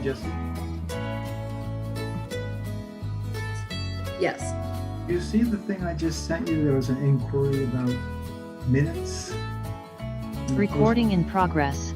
Jesse? Yes. You see the thing I just sent you? There was an inquiry about minutes. Recording in progress.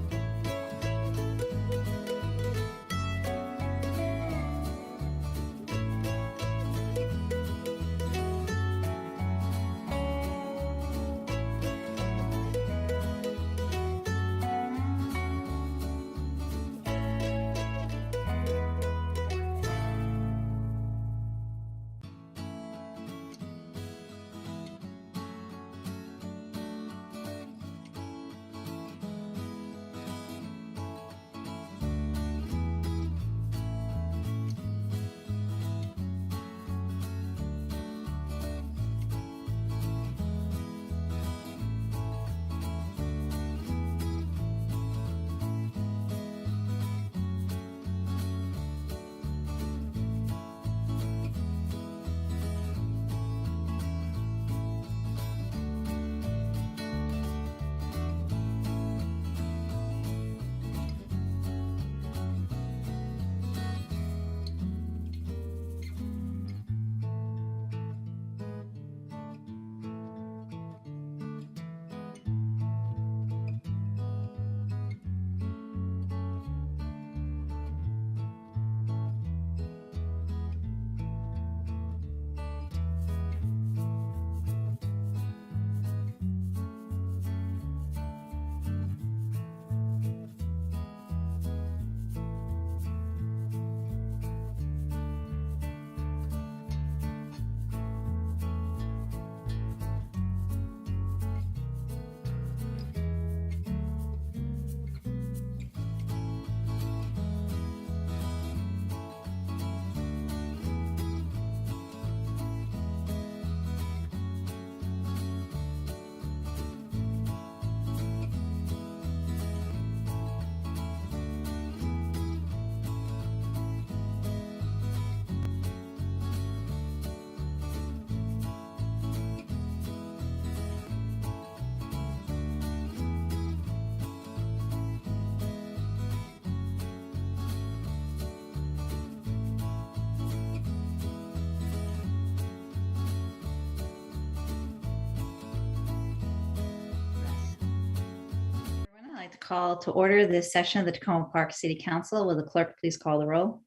I'd like to call to order this session of the Tacoma Park City Council. Will the clerk please call the roll?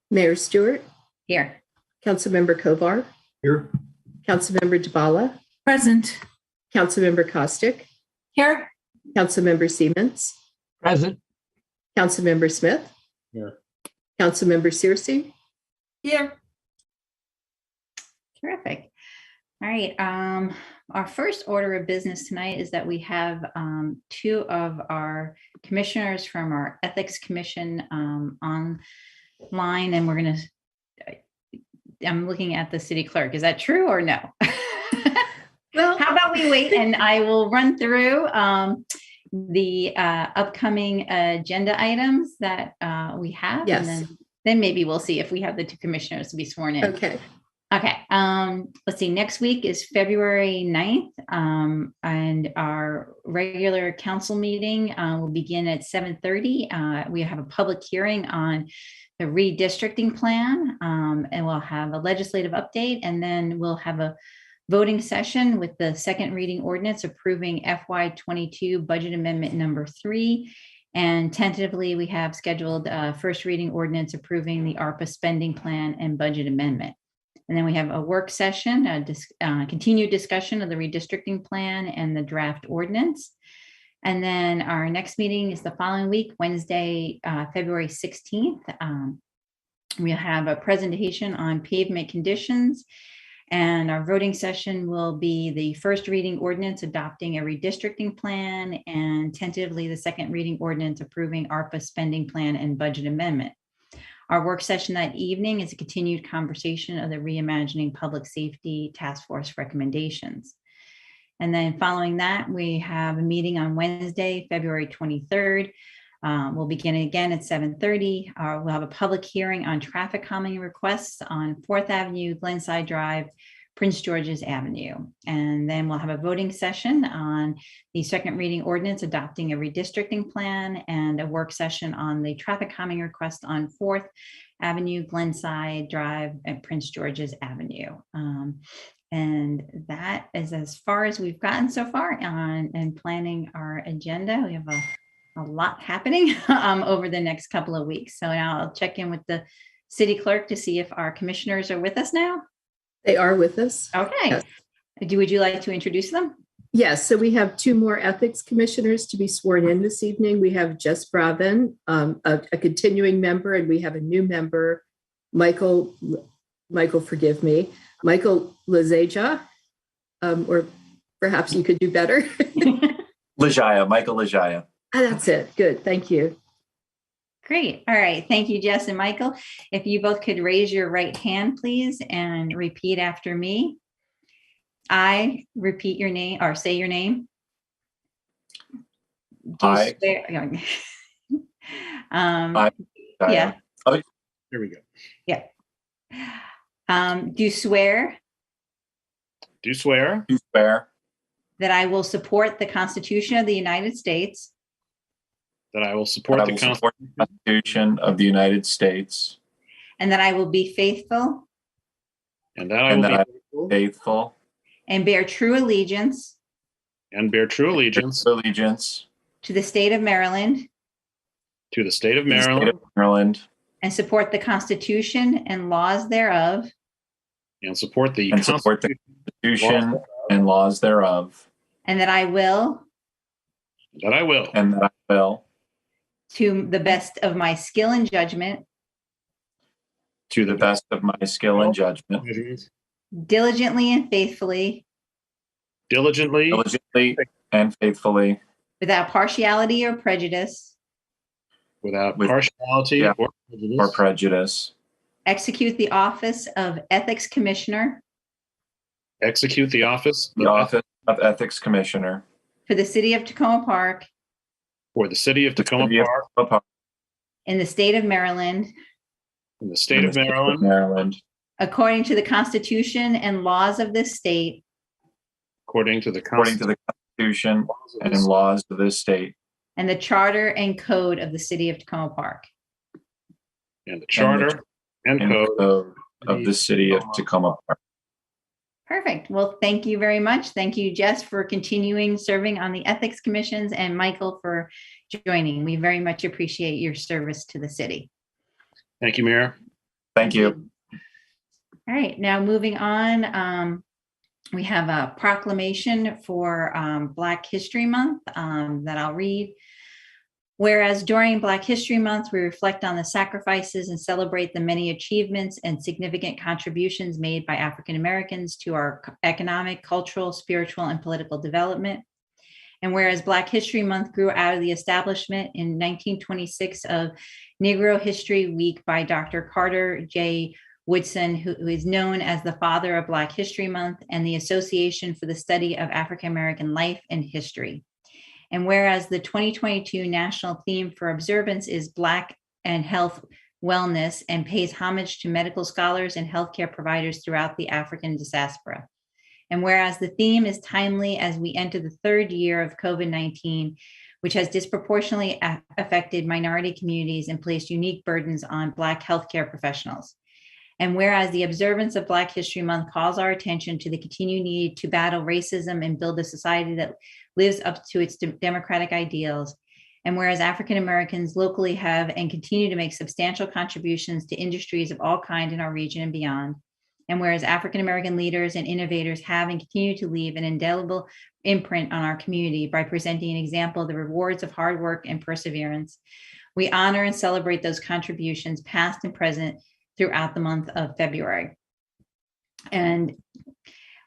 Mayor Stewart, Here. Councilmember Kovar, Here. Councilmember Dabala, Present. Councilmember Costick, Here. Councilmember Siemens, Present. Councilmember Smith, Here. Councilmember Searcy, Here. Terrific. All right. Our first order of business tonight is that we have two of our commissioners from our Ethics Commission online, and we're going to, I'm looking at the city clerk. Is that true or no? Well, How about we wait and I will run through the upcoming agenda items that we have. Yes. And then maybe we'll see if we have the two commissioners to be sworn in. okay. Okay. Let's see. Next week is February 9th. And our regular council meeting will begin at 7:30. We have a public hearing on the redistricting plan, and we'll have a legislative update, and then we'll have a voting session with the second reading ordinance approving FY22 budget amendment number 3. And tentatively, we have scheduled first reading ordinance approving the ARPA spending plan and budget amendment. And then we have a work session, continued discussion of the redistricting plan and the draft ordinance. And then our next meeting is the following week, Wednesday, February 16th. We'll have a presentation on pavement conditions. And our voting session will be the first reading ordinance adopting a redistricting plan and tentatively the second reading ordinance approving ARPA spending plan and budget amendment. Our work session that evening is a continued conversation of the Reimagining Public Safety Task Force recommendations. And then following that, we have a meeting on Wednesday, February 23rd. We'll begin again at 7:30. We'll have a public hearing on traffic calming requests on 4th Avenue, Glenside Drive, Prince George's Avenue. And then we'll have a voting session on the second reading ordinance adopting a redistricting plan and a work session on the traffic calming request on 4th Avenue, Glenside Drive, and Prince George's Avenue. And that is as far as we've gotten so far on and planning our agenda. We have a lot happening over the next couple of weeks. So now I'll check in with the city clerk to see if our commissioners are with us now. They are with us. Okay. Yes. Would you like to introduce them? Yes, so we have 2 more ethics commissioners to be sworn in this evening. We have Jess Bravin, a continuing member, and we have a new member, Michael, forgive me, Michael Lazeja, or perhaps you could do better. Lajaya, Michael Lajaya. That's it. Good. Thank you. Great. All right. Thank you, Jess and Michael. If you both could raise your right hand, please, and repeat after me. I repeat your name or say your name. I. I. Yeah. Oh, Here we go. Yeah. Do swear Do swear do swear that I will support the Constitution of the United States that I will that support I the will support the Constitution of the United States and that I will be faithful and that I and will that I be will faithful be faithful and bear true allegiance and bear true allegiance allegiance to the state of Maryland to the state of to the state Maryland of Maryland and support the Constitution and laws thereof, and support the and support the Constitution Constitution and laws thereof, and that I will, that I will, and that I will, to the best of my skill and judgment, to the best of my skill and judgment, diligently and faithfully, diligently diligently and faithfully, without partiality or prejudice, without with- partiality yeah, or or prejudice, prejudice, execute the office of Ethics Commissioner execute the office the office of Ethics Commissioner for the city of Tacoma Park for the city of Tacoma City of Park Tacoma Park, in the state of Maryland, in the state in of the state Maryland, Maryland, according to the Constitution and laws of this state, according to the according to the Constitution and laws of this state, and the charter and code of the city of Tacoma Park. and the charter and and code code of the city of Tacoma Park. Perfect. Well, thank you very much. Thank you, Jess, for continuing serving on the ethics commissions, and Michael for joining. We very much appreciate your service to the city. Thank you, Mayor. Thank you. All right, now moving on, we have a proclamation for Black History Month that I'll read. Whereas during Black History Month, we reflect on the sacrifices and celebrate the many achievements and significant contributions made by African Americans to our economic, cultural, spiritual, and political development. And whereas Black History Month grew out of the establishment in 1926 of Negro History Week by Dr. Carter J. Woodson, who is known as the father of Black History Month, and the Association for the Study of African American Life and History. And whereas the 2022 national theme for observance is Black and Health Wellness and pays homage to medical scholars and healthcare providers throughout the African diaspora. And whereas the theme is timely as we enter the 3rd year of COVID-19, which has disproportionately affected minority communities and placed unique burdens on Black healthcare professionals. And whereas the observance of Black History Month calls our attention to the continued need to battle racism and build a society that lives up to its democratic ideals. And whereas African Americans locally have and continue to make substantial contributions to industries of all kinds in our region and beyond. And whereas African American leaders and innovators have and continue to leave an indelible imprint on our community by presenting an example of the rewards of hard work and perseverance, we honor and celebrate those contributions, past and present, throughout the month of February. And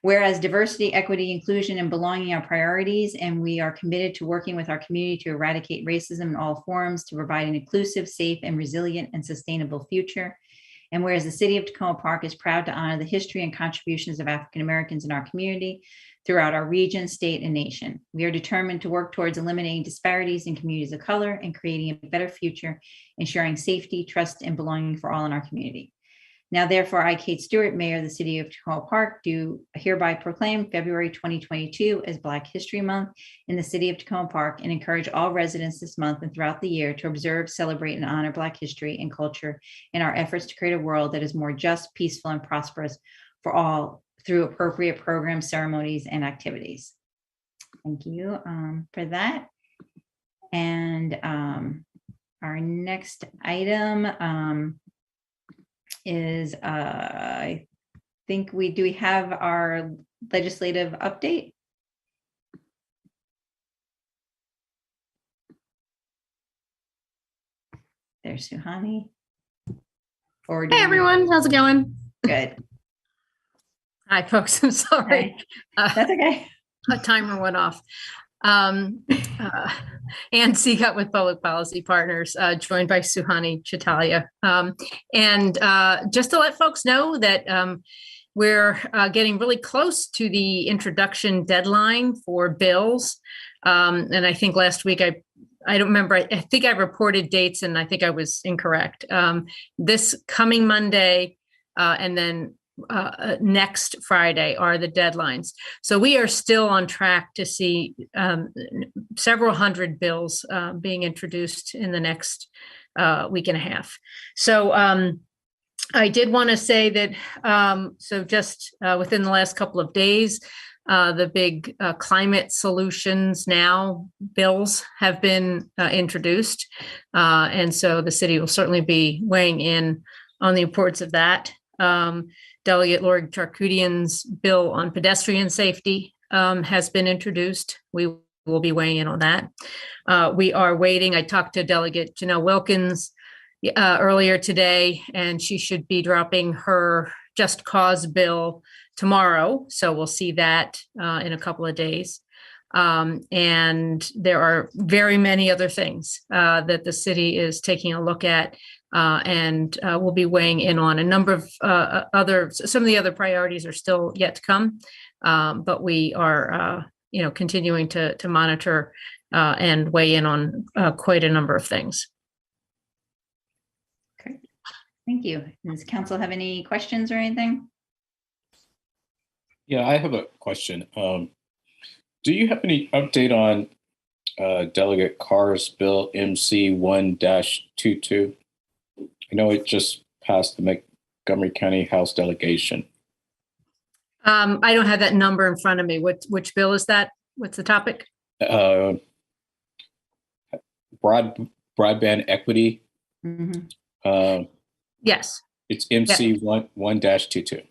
whereas diversity, equity, inclusion, and belonging are priorities, and we are committed to working with our community to eradicate racism in all forms, to provide an inclusive, safe, and resilient and sustainable future. And whereas the city of Tacoma Park is proud to honor the history and contributions of African Americans in our community throughout our region, state, and nation. We are determined to work towards eliminating disparities in communities of color and creating a better future, ensuring safety, trust, and belonging for all in our community. Now, therefore, I, Kate Stewart, Mayor of the City of Tacoma Park, do hereby proclaim February 2022 as Black History Month in the City of Tacoma Park and encourage all residents this month and throughout the year to observe, celebrate, and honor Black history and culture in our efforts to create a world that is more just, peaceful, and prosperous for all through appropriate programs, ceremonies, and activities. Thank you for that. And our next item is I think we have our legislative update. There's Suhani. Or do Hey we- everyone, how's it going? Good. Hi folks, I'm sorry. That's okay. A timer went off. Ann Seagut with Public Policy Partners, joined by Suhani Chitalia. Just to let folks know that we're getting really close to the introduction deadline for bills. And I think last week I don't remember. I think I reported dates and I think I was incorrect. This coming Monday and then next Friday are the deadlines. So we are still on track to see several hundred bills being introduced in the next week and a half. So I did want to say that, so just within the last couple of days, the big climate solutions now bills have been introduced. And so the city will certainly be weighing in on the importance of that. Delegate Lori Charkoudian's bill on pedestrian safety has been introduced. We will be weighing in on that. We are waiting. I talked to Delegate Janelle Wilkins earlier today, and she should be dropping her Just Cause bill tomorrow. So we'll see that in a couple of days. And there are very many other things that the city is taking a look at. And we'll be weighing in on a number of some of the other priorities are still yet to come, but we are, continuing to monitor and weigh in on quite a number of things. Great. Thank you. Does council have any questions or anything? Yeah, I have a question. Do you have any update on Delegate Carr's bill MC 1-22? I know it just passed the Montgomery County House delegation. I don't have that number in front of me. Which bill is that? What's the topic? Broadband equity. Mhm. Yes. It's MC 1-22.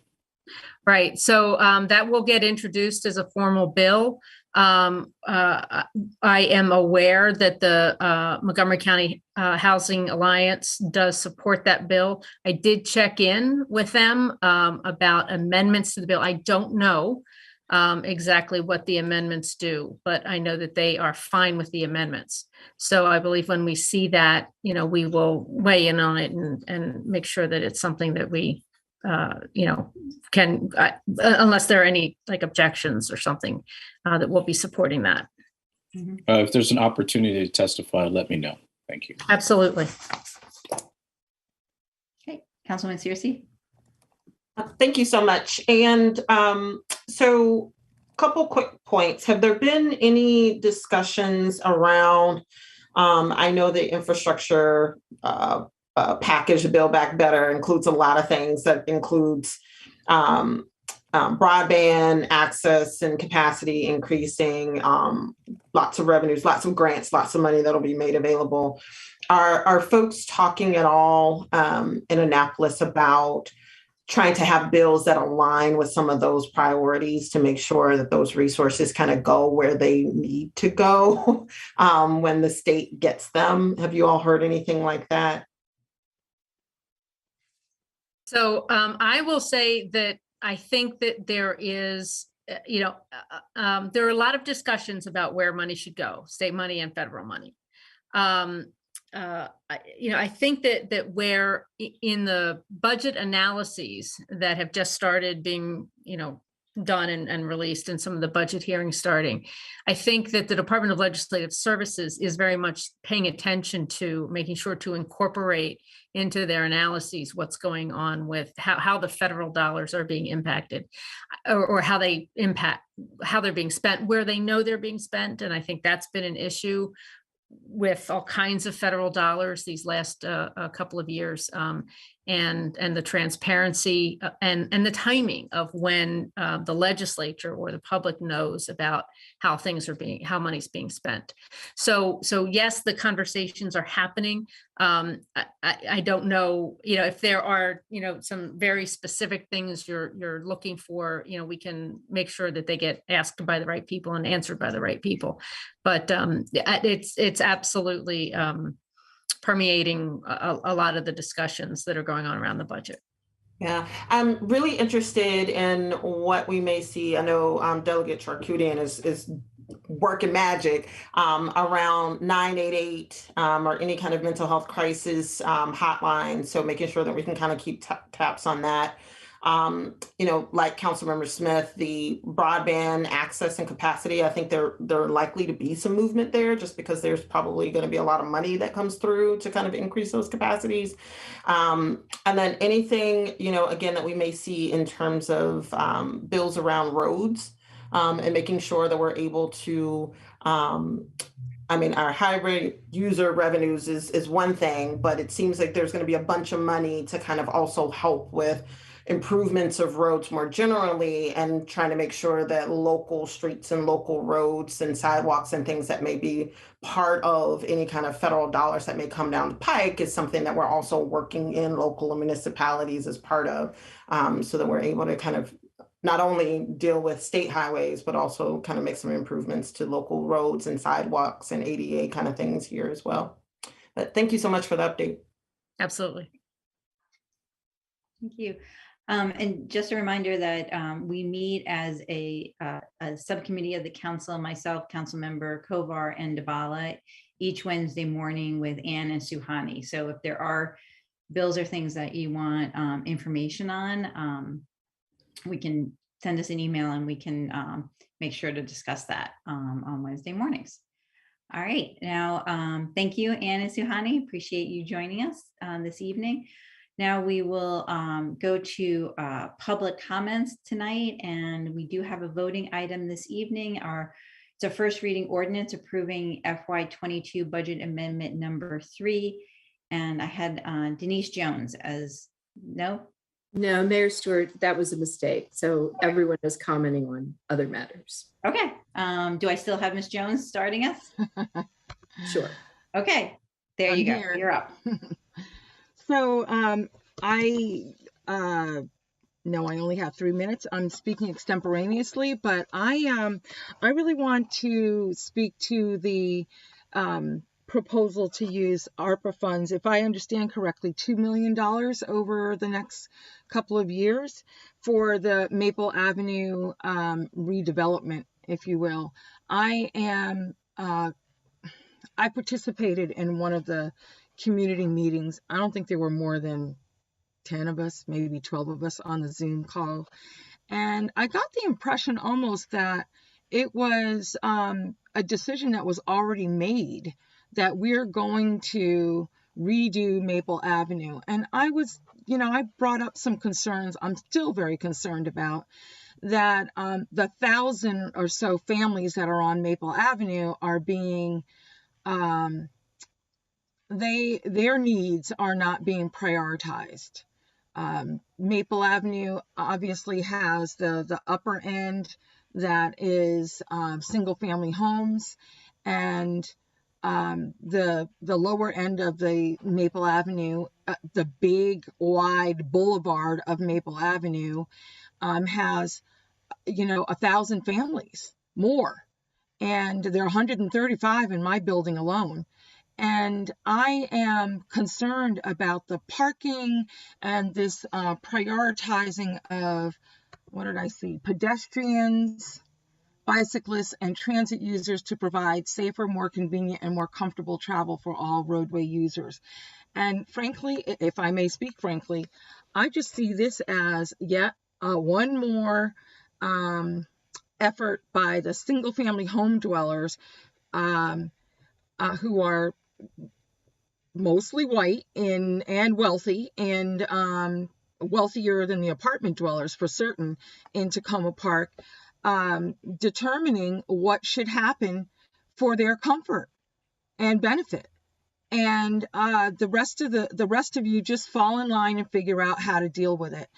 Right. So that will get introduced as a formal bill. I am aware that the Montgomery County Housing Alliance does support that bill. I did check in with them about amendments to the bill. I don't know exactly what the amendments do, but I know that they are fine with the amendments. So I believe when we see that, we will weigh in on it and make sure that it's something that we can, unless there are any objections or something, that we'll be supporting that. If there's an opportunity to testify, let me know. Thank you. Absolutely. Okay, Councilwoman Searcy. Thank you so much. And so a couple quick points. Have there been any discussions around, I know the infrastructure package, the Build Back Better, includes a lot of things. That includes broadband access and capacity increasing, lots of revenues, lots of grants, lots of money that'll be made available. Are folks talking at all in Annapolis about trying to have bills that align with some of those priorities to make sure that those resources kind of go where they need to go when the state gets them? Have you all heard anything like that? So I will say that I think that there is, there are a lot of discussions about where money should go, state money and federal money. I think that where in the budget analyses that have just started being, done and released and some of the budget hearings starting. I think that the Department of Legislative Services is very much paying attention to making sure to incorporate into their analyses what's going on with how the federal dollars are being impacted or how they impact, how they're being spent, where they know they're being spent. And I think that's been an issue with all kinds of federal dollars these last couple of years, and the transparency and the timing of when the legislature or the public knows about how money's being spent. So yes, the conversations are happening. I don't know, if there are, some very specific things you're looking for, we can make sure that they get asked by the right people and answered by the right people. But it's absolutely permeating a lot of the discussions that are going on around the budget. Yeah, I'm really interested in what we may see. I know Delegate Charkoudian is working magic around 988 or any kind of mental health crisis hotline. So making sure that we can kind of keep taps on that. Like Councilmember Smith, the broadband access and capacity, I think there likely to be some movement there just because there's probably going to be a lot of money that comes through to kind of increase those capacities. And then anything, again, that we may see in terms of bills around roads and making sure that we're able to our hybrid user revenues is one thing, but it seems like there's going to be a bunch of money to kind of also help with improvements of roads more generally and trying to make sure that local streets and local roads and sidewalks and things that may be part of any kind of federal dollars that may come down the pike is something that we're also working in local municipalities as part of, so that we're able to kind of not only deal with state highways, but also kind of make some improvements to local roads and sidewalks and ADA kind of things here as well. But thank you so much for the update. Absolutely. Thank you. And just a reminder that we meet as a subcommittee of the council, myself, Councilmember Kovar, and Dabala, each Wednesday morning with Ann and Suhani. So if there are bills or things that you want information on, we can send us an email and we can make sure to discuss that on Wednesday mornings. All right. Now, thank you, Ann and Suhani. Appreciate you joining us this evening. Now we will go to public comments tonight, and we do have a voting item this evening. It's a first reading ordinance approving FY22 budget amendment number 3. And I had Denise Jones as no. No, Mayor Stewart, that was a mistake. So everyone is commenting on other matters. Okay. Do I still have Ms. Jones starting us? Sure. Okay. There you go. You're up. So I only have 3 minutes. I'm speaking extemporaneously, but I really want to speak to the proposal to use ARPA funds, if I understand correctly, $2 million over the next couple of years for the Maple Avenue redevelopment, if you will. I participated in one of the community meetings. I don't think there were more than 10 of us, maybe 12 of us on the Zoom call. And I got the impression almost that it was a decision that was already made that we're going to redo Maple Avenue. And I was, I brought up some concerns I'm still very concerned about, that the 1,000 or so families that are on Maple Avenue are being their needs are not being prioritized. Maple Avenue obviously has the upper end that is single family homes, and the lower end of the Maple Avenue, the big wide boulevard of Maple Avenue has 1,000 families more, and there are 135 in my building alone. And I am concerned about the parking and this prioritizing of, pedestrians, bicyclists, and transit users to provide safer, more convenient, and more comfortable travel for all roadway users. And frankly, if I may speak frankly, I just see this as yet one more effort by the single family home dwellers who are mostly white and wealthy and wealthier than the apartment dwellers for certain in Tacoma Park, determining what should happen for their comfort and benefit. And the rest of you just fall in line and figure out how to deal with it.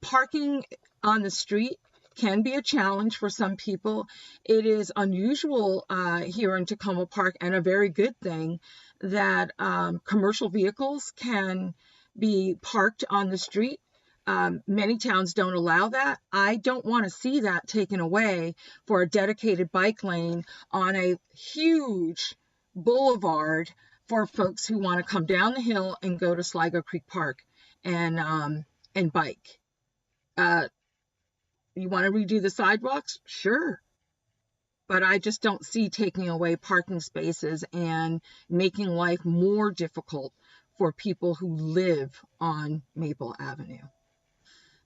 Parking on the street can be a challenge for some people. It is unusual here in Tacoma Park, and a very good thing, that commercial vehicles can be parked on the street. Many towns don't allow that. I don't want to see that taken away for a dedicated bike lane on a huge boulevard for folks who want to come down the hill and go to Sligo Creek Park and bike. You want to redo the sidewalks? Sure. But I just don't see taking away parking spaces and making life more difficult for people who live on Maple Avenue.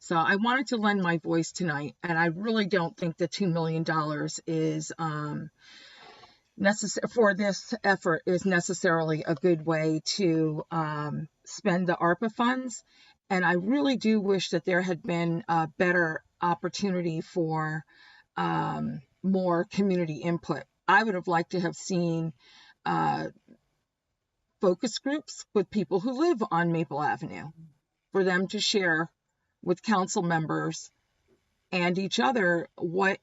So I wanted to lend my voice tonight, and I really don't think the $2 million is necessary for this effort is necessarily a good way to spend the ARPA funds. And I really do wish that there had been a better opportunity for more community input. I would have liked to have seen focus groups with people who live on Maple Avenue for them to share with council members and each other what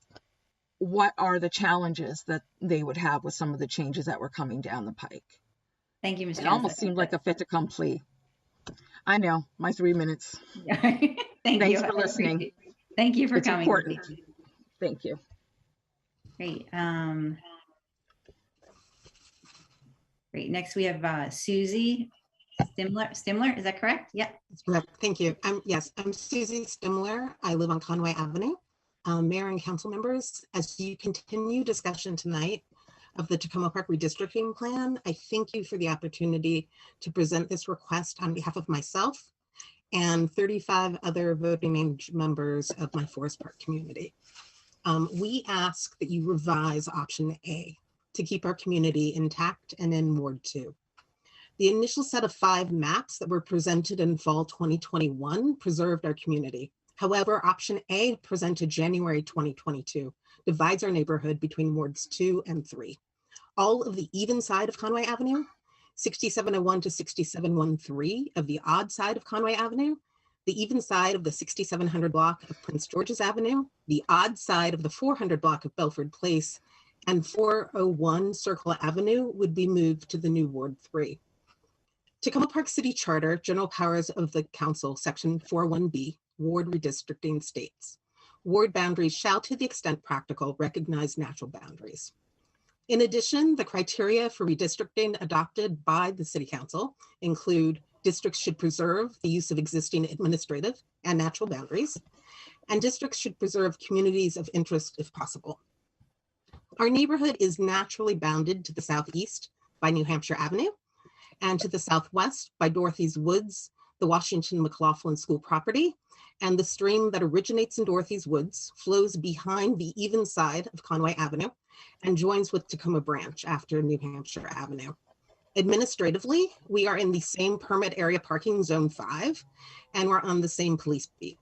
are the challenges that they would have with some of the changes that were coming down the pike. Thank you, Ms. It Jones. almost seemed like a fait accompli. I know, my 3 minutes. Thanks Thanks for listening. Thank you for It's coming. important. Thank you. Great. Great. Next, we have Susie Stimler. Is that correct? Yeah. That's correct. Thank you. I'm Susie Stimler. I live on Conway Avenue. Mayor and council members, as you continue discussion tonight of the Tacoma Park redistricting plan, I thank you for the opportunity to present this request on behalf of myself and 35 other voting age members of my Forest Park community. We ask that you revise option A to keep our community intact and in Ward 2. The initial set of 5 maps that were presented in fall 2021 preserved our community. However, option A, presented January 2022, divides our neighborhood between wards 2 and 3. All of the even side of Conway Avenue, 6701 to 6713 of the odd side of Conway Avenue, the even side of the 6700 block of Prince George's Avenue, the odd side of the 400 block of Belford Place, and 401 Circle Avenue would be moved to the new Ward 3. Tacoma Park City Charter, General Powers of the Council, Section 41B, Ward Redistricting states, ward boundaries shall, to the extent practical, recognize natural boundaries. In addition, the criteria for redistricting adopted by the City Council include districts should preserve the use of existing administrative and natural boundaries, and districts should preserve communities of interest if possible. Our neighborhood is naturally bounded to the southeast by New Hampshire Avenue and to the southwest by Dorothy's Woods, the Washington McLaughlin School property, and the stream that originates in Dorothy's Woods flows behind the even side of Conway Avenue and joins with Tacoma Branch after New Hampshire Avenue. Administratively, we are in the same permit area parking zone 5, and we're on the same police beat.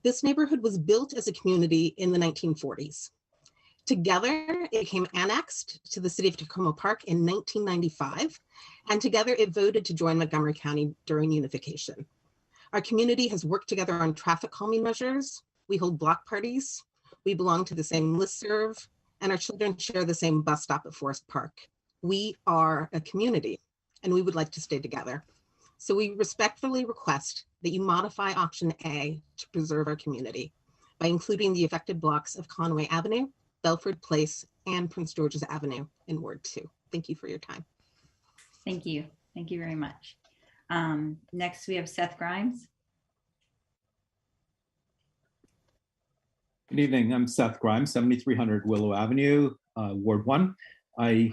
This neighborhood was built as a community in the 1940s. Together, it became annexed to the city of Tacoma Park in 1995, and together it voted to join Montgomery County during unification. Our community has worked together on traffic calming measures. We hold block parties. We belong to the same listserv, and our children share the same bus stop at Forest Park. We are a community, and we would like to stay together. So we respectfully request that you modify option A to preserve our community by including the affected blocks of Conway Avenue, Belford Place, and Prince George's Avenue in Ward 2. Thank you for your time. Thank you. Thank you very much. Next, we have Seth Grimes. Good evening. I'm Seth Grimes, 7300 Willow Avenue, Ward 1. I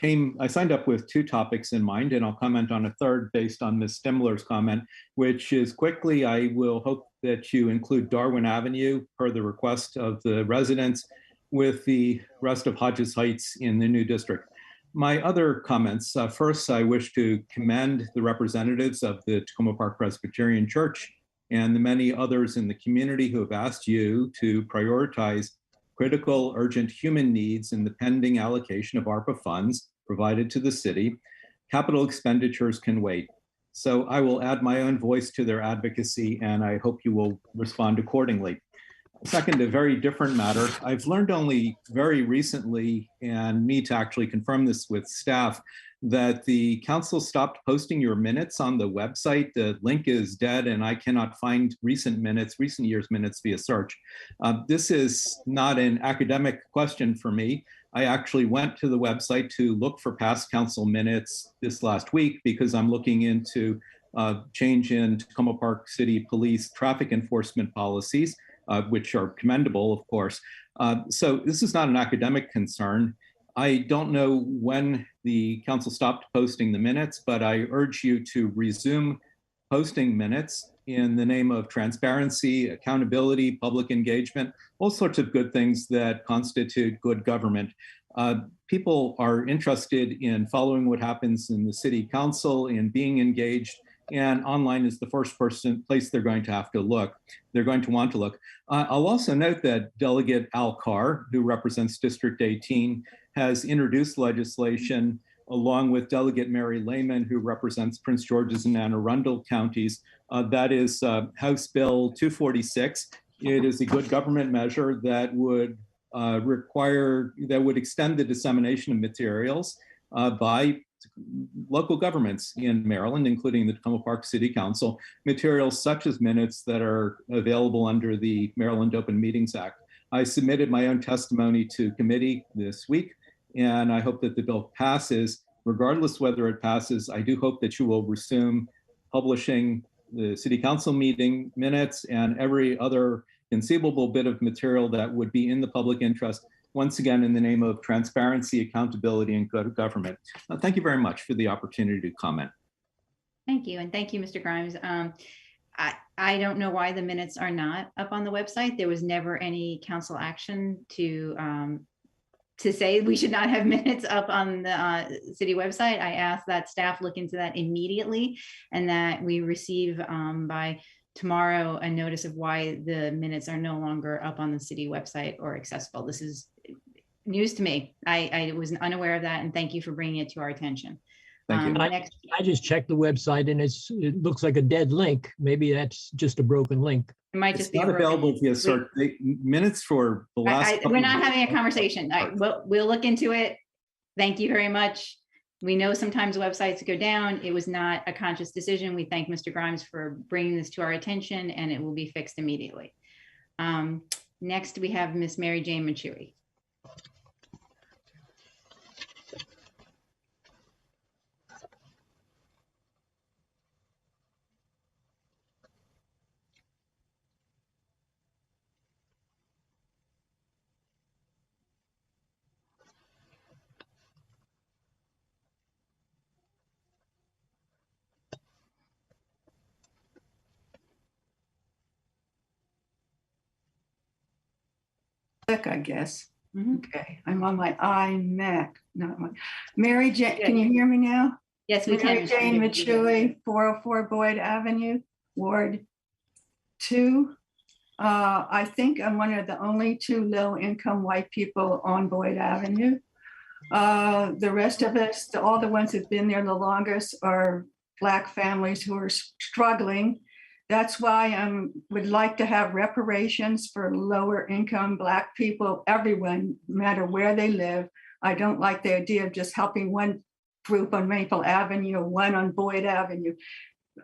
I signed up with two topics in mind, and I'll comment on a third based on Ms. Stimler's comment, which is quickly, I will hope that you include Darwin Avenue per the request of the residents with the rest of Hodges Heights in the new district. My other comments, first, I wish to commend the representatives of the Tacoma Park Presbyterian Church and the many others in the community who have asked you to prioritize critical, urgent human needs in the pending allocation of ARPA funds provided to the city. Capital expenditures can wait. So I will add my own voice to their advocacy, and I hope you will respond accordingly. Second, a very different matter. I've learned only very recently, and need to actually confirm this with staff, that the council stopped posting your minutes on the website. The link is dead, and I cannot find recent year's minutes via search. This is not an academic question for me. I actually went to the website to look for past council minutes this last week because I'm looking into change in Tacoma Park City Police traffic enforcement policies, which are commendable, of course. So this is not an academic concern. I don't know when the council stopped posting the minutes, but I urge you to resume posting minutes in the name of transparency, accountability, public engagement, all sorts of good things that constitute good government. People are interested in following what happens in the city council, in being engaged, and online is the first place they're going to have to look. They're going to want to look. I'll also note that Delegate Al Carr, who represents District 18, has introduced legislation along with Delegate Mary Lehman, who represents Prince George's and Anne Arundel counties. That is House Bill 246. It is a good government measure that would extend the dissemination of materials by local governments in Maryland, including the Tacoma Park City Council, materials such as minutes that are available under the Maryland Open Meetings Act. I submitted my own testimony to committee this week, and I hope that the bill passes. Regardless whether it passes, I do hope that you will resume publishing the City Council meeting minutes and every other conceivable bit of material that would be in the public interest, once again, in the name of transparency, accountability, and good government. Thank you very much for the opportunity to comment. Thank you. And thank you, Mr. Grimes. I don't know why the minutes are not up on the website. There was never any council action to say we should not have minutes up on the city website. I asked that staff look into that immediately and that we receive by tomorrow a notice of why the minutes are no longer up on the city website or accessible. This is news to me. I was unaware of that, and thank you for bringing it to our attention. Thank you. I just checked the website and it looks like a dead link. Maybe that's just a broken link. It might just be not available via search. Minutes for the last. We're not having a conversation. We'll look into it. Thank you very much. We know sometimes websites go down. It was not a conscious decision. We thank Mr. Grimes for bringing this to our attention, and it will be fixed immediately. Next, we have Miss Mary Jane Machuey. I guess. Mhm. Okay, I'm on my iMac, not my. Mary Jane, can you hear me now? Yes, we can. Mary Jane Machuey, 404 Boyd Avenue, Ward 2. I think I'm one of the only 2 low-income white people on Boyd Avenue. The rest of us, all the ones who've been there the longest, are Black families who are struggling. That's why I would like to have reparations for lower income Black people, everyone, no matter where they live. I don't like the idea of just helping one group on Maple Avenue or one on Boyd Avenue.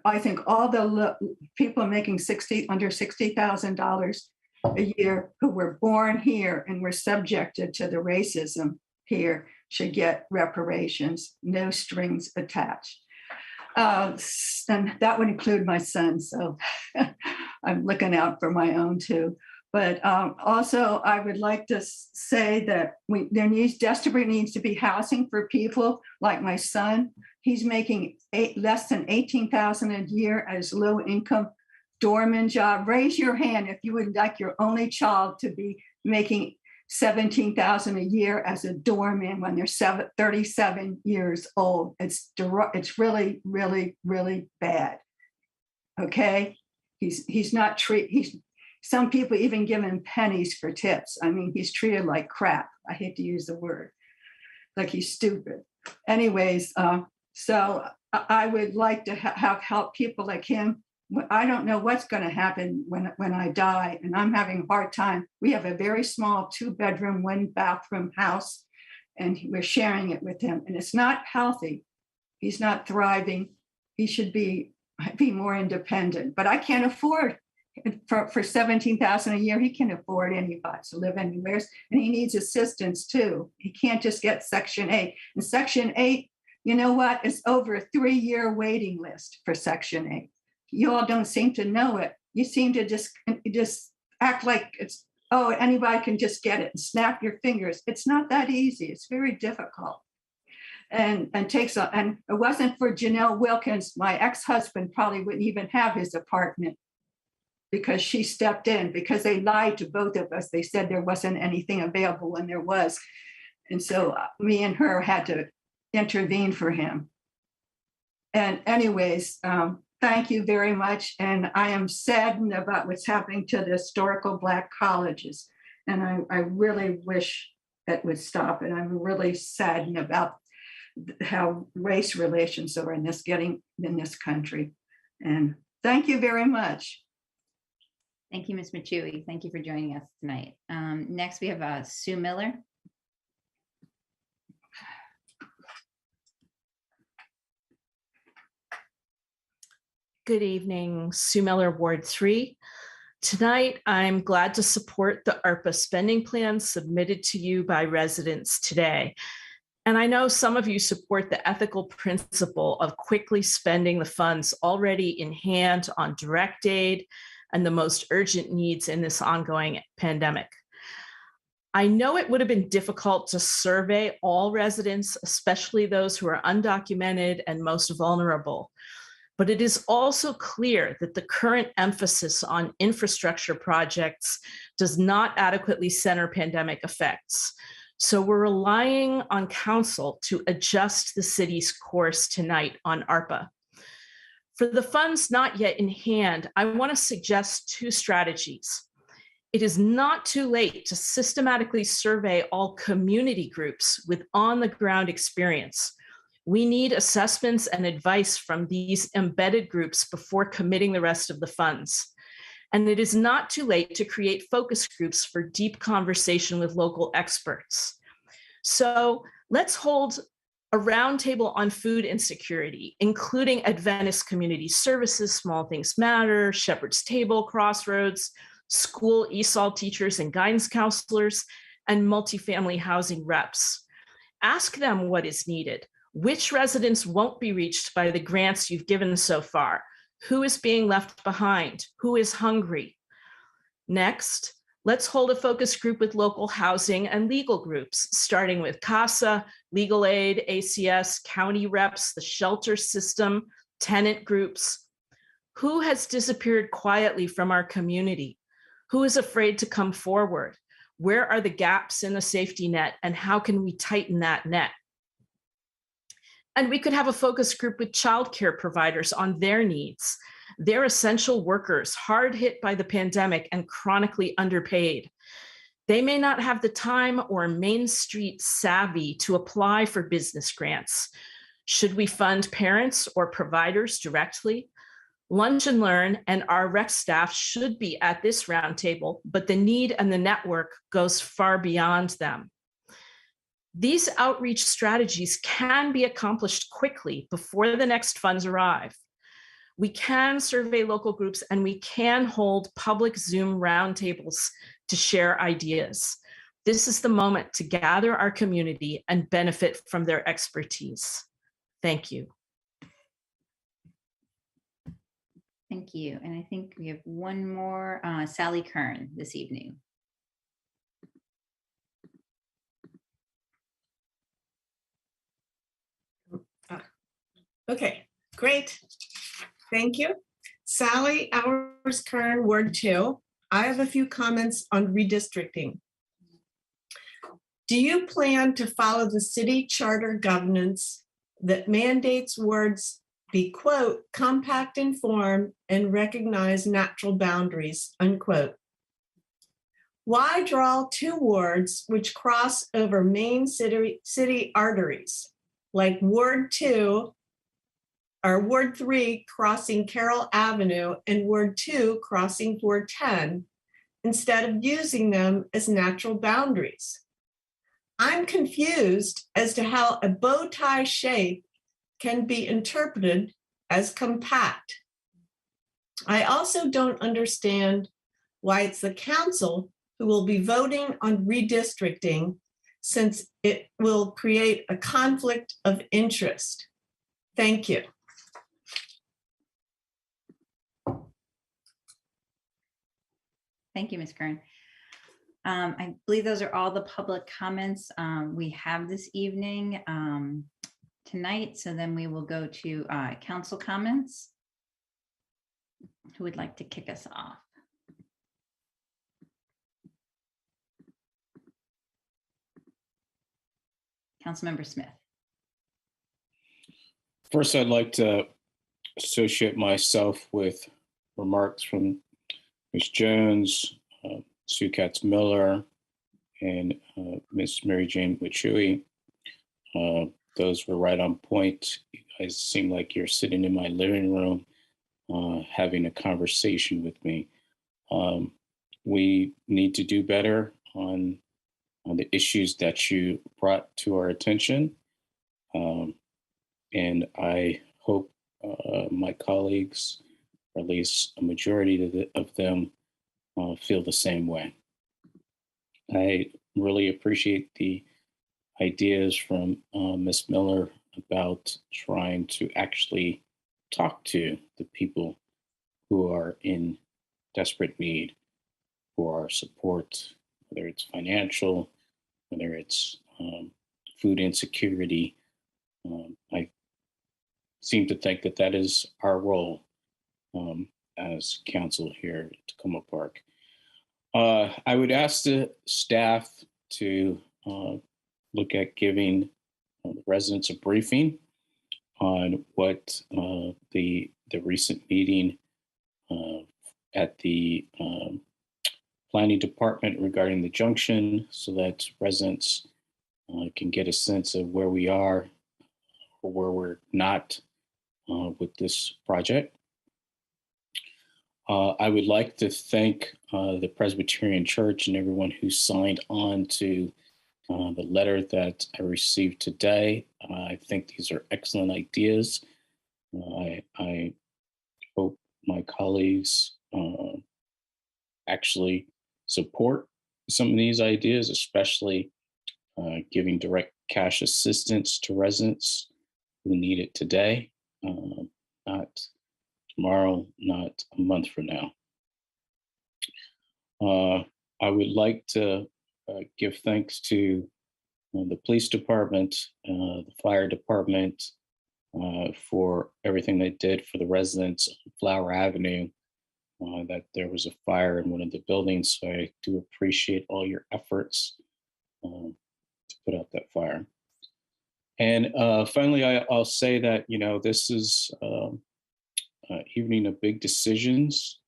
I think all the people making under $60,000 a year who were born here and were subjected to the racism here should get reparations, no strings attached. And that would include my son, so I'm looking out for my own too. But also, I would like to say that desperately needs to be housing for people like my son. He's making less than $18,000 a year as low income doorman job. Raise your hand if you would like your only child to be making $17,000 a year as a doorman when they're 37 years old. It's really, really, really bad. Okay, he's not some people even give him pennies for tips. I mean, he's treated like crap. I hate to use the word, like he's stupid. Anyways, so I would like to have help people like him. I don't know what's going to happen when I die, and I'm having a hard time. We have a very small 2-bedroom, 1-bathroom house, and we're sharing it with him, and it's not healthy. He's not thriving. He should be more independent, but I can't afford for $17,000 a year. He can't afford anybody to live anywhere, and he needs assistance too. He can't just get Section 8. And Section 8, you know what? It's over a 3-year waiting list for Section 8. You all don't seem to know it. You seem to just act like it's, oh, anybody can just get it and snap your fingers. It's not that easy. It's very difficult. And it wasn't for Janelle Wilkins, my ex-husband probably wouldn't even have his apartment, because she stepped in, because they lied to both of us. They said there wasn't anything available when there was. And so me and her had to intervene for him. And anyways, thank you very much. And I am saddened about what's happening to the historical Black colleges. And I really wish it would stop. And I'm really saddened about how race relations are in this country. And thank you very much. Thank you, Ms. Machui. Thank you for joining us tonight. Next, we have Sue Miller. Good evening, Sue Miller, Ward 3. Tonight, I'm glad to support the ARPA spending plan submitted to you by residents today. And I know some of you support the ethical principle of quickly spending the funds already in hand on direct aid and the most urgent needs in this ongoing pandemic. I know it would have been difficult to survey all residents, especially those who are undocumented and most vulnerable. But it is also clear that the current emphasis on infrastructure projects does not adequately center pandemic effects. So we're relying on council to adjust the city's course tonight on ARPA. For the funds not yet in hand, I want to suggest 2 strategies. It is not too late to systematically survey all community groups with on-the-ground experience. We need assessments and advice from these embedded groups before committing the rest of the funds. And it is not too late to create focus groups for deep conversation with local experts. So let's hold a roundtable on food insecurity, including Adventist Community Services, Small Things Matter, Shepherd's Table, Crossroads, school ESOL teachers and guidance counselors, and multifamily housing reps. Ask them what is needed. Which residents won't be reached by the grants you've given so far? Who is being left behind? Who is hungry? Next, let's hold a focus group with local housing and legal groups, starting with CASA, Legal Aid, ACS, county reps, the shelter system, tenant groups. Who has disappeared quietly from our community? Who is afraid to come forward? Where are the gaps in the safety net, and how can we tighten that net? And we could have a focus group with childcare providers on their needs. They're essential workers, hard hit by the pandemic and chronically underpaid. They may not have the time or Main Street savvy to apply for business grants. Should we fund parents or providers directly? Lunch and Learn and our rec staff should be at this roundtable, but the need and the network goes far beyond them. These outreach strategies can be accomplished quickly before the next funds arrive. We can survey local groups and we can hold public Zoom roundtables to share ideas. This is the moment to gather our community and benefit from their expertise. Thank you. Thank Thank you. And I think we have one more, Sally Kern this evening. Okay, great. Thank you. Sally Hours Kern, Ward 2. I have a few comments on redistricting. Do you plan to follow the city charter governance that mandates wards be, quote, compact in form and recognize natural boundaries, unquote? Why draw two wards which cross over main city arteries, like Ward 2 or Ward 3 crossing Carroll Avenue and Ward 2 crossing 410, instead of using them as natural boundaries? I'm confused as to how a bow tie shape can be interpreted as compact. I also don't understand why it's the council who will be voting on redistricting, since it will create a conflict of interest. Thank you. Thank you, Ms. Kern. I believe those are all the public comments we have this evening tonight. So then we will go to council comments. Who would like to kick us off? Councilmember Smith. First, I'd like to associate myself with remarks from Ms. Jones, Sue Katz Miller, and Ms. Mary Jane Wichui. Those were right on point. You guys seem like you're sitting in my living room having a conversation with me. We need to do better on the issues that you brought to our attention. And I hope my colleagues, or at least a majority of them, feel the same way. I really appreciate the ideas from Ms. Miller about trying to actually talk to the people who are in desperate need for our support, whether it's financial, whether it's food insecurity. I seem to think that that is our role as council here at Tacoma Park. I would ask the staff to look at giving the residents a briefing on what the recent meeting at the planning department regarding the junction, so that residents can get a sense of where we are or where we're not with this project. I would like to thank the Presbyterian Church and everyone who signed on to the letter that I received today. I think these are excellent ideas. I hope my colleagues actually support some of these ideas, especially giving direct cash assistance to residents who need it today, not tomorrow, not a month from now. I would like to give thanks to the police department, the fire department, for everything they did for the residents of Flower Avenue, that there was a fire in one of the buildings. So I do appreciate all your efforts to put out that fire. And finally, I'll say that, you know, this is evening of big decisions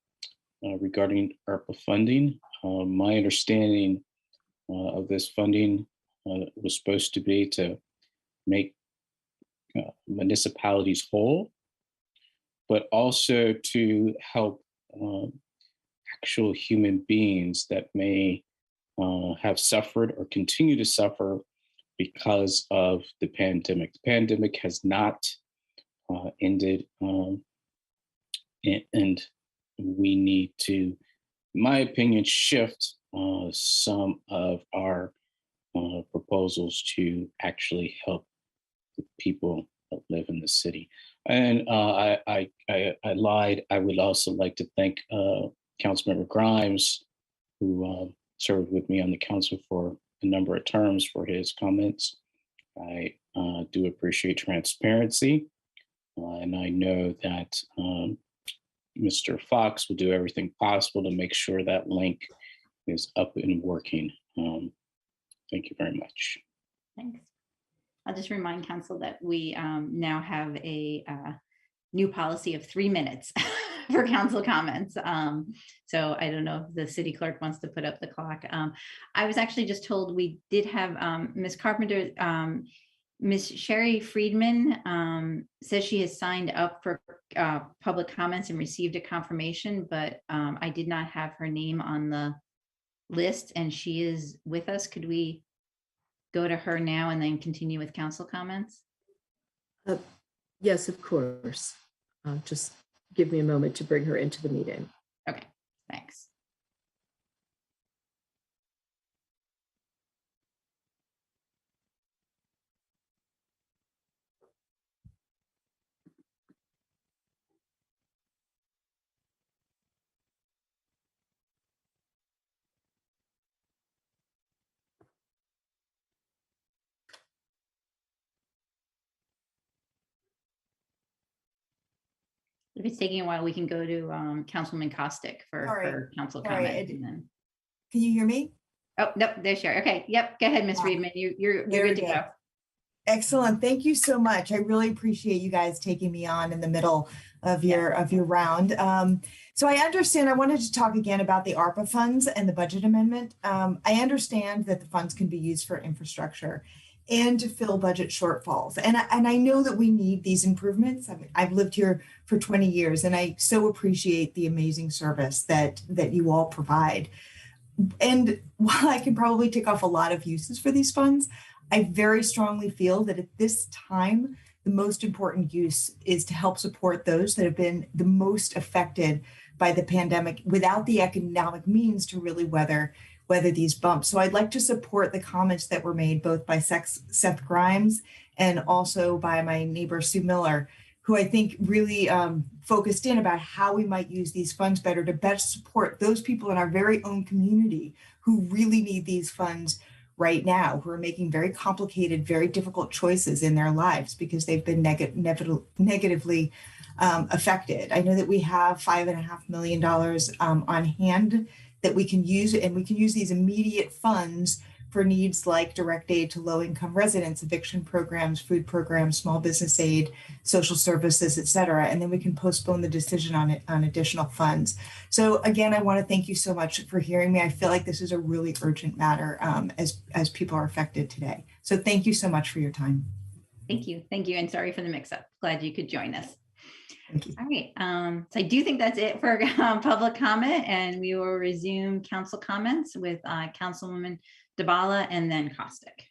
regarding ARPA funding. My understanding of this funding was supposed to be to make municipalities whole, but also to help actual human beings that may have suffered or continue to suffer because of the pandemic. The pandemic has not ended, and we need to, in my opinion, shift some of our proposals to actually help the people that live in the city. And I lied. I would also like to thank Councilmember Grimes, who served with me on the council for a number of terms, for his comments. I do appreciate transparency, and I know that Mr. Fox will do everything possible to make sure that link is up and working. Thank you very much. Thanks. I'll just remind council that we now have a new policy of 3 minutes for council comments. So I don't know if the city clerk wants to put up the clock. I was actually just told we did have Ms. Carpenter, Ms. Sherry Friedman says she has signed up for public comments and received a confirmation, but I did not have her name on the list and she is with us. Could we go to her now and then continue with council comments? Yes, of course. Just give me a moment to bring her into the meeting. Okay, thanks. If it's taking a while, we can go to Councilman Costick for council comment. And then... Can you hear me? Oh, nope, there's Sherry. Okay, yep, go ahead, Ms. Friedman. You're good to go. Excellent. Thank you so much. I really appreciate you guys taking me on in the middle of your round. So I understand, I wanted to talk again about the ARPA funds and the budget amendment. I understand that the funds can be used for infrastructure and to fill budget shortfalls. And I know that we need these improvements. I've lived here for 20 years and I so appreciate the amazing service that you all provide. And while I can probably tick off a lot of uses for these funds, I very strongly feel that at this time, the most important use is to help support those that have been the most affected by the pandemic without the economic means to really weather these bumps. So I'd like to support the comments that were made both by Seth Grimes and also by my neighbor Sue Miller, who I think really focused in about how we might use these funds better to best support those people in our very own community who really need these funds right now, who are making very complicated, very difficult choices in their lives because they've been negatively affected. I know that we have $5.5 million on hand that we can use, and we can use these immediate funds for needs like direct aid to low-income residents, eviction programs, food programs, small business aid, social services, et cetera. And then we can postpone the decision on additional funds. So again, I want to thank you so much for hearing me. I feel like this is a really urgent matter as people are affected today. So thank you so much for your time. Thank you. Thank you. And sorry for the mix-up. Glad you could join us. Thank you. All right. So I do think that's it for public comment, and we will resume council comments with Councilwoman Dabala and then Costick.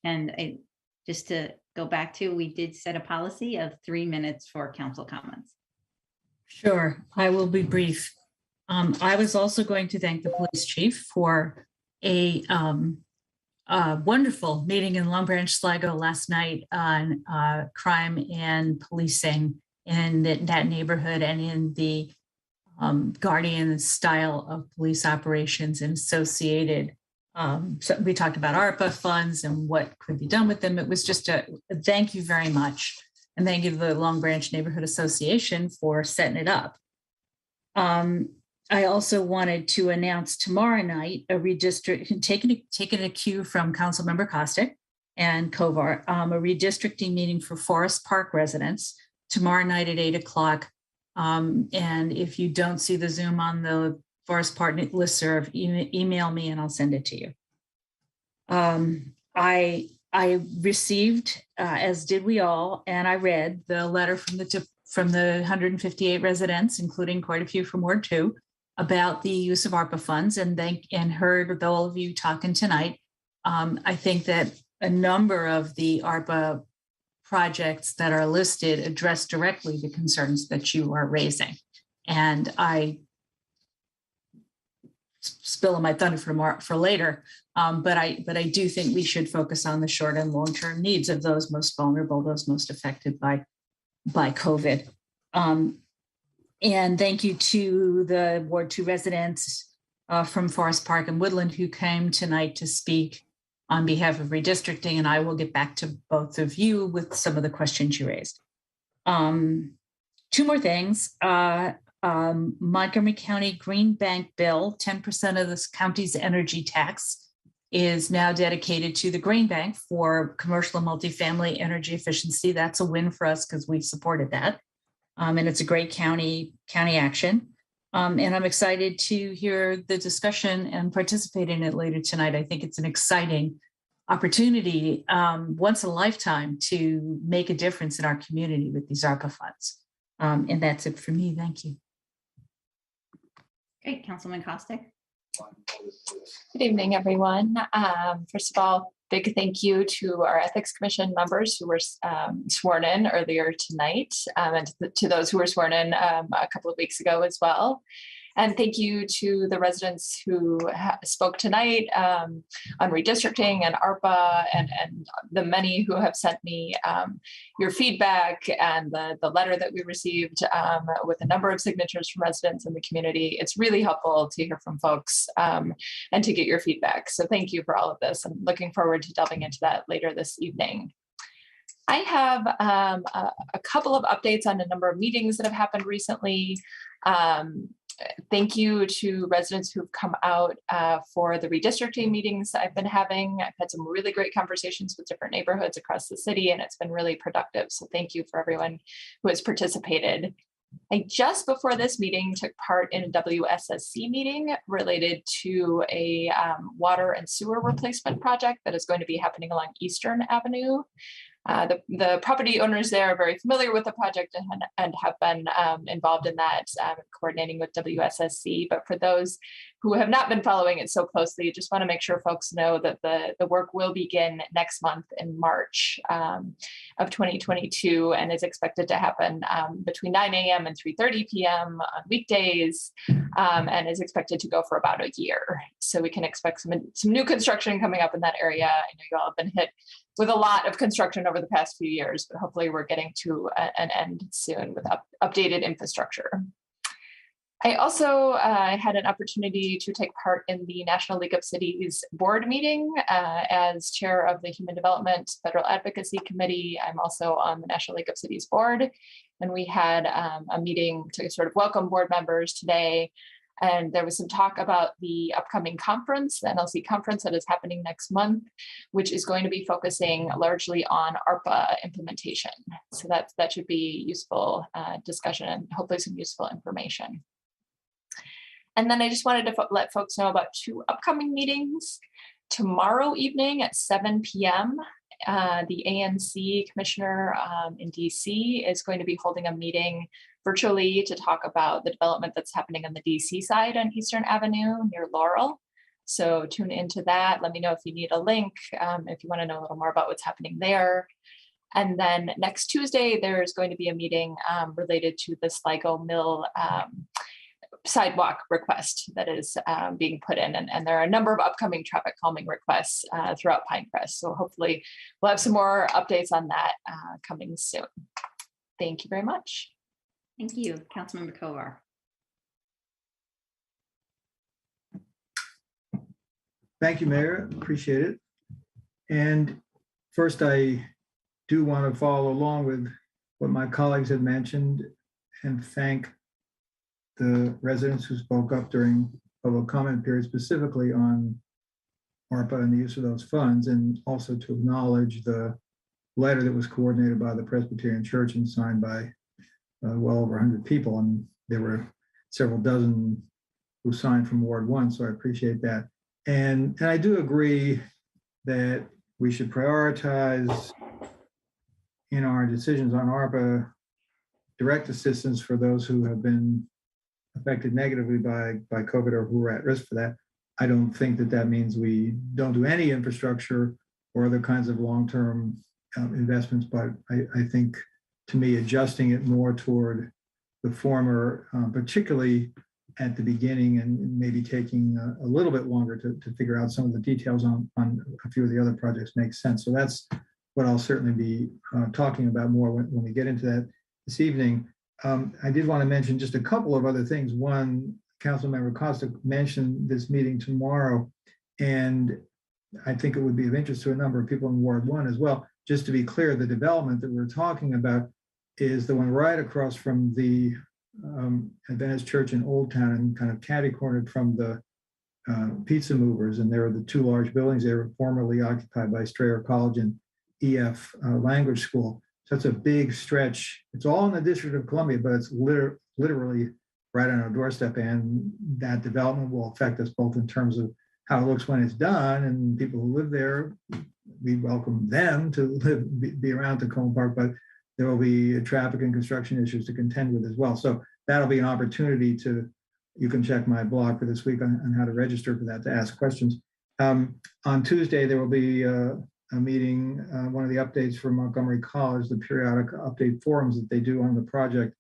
And just to go back to, we did set a policy of 3 minutes for council comments. Sure, I will be brief. I was also going to thank the police chief for a wonderful meeting in Long Branch, Sligo last night on crime and policing in that neighborhood and in the guardian style of police operations and associated. So we talked about ARPA funds and what could be done with them. It was just a thank you very much. And thank you to the Long Branch Neighborhood Association for setting it up. I also wanted to announce tomorrow night a redistrict, taking a cue from Councilmember Costick and Kovar, a redistricting meeting for Forest Park residents tomorrow night at 8 o'clock. And if you don't see the Zoom on the Forest Park listserv, email me and I'll send it to you. I received, as did we all, and I read the letter from the 158 residents, including quite a few from Ward 2, about the use of ARPA funds, and heard all of you talking tonight. I think that a number of the ARPA projects that are listed address directly the concerns that you are raising. And I spilling my thunder for later, but I do think we should focus on the short and long-term needs of those most vulnerable, those most affected by by COVID. And thank you to the Ward 2 residents from Forest Park and Woodland who came tonight to speak on behalf of redistricting, and I will get back to both of you with some of the questions you raised. Two more things. Montgomery County Green Bank bill, 10% of this county's energy tax is now dedicated to the Green Bank for commercial and multifamily energy efficiency. That's a win for us because we supported that. And it's a great county action. And I'm excited to hear the discussion and participate in it later tonight. I think it's an exciting opportunity, once in a lifetime, to make a difference in our community with these ARPA funds. And that's it for me. Thank you. Great, Councilman Costick. Good evening, everyone. First of all, big thank you to our Ethics Commission members who were sworn in earlier tonight, and to those who were sworn in a couple of weeks ago as well. And thank you to the residents who spoke tonight on redistricting and ARPA, and the many who have sent me your feedback and the letter that we received with a number of signatures from residents in the community. It's really helpful to hear from folks and to get your feedback. So thank you for all of this. I'm looking forward to delving into that later this evening. I have a couple of updates on a number of meetings that have happened recently. Thank you to residents who've come out for the redistricting meetings I've been having. I've had some really great conversations with different neighborhoods across the city, and it's been really productive. So thank you for everyone who has participated. I just before this meeting took part in a WSSC meeting related to a water and sewer replacement project that is going to be happening along Eastern Avenue. The property owners there are very familiar with the project and have been involved in that, coordinating with WSSC. But for those who have not been following it so closely, just want to make sure folks know that the work will begin next month in March of 2022 and is expected to happen between 9 a.m. and 3:30 p.m. on weekdays, and is expected to go for about a year. So we can expect some new construction coming up in that area. I know you all have been hit with a lot of construction over the past few years, but hopefully we're getting to an end soon with updated infrastructure. I also had an opportunity to take part in the National League of Cities board meeting as chair of the Human Development Federal Advocacy Committee. I'm also on the National League of Cities board, and we had a meeting to sort of welcome board members today. And there was some talk about the upcoming conference, the NLC conference that is happening next month, which is going to be focusing largely on ARPA implementation. So that should be useful discussion and hopefully some useful information. And then I just wanted to let folks know about two upcoming meetings. Tomorrow evening at 7 p.m., the ANC commissioner in DC is going to be holding a meeting virtually to talk about the development that's happening on the DC side on Eastern Avenue near Laurel. So tune into that. Let me know if you need a link, if you want to know a little more about what's happening there. And then next Tuesday, there's going to be a meeting related to the Sligo Mill sidewalk request that is being put in. And there are a number of upcoming traffic calming requests throughout Pinecrest. So hopefully we'll have some more updates on that coming soon. Thank you very much. Thank you, Councilmember Kovar. Thank you, Mayor. Appreciate it. And first, I do want to follow along with what my colleagues have mentioned and thank the residents who spoke up during public comment period, specifically on ARPA and the use of those funds, and also to acknowledge the letter that was coordinated by the Presbyterian Church and signed by well over 100 people. And there were several dozen who signed from Ward 1, so I appreciate that. And I do agree that we should prioritize in our decisions on ARPA direct assistance for those who have been affected negatively by COVID or who are at risk for that. I don't think that means we don't do any infrastructure or other kinds of long-term investments, but I think, to me, adjusting it more toward the former, particularly at the beginning, and maybe taking a little bit longer to figure out some of the details on a few of the other projects makes sense. So that's what I'll certainly be talking about more when we get into that. this evening. I did want to mention just a couple of other things. One, Councilmember Costa mentioned this meeting tomorrow, and I think it would be of interest to a number of people in Ward 1 as well. Just to be clear, the development that we're talking about is the one right across from the Adventist Church in Old Town and kind of catty-cornered from the Pizza Movers. And there are the two large buildings. They were formerly occupied by Strayer College and EF Language School. So it's a big stretch. It's all in the District of Columbia, but it's literally right on our doorstep. And that development will affect us both in terms of how it looks when it's done, and people who live there, we welcome them to be around Tacoma Park, but there will be traffic and construction issues to contend with as well. So that'll be an opportunity you can check my blog for this week on how to register for that, to ask questions. On Tuesday, there will be a meeting, one of the updates from Montgomery College, the periodic update forums that they do on the project,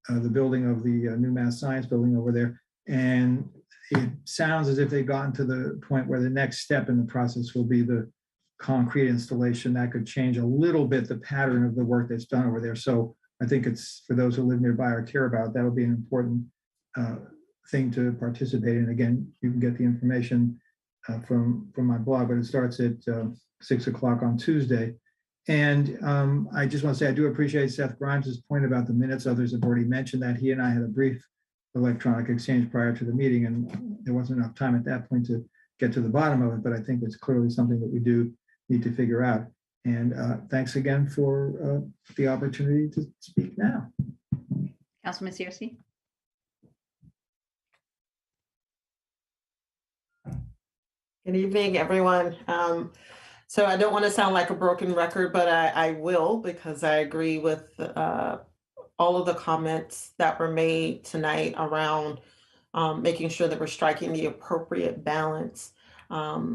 the building of the new Mass Science building over there. And it sounds as if they've gotten to the point where the next step in the process will be the concrete installation. That could change a little bit the pattern of the work that's done over there. So I think it's, for those who live nearby or care about, that would be an important thing to participate in. Again, you can get the information from my blog, but it starts at 6 o'clock on Tuesday. And I just want to say, I do appreciate Seth Grimes' point about the minutes. Others have already mentioned that. He and I had a brief electronic exchange prior to the meeting, and there wasn't enough time at that point to get to the bottom of it, but I think it's clearly something that we do need to figure out. And thanks again for the opportunity to speak now. Councilman Searcy. Good evening, everyone. So I don't want to sound like a broken record, but I will, because I agree with all of the comments that were made tonight around making sure that we're striking the appropriate balance,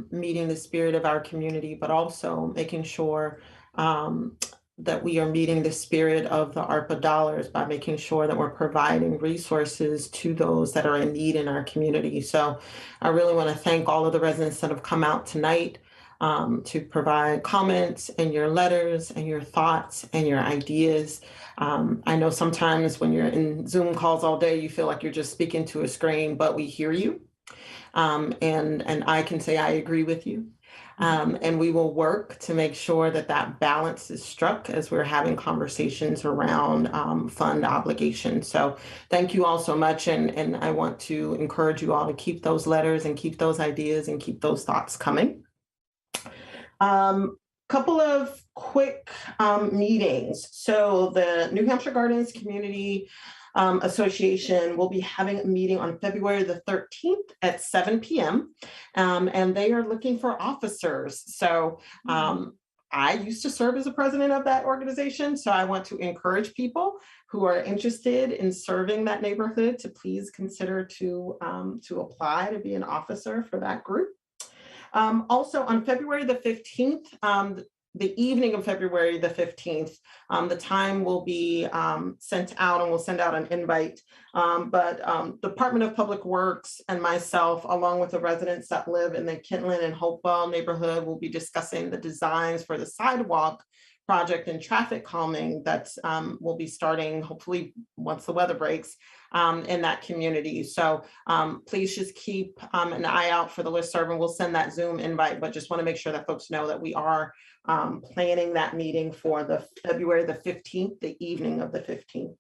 meeting the spirit of our community, but also making sure that we are meeting the spirit of the ARPA dollars by making sure that we're providing resources to those that are in need in our community. So I really want to thank all of the residents that have come out tonight to provide comments and your letters and your thoughts and your ideas. I know sometimes when you're in Zoom calls all day, you feel like you're just speaking to a screen, but we hear you. And I can say I agree with you. And we will work to make sure that that balance is struck as we're having conversations around fund obligations. So thank you all so much. And I want to encourage you all to keep those letters and keep those ideas and keep those thoughts coming. Couple of quick meetings. So the New Hampshire Gardens Community Association will be having a meeting on February the 13th at 7 p.m. And they are looking for officers. So I used to serve as a president of that organization. So I want to encourage people who are interested in serving that neighborhood to please consider to apply to be an officer for that group. Also on February the 15th, the evening of February the 15th, the time will be sent out, and we'll send out an invite. But Department of Public Works and myself, along with the residents that live in the Kentland and Hopewell neighborhood, will be discussing the designs for the sidewalk project and traffic calming that will be starting hopefully once the weather breaks in that community. So please just keep an eye out for the listserv, and we'll send that Zoom invite, but just want to make sure that folks know that we are planning that meeting for the February the 15th, the evening of the 15th.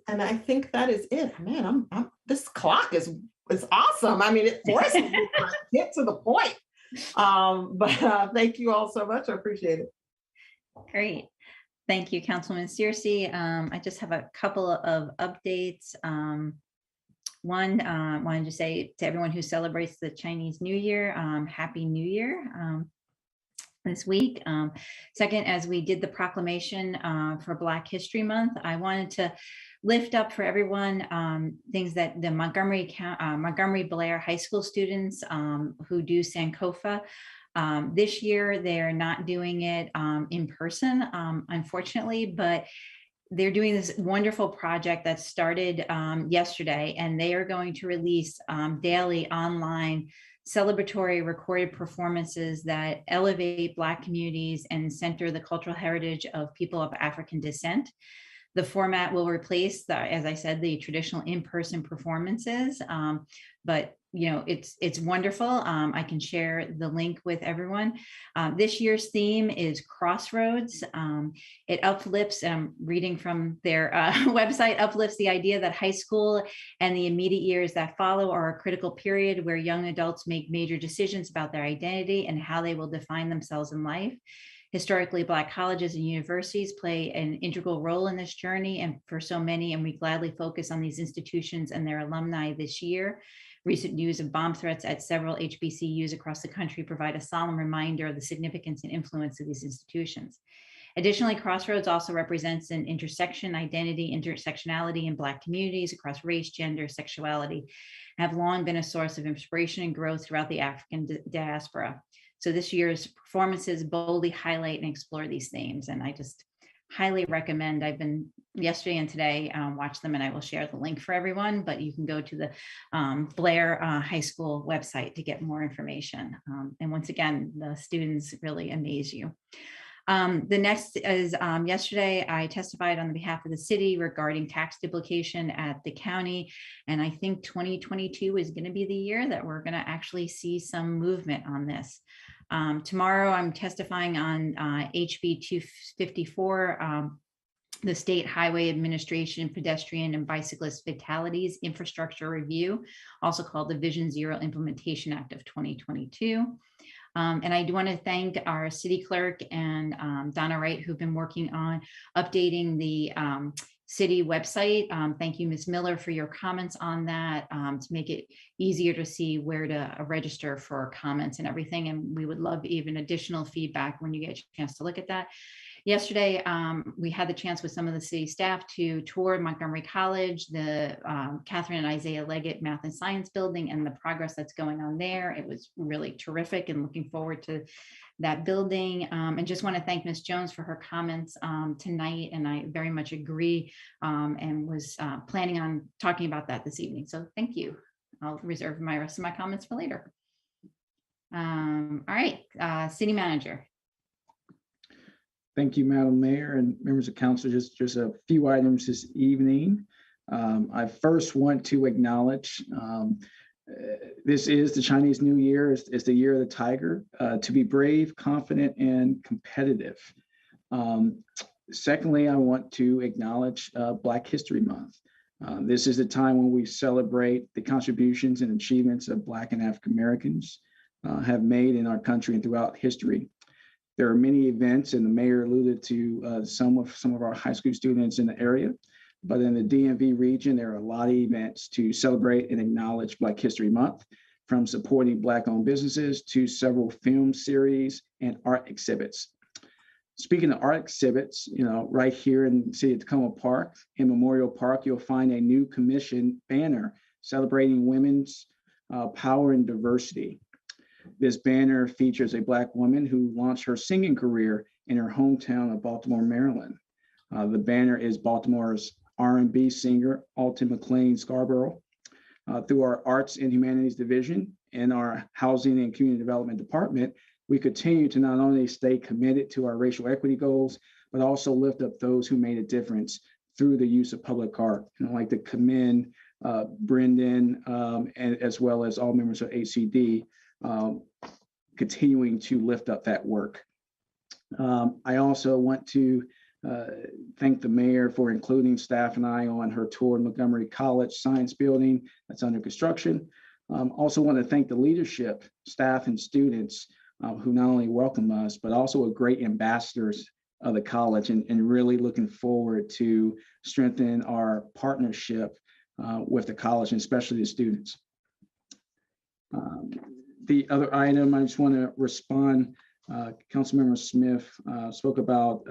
And I think that is it. Man, this clock is awesome. I mean, it forces me to get to the point. But thank you all so much. I appreciate it. Great. Thank you, Councilman Searcy. I just have a couple of updates. One, wanted to say to everyone who celebrates the Chinese New Year, Happy New Year this week. Second, as we did the proclamation for Black History Month, I wanted to lift up for everyone things that the Montgomery Blair High School students who do Sankofa. This year, they're not doing it in person, unfortunately, but they're doing this wonderful project that started yesterday, and they are going to release daily online celebratory recorded performances that elevate Black communities and center the cultural heritage of people of African descent. The format will replace, as I said, the traditional in-person performances, but it's wonderful. I can share the link with everyone. This year's theme is Crossroads. It uplifts, I'm reading from their website, uplifts the idea that high school and the immediate years that follow are a critical period where young adults make major decisions about their identity and how they will define themselves in life. Historically, Black colleges and universities play an integral role in this journey, and for so many, and we gladly focus on these institutions and their alumni this year. Recent news of bomb threats at several HBCUs across the country provide a solemn reminder of the significance and influence of these institutions. Additionally, Crossroads also represents an intersectionality in Black communities across race, gender, sexuality, have long been a source of inspiration and growth throughout the African diaspora. So this year's performances boldly highlight and explore these themes. And I just highly recommend, I've been yesterday and today, watch them, and I will share the link for everyone, but you can go to the Blair High School website to get more information. And once again, the students really amaze you. The next is yesterday, I testified on behalf of the city regarding tax duplication at the county. And I think 2022 is going to be the year that we're going to actually see some movement on this. Tomorrow, I'm testifying on HB 254, the State Highway Administration Pedestrian and Bicyclist Fatalities Infrastructure Review, also called the Vision Zero Implementation Act of 2022. And I do want to thank our city clerk and Donna Wright, who've been working on updating the city website. Thank you, Ms. Miller, for your comments on that to make it easier to see where to register for comments and everything. And we would love even additional feedback when you get a chance to look at that. Yesterday, we had the chance with some of the city staff to tour Montgomery College, the Catherine and Isaiah Leggett Math and Science Building, and the progress that's going on there. It was really terrific, and looking forward to that building. And just want to thank Ms. Jones for her comments tonight, and I very much agree and was planning on talking about that this evening. So thank you. I'll reserve my rest of my comments for later. All right, City Manager. Thank you, Madam Mayor and members of council. Just a few items this evening. I first want to acknowledge this is the Chinese New Year. It's the year of the tiger. To be brave, confident, and competitive. Secondly, I want to acknowledge Black History Month. This is the time when we celebrate the contributions and achievements of Black and African Americans have made in our country and throughout history. There are many events, and the mayor alluded to some of our high school students in the area, but in the DMV region, there are a lot of events to celebrate and acknowledge Black History Month, from supporting Black-owned businesses to several film series and art exhibits. Speaking of art exhibits, right here in the city of Tacoma Park, in Memorial Park, you'll find a new commission banner celebrating women's power and diversity. This banner features a Black woman who launched her singing career in her hometown of Baltimore, Maryland. The banner is Baltimore's R&B singer, Alton McLean Scarborough. Through our Arts and Humanities Division and our Housing and Community Development Department, we continue to not only stay committed to our racial equity goals, but also lift up those who made a difference through the use of public art. And I'd like to commend Brendan and as well as all members of HCD continuing to lift up that work. I also want to thank the mayor for including staff and I on her tour of Montgomery College Science Building that's under construction. Also want to thank the leadership, staff, and students who not only welcome us, but also are great ambassadors of the college, and really looking forward to strengthen our partnership with the college, and especially the students. The other item, I just want to respond, Councilmember Smith spoke about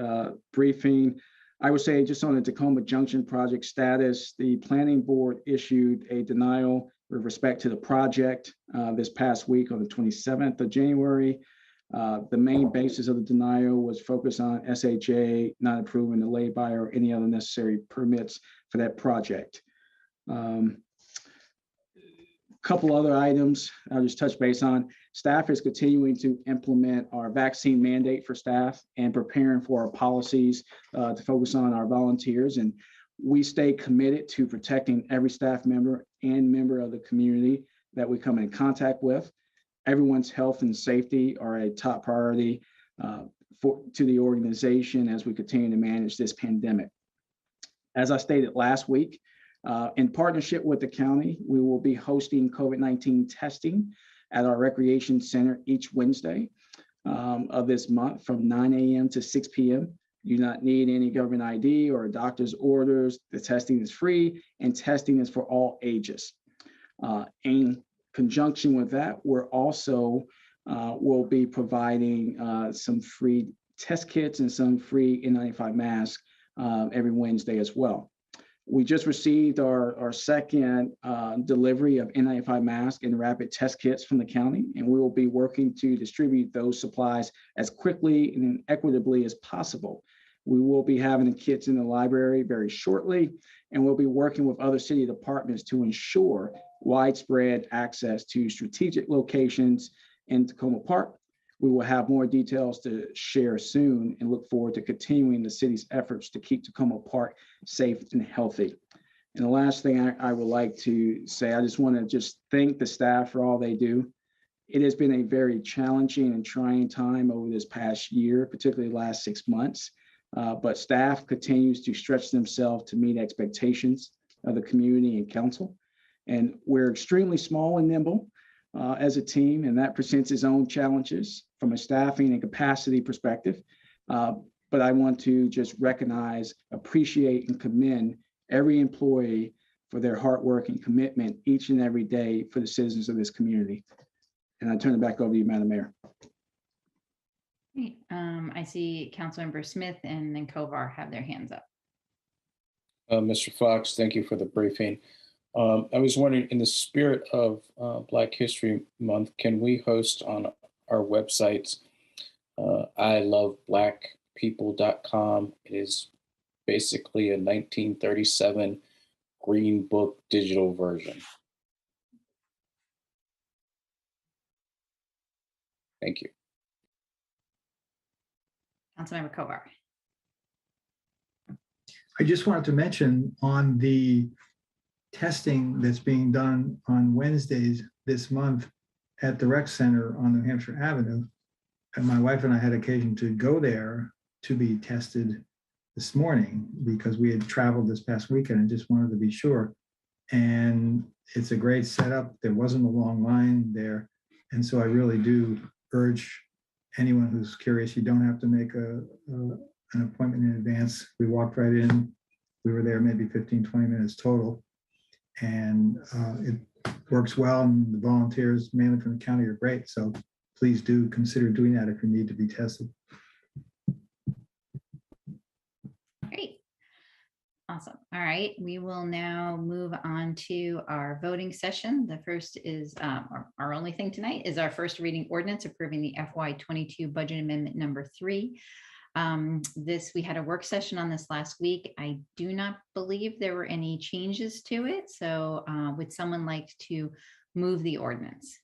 briefing. I would say just on the Tacoma Junction project status, the planning board issued a denial with respect to the project this past week on the 27th of January. The main basis of the denial was focused on SHA not approving the lay-by or any other necessary permits for that project. couple other items I'll just touch base on. Staff is continuing to implement our vaccine mandate for staff and preparing for our policies to focus on our volunteers. And we stay committed to protecting every staff member and member of the community that we come in contact with. Everyone's health and safety are a top priority to the organization as we continue to manage this pandemic. As I stated last week, in partnership with the county, we will be hosting COVID-19 testing at our recreation center each Wednesday of this month from 9 a.m. to 6 p.m. You do not need any government ID or a doctor's orders. The testing is free and testing is for all ages. In conjunction with that, we're also will be providing some free test kits and some free N95 masks every Wednesday as well. We just received our second delivery of N95 masks and rapid test kits from the county, and we will be working to distribute those supplies as quickly and equitably as possible. We will be having the kits in the library very shortly, and we'll be working with other city departments to ensure widespread access to strategic locations in Tacoma Park. We will have more details to share soon and look forward to continuing the city's efforts to keep Tacoma Park safe and healthy. And the last thing I would like to say, I just want to just thank the staff for all they do. It has been a very challenging and trying time over this past year, particularly the last 6 months. But staff continues to stretch themselves to meet expectations of the community and council. And we're extremely small and nimble as a team, and that presents its own challenges from a staffing and capacity perspective. But I want to just recognize, appreciate, and commend every employee for their hard work and commitment each and every day for the citizens of this community. And I turn it back over to you, Madam Mayor. Great. I see Councilmember Smith and then Kovar have their hands up. Mr. Fox, thank you for the briefing. I was wondering, in the spirit of Black History Month, can we host on our websites iloveblackpeople.com? It is basically a 1937 Green Book digital version. Thank you. Councilmember Kovar. I just wanted to mention on the testing that's being done on Wednesdays this month at the rec center on New Hampshire Avenue. And my wife and I had occasion to go there to be tested this morning because we had traveled this past weekend and just wanted to be sure. And it's a great setup. There wasn't a long line there. And so I really do urge anyone who's curious, you don't have to make an appointment in advance. We walked right in. We were there maybe 15, 20 minutes total. And it works well, and the volunteers, mainly from the county, are great. So please do consider doing that if you need to be tested. Great. Awesome. All right. We will now move on to our voting session. The first is our only thing tonight is our first reading ordinance approving the FY22 budget amendment number 3. We had a work session on this last week. I do not believe there were any changes to it. So would someone like to move the ordinance?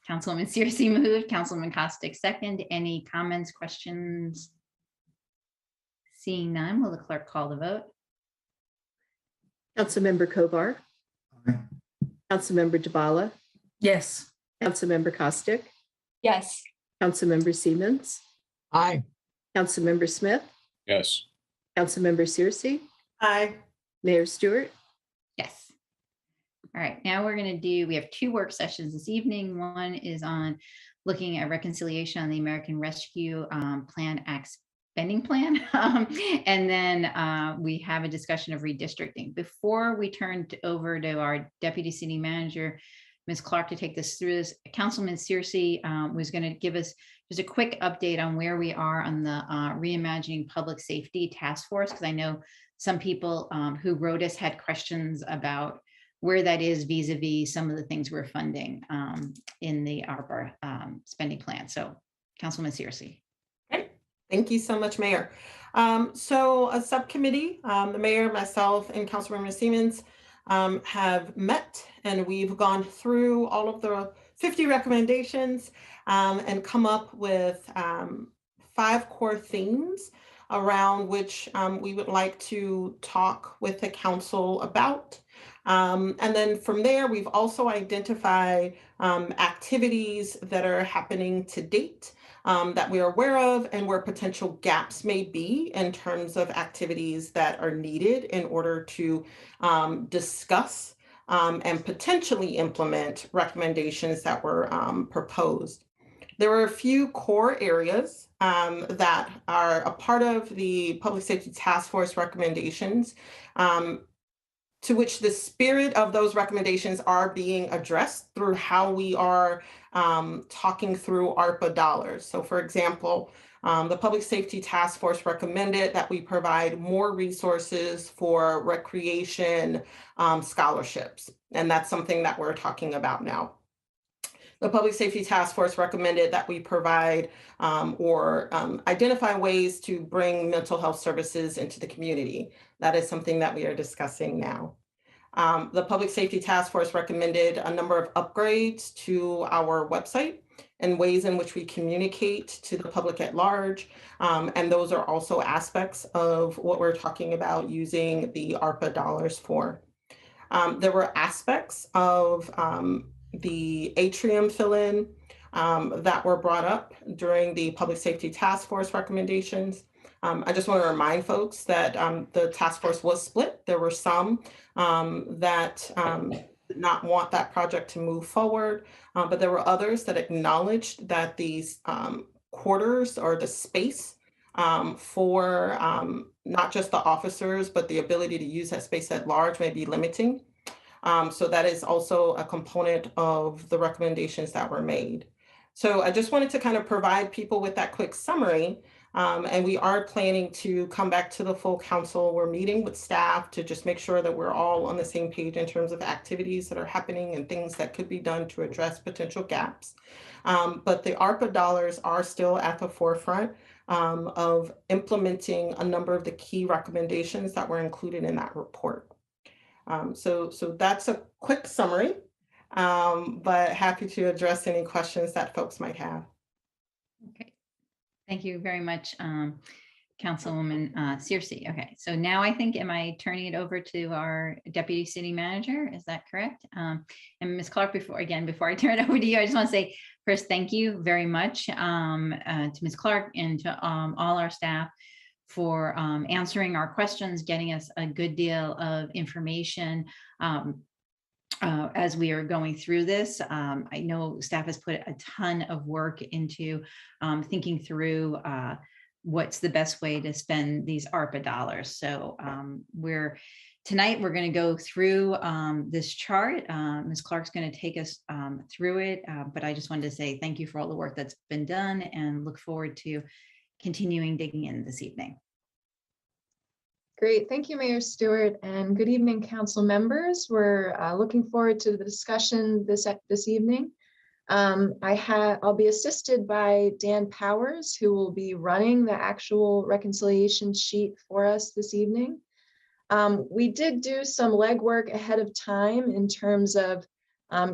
Councilwoman Searcy moved, Councilman Costick second. Any comments, questions? Seeing none, will the clerk call the vote? Councilmember Kovar. Aye. Councilmember Dabala. Yes. Councilmember Costick. Yes. Councilmember Siemens. Aye. Councilmember Smith. Yes. Councilmember Searcy. Aye. Mayor Stewart. Yes. All right, now we have 2 work sessions this evening. One is on looking at reconciliation on the American Rescue Plan Act spending plan. And then we have a discussion of redistricting. Before we turn over to our Deputy City Manager, Ms. Clark, to take this through this, Councilman Searcy was going to give us just a quick update on where we are on the Reimagining Public Safety Task Force, because I know some people who wrote us had questions about where that is vis-a-vis some of the things we're funding in the ARPA spending plan. So, Councilman Searcy. Okay. Thank you so much, Mayor. So a subcommittee, the mayor, myself, and Councilmember Siemens have met, and we've gone through all of the 50 recommendations and come up with 5 core themes around which we would like to talk with the council about. And then from there, we've also identified activities that are happening to date that we are aware of, and where potential gaps may be in terms of activities that are needed in order to discuss and potentially implement recommendations that were proposed. There were a few core areas that are a part of the Public Safety Task Force recommendations, to which the spirit of those recommendations are being addressed through how we are talking through ARPA dollars. So for example, the Public Safety Task Force recommended that we provide more resources for recreation scholarships, and that's something that we're talking about now. The Public Safety Task Force recommended that we provide or identify ways to bring mental health services into the community. That is something that we are discussing now. The Public Safety Task Force recommended a number of upgrades to our website and ways in which we communicate to the public at large. And those are also aspects of what we're talking about using the ARPA dollars for. There were aspects of the atrium fill-in that were brought up during the Public Safety Task Force recommendations. I just want to remind folks that the task force was split. There were some that did not want that project to move forward, but there were others that acknowledged that these quarters or the space for not just the officers, but the ability to use that space at large may be limiting. So that is also a component of the recommendations that were made. So I just wanted to kind of provide people with that quick summary. And we are planning to come back to the full council. We're meeting with staff to just make sure that we're all on the same page in terms of activities that are happening and things that could be done to address potential gaps. But the ARPA dollars are still at the forefront of implementing a number of the key recommendations that were included in that report. So that's a quick summary, but happy to address any questions that folks might have. Okay, thank you very much, Councilwoman Searcy. Okay, so now I think, am I turning it over to our Deputy City Manager? Is that correct? And Ms. Clark, before I turn it over to you, I just want to say first, thank you very much to Ms. Clark and to all our staff for answering our questions, getting us a good deal of information as we are going through this. I know staff has put a ton of work into thinking through what's the best way to spend these ARPA dollars. So tonight we're going to go through this chart. Ms. Clark's going to take us through it, but I just wanted to say thank you for all the work that's been done and look forward to continuing digging in this evening. Great. Thank you, Mayor Stewart, and good evening, council members. We're looking forward to the discussion this evening. I'll be assisted by Dan Powers, who will be running the actual reconciliation sheet for us this evening. We did do some legwork ahead of time in terms of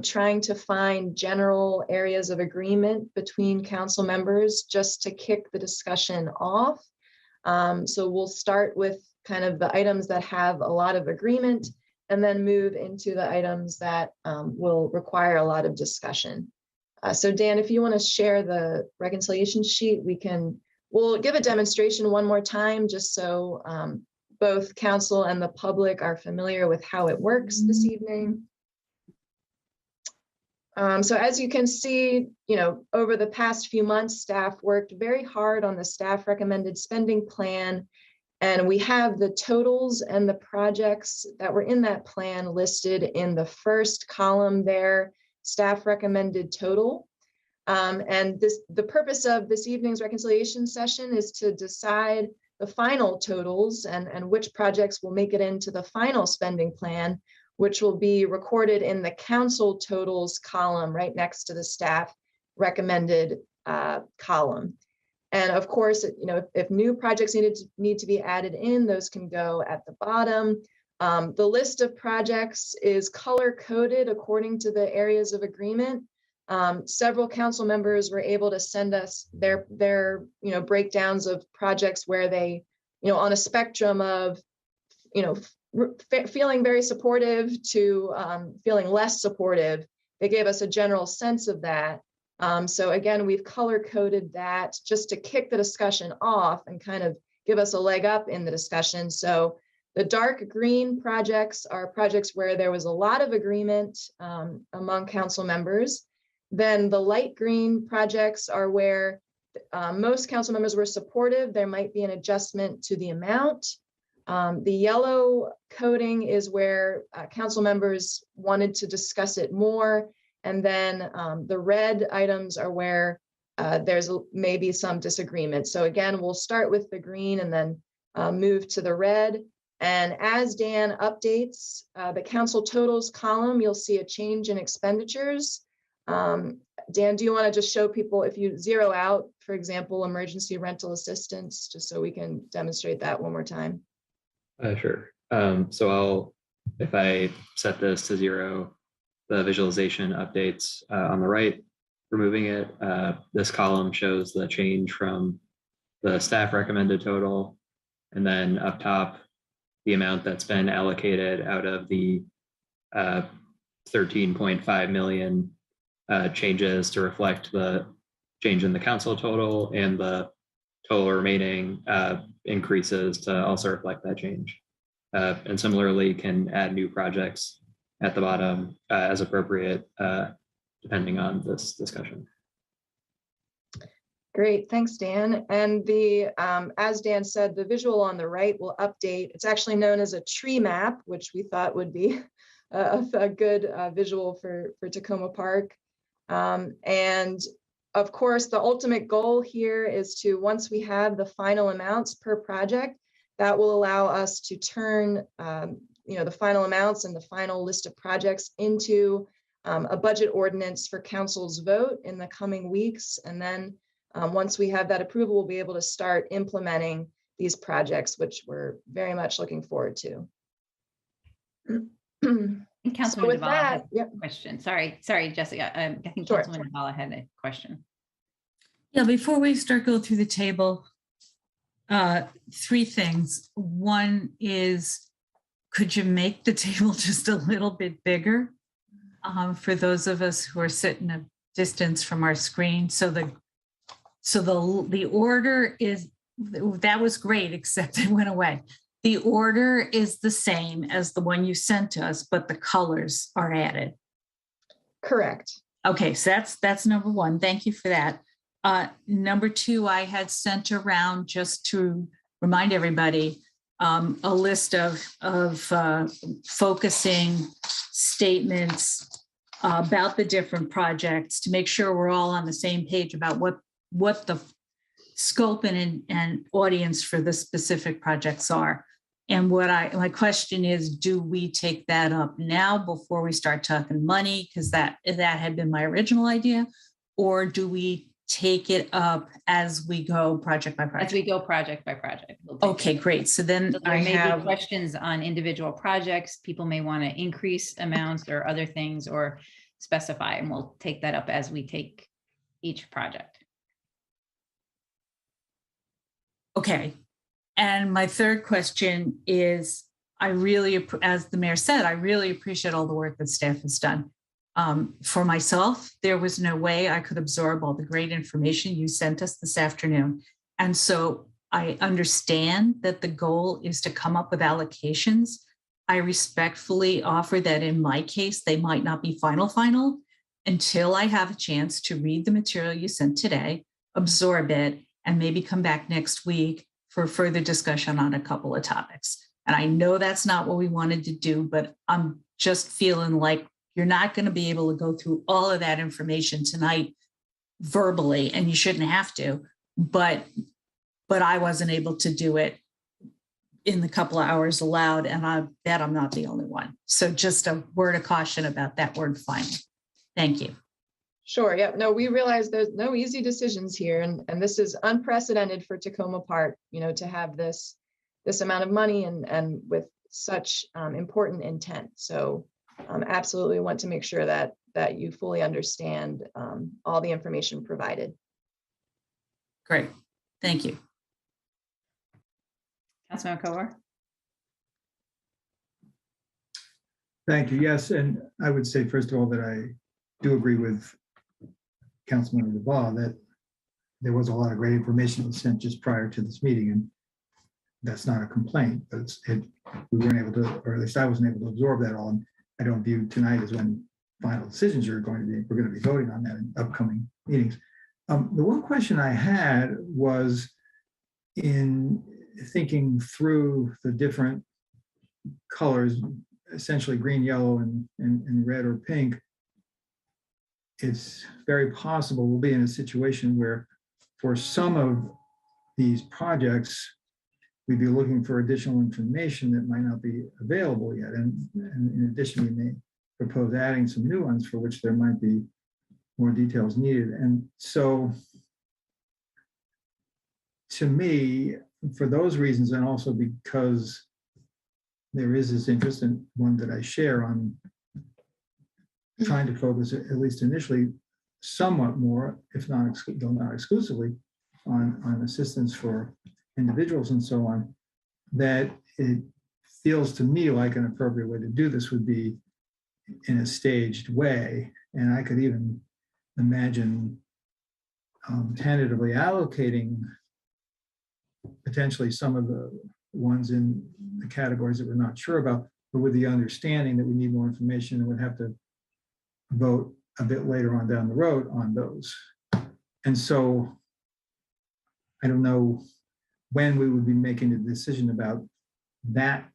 trying to find general areas of agreement between council members just to kick the discussion off. So we'll start with kind of the items that have a lot of agreement and then move into the items that will require a lot of discussion. So Dan, if you want to share the reconciliation sheet, we'll give a demonstration one more time just so both council and the public are familiar with how it works this evening. So as you can see, over the past few months, staff worked very hard on the staff recommended spending plan, and we have the totals and the projects that were in that plan listed in the first column there, staff recommended total. And the purpose of this evening's reconciliation session is to decide the final totals and which projects will make it into the final spending plan, which will be recorded in the council totals column right next to the staff recommended column. And of course, if new projects need to be added in, those can go at the bottom. The list of projects is color coded according to the areas of agreement. Several council members were able to send us their breakdowns of projects where they, on a spectrum of, feeling very supportive to feeling less supportive. They gave us a general sense of that. So again, we've color coded that just to kick the discussion off and kind of give us a leg up in the discussion. So the dark green projects are projects where there was a lot of agreement among council members. Then the light green projects are where most council members were supportive. There might be an adjustment to the amount. The yellow coding is where council members wanted to discuss it more. And then the red items are where there's maybe some disagreement. So again, we'll start with the green and then move to the red. And as Dan updates the council totals column, you'll see a change in expenditures. Dan, do you want to just show people, if you zero out, for example, emergency rental assistance, just so we can demonstrate that one more time? Sure. So if I set this to 0, the visualization updates on the right, removing it, this column shows the change from the staff recommended total, and then up top, the amount that's been allocated out of the 13.5 million changes to reflect the change in the council total, and the total remaining increases to also reflect that change. And similarly, can add new projects at the bottom as appropriate, depending on this discussion. Great, thanks, Dan. And the as Dan said, the visual on the right will update. It's actually known as a tree map, which we thought would be a good visual for Takoma Park. And of course, the ultimate goal here is to, once we have the final amounts per project, that will allow us to turn the final amounts and the final list of projects into a budget ordinance for council's vote in the coming weeks. And then once we have that approval, we'll be able to start implementing these projects, which we're very much looking forward to. Councilman Navala has yep. a question. Sorry, Jessica. I think Sure. Councilman Navala had a question. Yeah, before we start going through the table, 3 things. One is, could you make the table just a little bit bigger for those of us who are sitting a distance from our screen? So the order is, that was great, except it went away. The order is the same as the one you sent to us, but the colors are added. Correct. Okay, so that's number 1. Thank you for that. Number 2, I had sent around, just to remind everybody, a list of focusing statements about the different projects to make sure we're all on the same page about what the scope and audience for the specific projects are. And my question is, do we take that up now before we start talking money? Because that had been my original idea. Or do we take it up as we go project by project? As we go project by project. Okay, great. So then there I may have be questions on individual projects. People may want to increase amounts or other things, or specify, and we'll take that up as we take each project. Okay. And my third question is, as the mayor said, I really appreciate all the work that staff has done. For myself, there was no way I could absorb all the great information you sent us this afternoon. And so I understand that the goal is to come up with allocations. I respectfully offer that in my case, they might not be final until I have a chance to read the material you sent today, absorb it, and maybe come back next week for further discussion on a couple of topics. And I know that's not what we wanted to do, but I'm just feeling like you're not going to be able to go through all of that information tonight verbally, and you shouldn't have to, but I wasn't able to do it in the couple of hours allowed, and I bet I'm not the only one. So just a word of caution about that word final. Thank you. Sure. Yep. No, we realize there's no easy decisions here, and this is unprecedented for Tacoma Park, to have this amount of money and with such important intent. So absolutely want to make sure that you fully understand all the information provided. Great. Thank you. Councilmember Kovar. Thank you. Yes, and I would say, first of all, that I do agree with Councilmember Duval that there was a lot of great information that was sent just prior to this meeting, and that's not a complaint, but we weren't able to, or at least I wasn't able to absorb that all. And I don't view tonight as when final decisions we're going to be voting on that in upcoming meetings. The one question I had was in thinking through the different colors, essentially green, yellow, and red or pink. It's very possible we'll be in a situation where for some of these projects, we'd be looking for additional information that might not be available yet. And in addition, we may propose adding some new ones for which there might be more details needed. And so to me, for those reasons, and also because there is this interest, and one that I share, on trying to focus, at least initially, somewhat more, if not exclusively, on assistance for individuals and so on, that it feels to me like an appropriate way to do this would be in a staged way. And I could even imagine tentatively allocating potentially some of the ones in the categories that we're not sure about, but with the understanding that we need more information and would have to vote a bit later on down the road on those. And so I don't know when we would be making a decision about that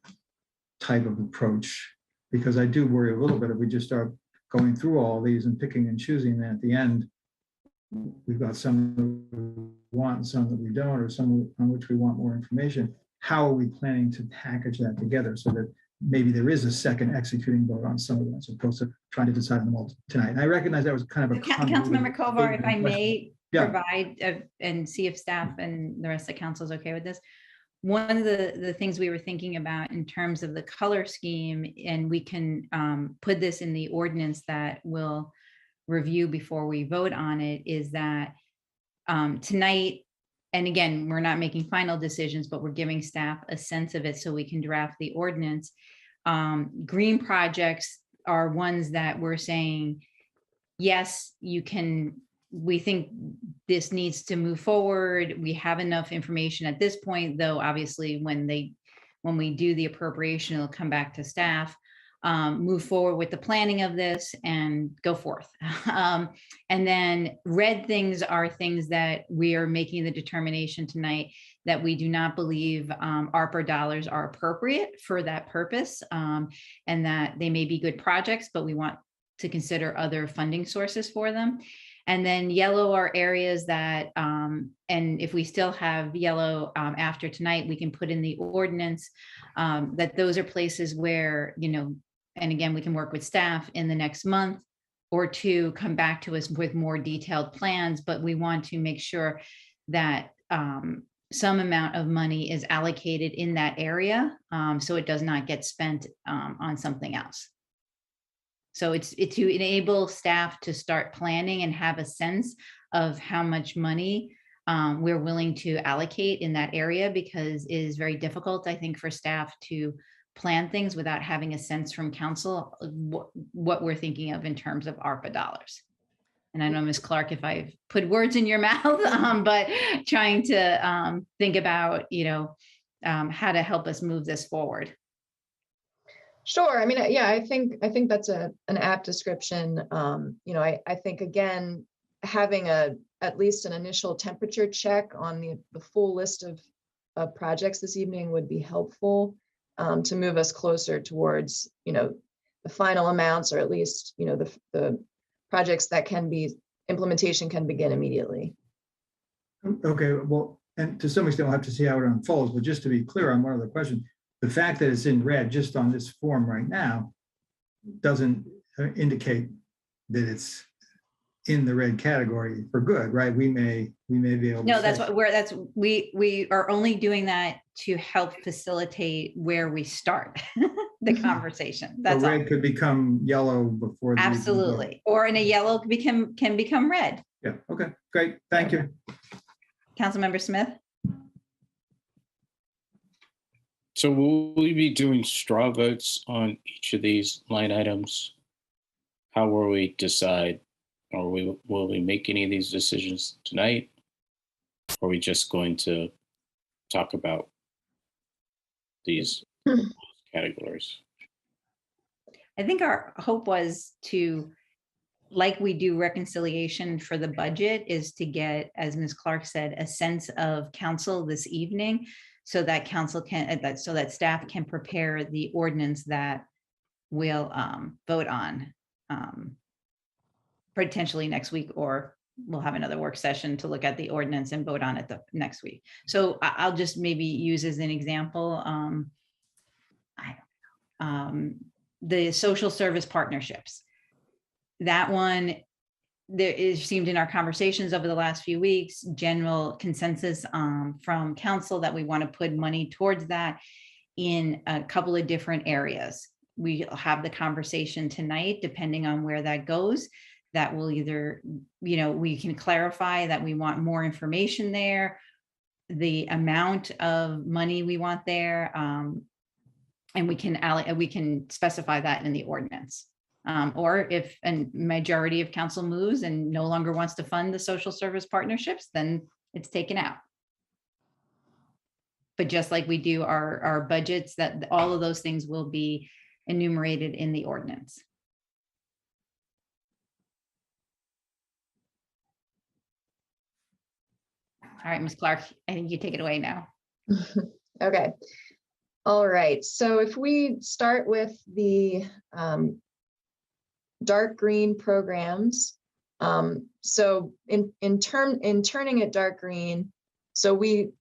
type of approach, because I do worry a little bit if we just start going through all these and picking and choosing, and at the end, we've got some that we want and some that we don't, or some on which we want more information. How are we planning to package that together so that maybe there is a second executing vote on some of them, as opposed to trying to decide on them all tonight? And I recognize that was kind of a Councilmember Kovar, if I may Yeah. provide and see if staff and the rest of the council is okay with this. One of the things we were thinking about in terms of the color scheme, and we can put this in the ordinance that we'll review before we vote on it, is that tonight, and again, we're not making final decisions, but we're giving staff a sense of it so we can draft the ordinance. Green projects are ones that we're saying, yes, you can, we think this needs to move forward. We have enough information at this point, though obviously when we do the appropriation, it'll come back to staff. Move forward with the planning of this and go forth. And then red things are things that we are making the determination tonight that we do not believe ARPA dollars are appropriate for that purpose, and that they may be good projects, but we want to consider other funding sources for them. And then yellow are areas that, and if we still have yellow after tonight, we can put in the ordinance that those are places where, and again, we can work with staff in the next month or two, come back to us with more detailed plans, but we want to make sure that some amount of money is allocated in that area so it does not get spent on something else. So it's to enable staff to start planning and have a sense of how much money we're willing to allocate in that area, because it is very difficult, I think, for staff to plan things without having a sense from council what we're thinking of in terms of ARPA dollars. And I know, Ms. Clark, if I've put words in your mouth, but trying to think about, how to help us move this forward. Sure. I mean, yeah, I think that's an apt description. I think, again, having at least an initial temperature check on the full list of projects this evening would be helpful to move us closer towards, the final amounts, or at least, the projects that implementation can begin immediately. Okay, well, and to some extent, we'll have to see how it unfolds, but just to be clear on one other question, the fact that it's in red just on this form right now doesn't indicate that it's in the red category for good, right? We may be able to. No, that's say- what we are only doing that to help facilitate where we start the conversation. So That's all. red could become yellow before. the- Absolutely. Or in a yellow can become red. Yeah, okay, great, thank you. Councilmember Smith? So will we be doing straw votes on each of these line items? How will we decide? Or will we make any of these decisions tonight? Or are we just going to talk about these categories? I think our hope was to, like we do reconciliation for the budget, is to get, as Ms. Clark said, a sense of council this evening so that council can, so that staff can prepare the ordinance that we'll vote on potentially next week, or we'll have another work session to look at the ordinance and vote on it the next week. So I'll just maybe use as an example, the social service partnerships. That one, it seemed in our conversations over the last few weeks, general consensus from council that we want to put money towards that in a couple of different areas. We'll have the conversation tonight, depending on where that goes. That will either, we can clarify that we want more information there, the amount of money we want there, and we can specify that in the ordinance. Or if a majority of council moves and no longer wants to fund the social service partnerships, then it's taken out. But just like we do our budgets, that all of those things will be enumerated in the ordinance. All right, Ms. Clark, I think you take it away now. Okay. All right. So if we start with the dark green programs, so in turning it dark green, so we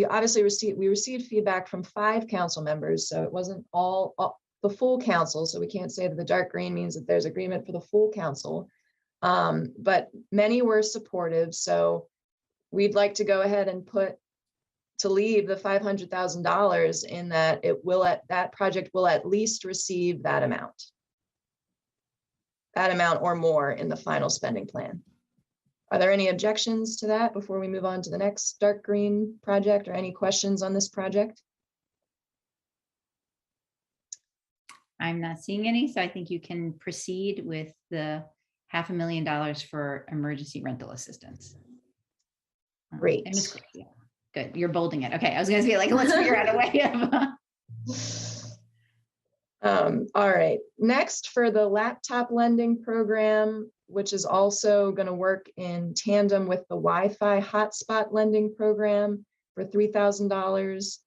obviously received feedback from 5 council members, so it wasn't all the full council. So we can't say that the dark green means that there's agreement for the full council, but many were supportive. So we'd like to go ahead and leave the $500,000 in that that project will at least receive that amount or more in the final spending plan. Are there any objections to that before we move on to the next dark green project, or any questions on this project? I'm not seeing any, so I think you can proceed with the $500,000 for emergency rental assistance. Great. And Ms. Clark, yeah, good. You're bolding it. Okay, I was going to say, like, let's figure out a way of. All right. Next, for the laptop lending program, which is also going to work in tandem with the Wi-Fi hotspot lending program for $3,000.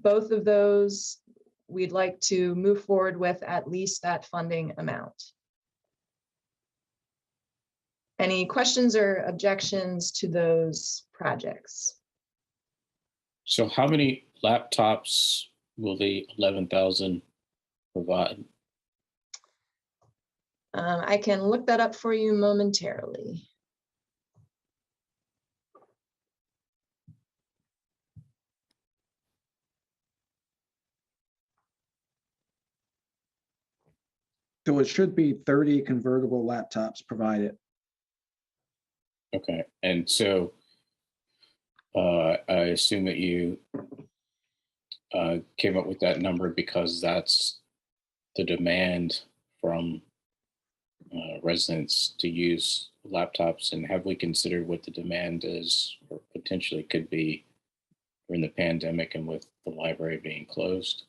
Both of those we'd like to move forward with at least that funding amount. Any questions or objections to those projects? So how many laptops will the 11,000 provide? I can look that up for you momentarily. So it should be 30 convertible laptops provided. Okay, and so I assume that you came up with that number because that's the demand from residents to use laptops. And have we considered what the demand is, or potentially could be, during the pandemic and with the library being closed?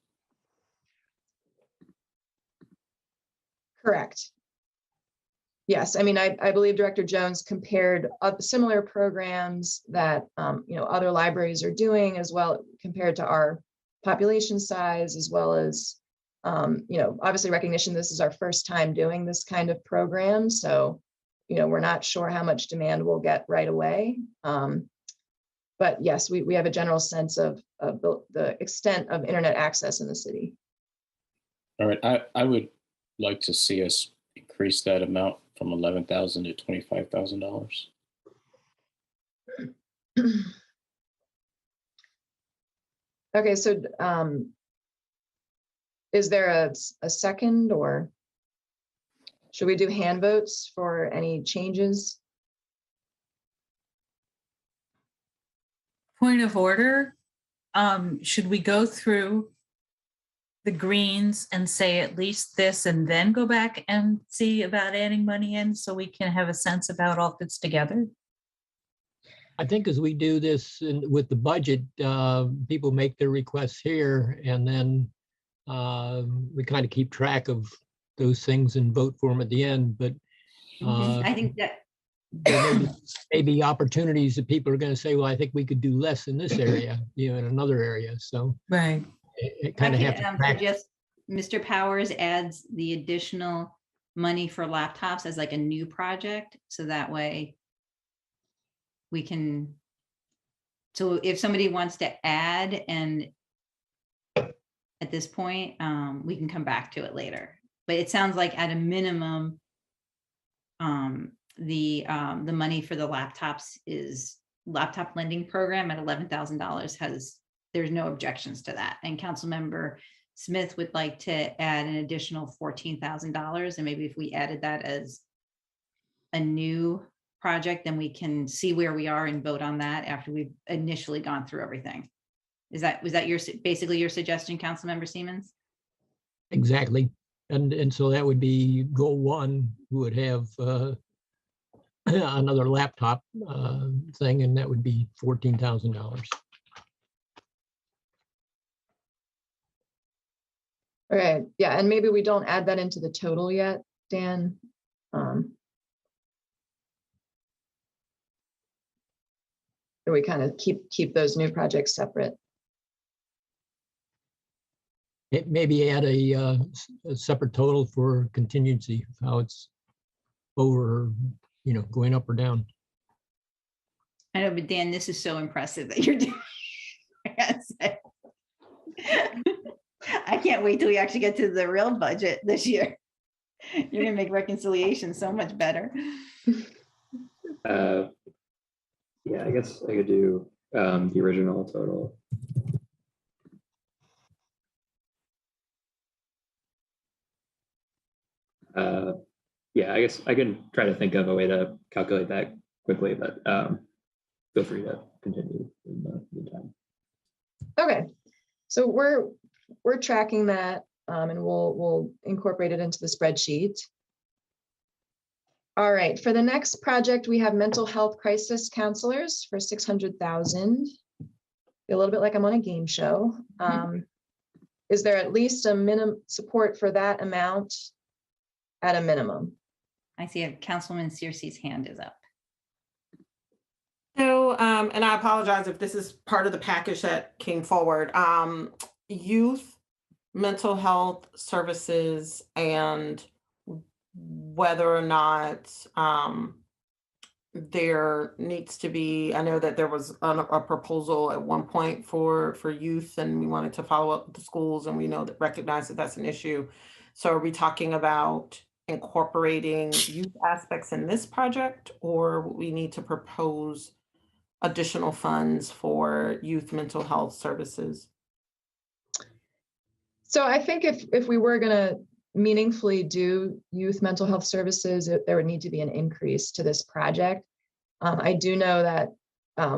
Correct. Yes, I mean, I believe Director Jones compared similar programs that other libraries are doing, as well, compared to our population size, as well as obviously recognition this is our first time doing this kind of program, so we're not sure how much demand we'll get right away. But yes, we have a general sense of the extent of internet access in the city. All right, I would like to see us increase that amount from $11,000 to $25,000. Okay, so is there a second, or should we do hand votes for any changes? Point of order, should we go through the greens and say at least this and then go back and see about adding money in so we can have a sense of how it all fits together? I think as we do this with the budget, people make their requests here, and then we kind of keep track of those things and vote for them at the end. But I think that there may be opportunities that people are going to say, well, I think we could do less in this area, in another area. So right, it kind of have to track. suggest Mr. Powers adds the additional money for laptops as like a new project, so that way we can, so if somebody wants to add, and at this point, we can come back to it later. But it sounds like at a minimum, the money for the laptops is laptop lending program at $11,000 there's no objections to that. And Councilmember Smith would like to add an additional $14,000. And maybe if we added that as a new project, then we can see where we are and vote on that after we've initially gone through everything. Was that basically your suggestion, Councilmember Siemens? Exactly. And so that would be goal one, who would have another laptop thing, and that would be $14,000. Okay, yeah, and maybe we don't add that into the total yet, Dan. Or we kind of keep those new projects separate. Maybe add a separate total for contingency, how it's over, going up or down. I know, but Dan, this is so impressive that you're doing. I can't wait till we actually get to the real budget this year. You're gonna make reconciliation so much better. Yeah, I guess I could do the original total. Yeah, I guess I can try to think of a way to calculate that quickly, but feel free to continue in the meantime. Okay, so we're tracking that, and we'll incorporate it into the spreadsheet. All right, for the next project, we have mental health crisis counselors for $600,000. A little bit like I'm on a game show. Is there at least a minimum support for that amount at a minimum? I see a Councilman Searcy's hand is up. So, and I apologize if this is part of the package that came forward. Youth mental health services, and whether or not there needs to be, I know that there was a proposal at one point for youth, and we wanted to follow up with the schools, and we know that recognize that that's an issue. So are we talking about incorporating youth aspects in this project, or we need to propose additional funds for youth mental health services? So I think if we were going to meaningfully do youth mental health services, there would need to be an increase to this project. I do know that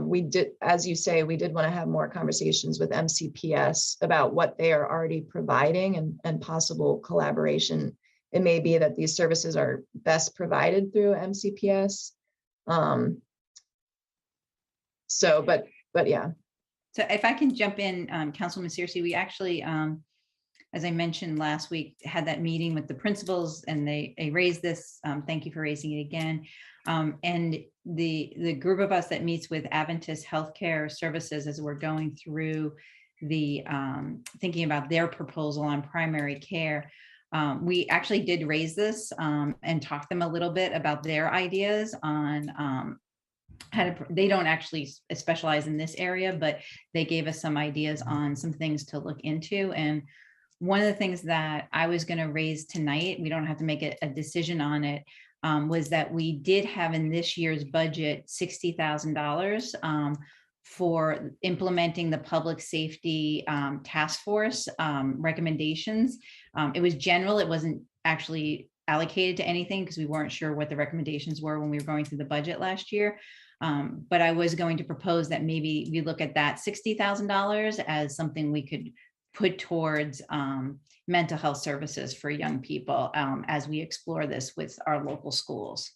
we did, as you say, we did want to have more conversations with MCPS about what they are already providing and possible collaboration. It may be that these services are best provided through MCPS. But yeah. So if I can jump in, Councilman Searcy, we actually, as I mentioned last week, had that meeting with the principals, and they raised this. Thank you for raising it again. And the group of us that meets with Adventist Healthcare Services, as we're going through the thinking about their proposal on primary care, we actually did raise this and talk to them a little bit about their ideas on how to, they don't actually specialize in this area, but they gave us some ideas on some things to look into. And one of the things that I was going to raise tonight, we don't have to make a decision on it, was that we did have in this year's budget $60,000 for implementing the public safety task force recommendations. It was general, it wasn't actually allocated to anything because we weren't sure what the recommendations were when we were going through the budget last year. But I was going to propose that maybe we look at that $60,000 as something we could put towards mental health services for young people as we explore this with our local schools.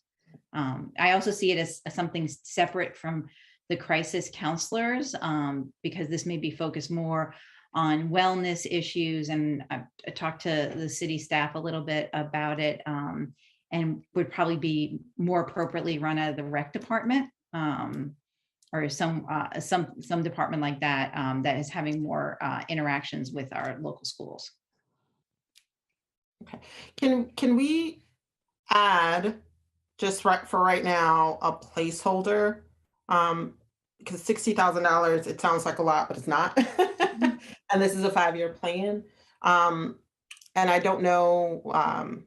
I also see it as something separate from the crisis counselors because this may be focused more on wellness issues. And I talked to the city staff a little bit about it and would probably be more appropriately run out of the rec department or some department like that that is having more interactions with our local schools. Okay. Can we add just for right now a placeholder? Because $60,000, it sounds like a lot, but it's not. And this is a 5-year plan. And I don't know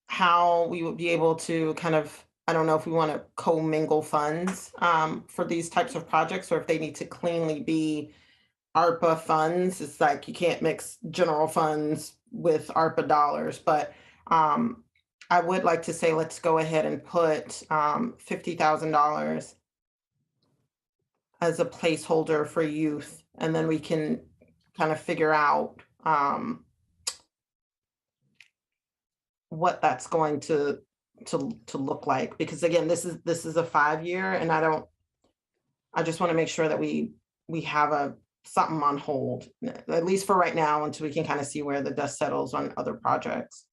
how we would be able to kind of, I don't know if we want to commingle funds for these types of projects, or if they need to cleanly be ARPA funds. It's like you can't mix general funds with ARPA dollars, but I would like to say, let's go ahead and put $50,000 as a placeholder for youth, and then we can kind of figure out what that's going to look like. Because again, this is a 5-year, and I just want to make sure that we have something on hold, at least for right now, until we can kind of see where the dust settles on other projects.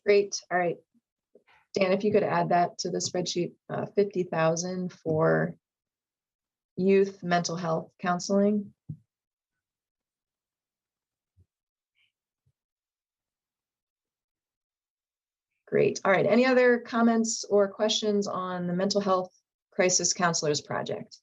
Great. All right. Dan, if you could add that to the spreadsheet, 50,000 for youth mental health counseling. Great. All right. Any other comments or questions on the mental health crisis counselors project?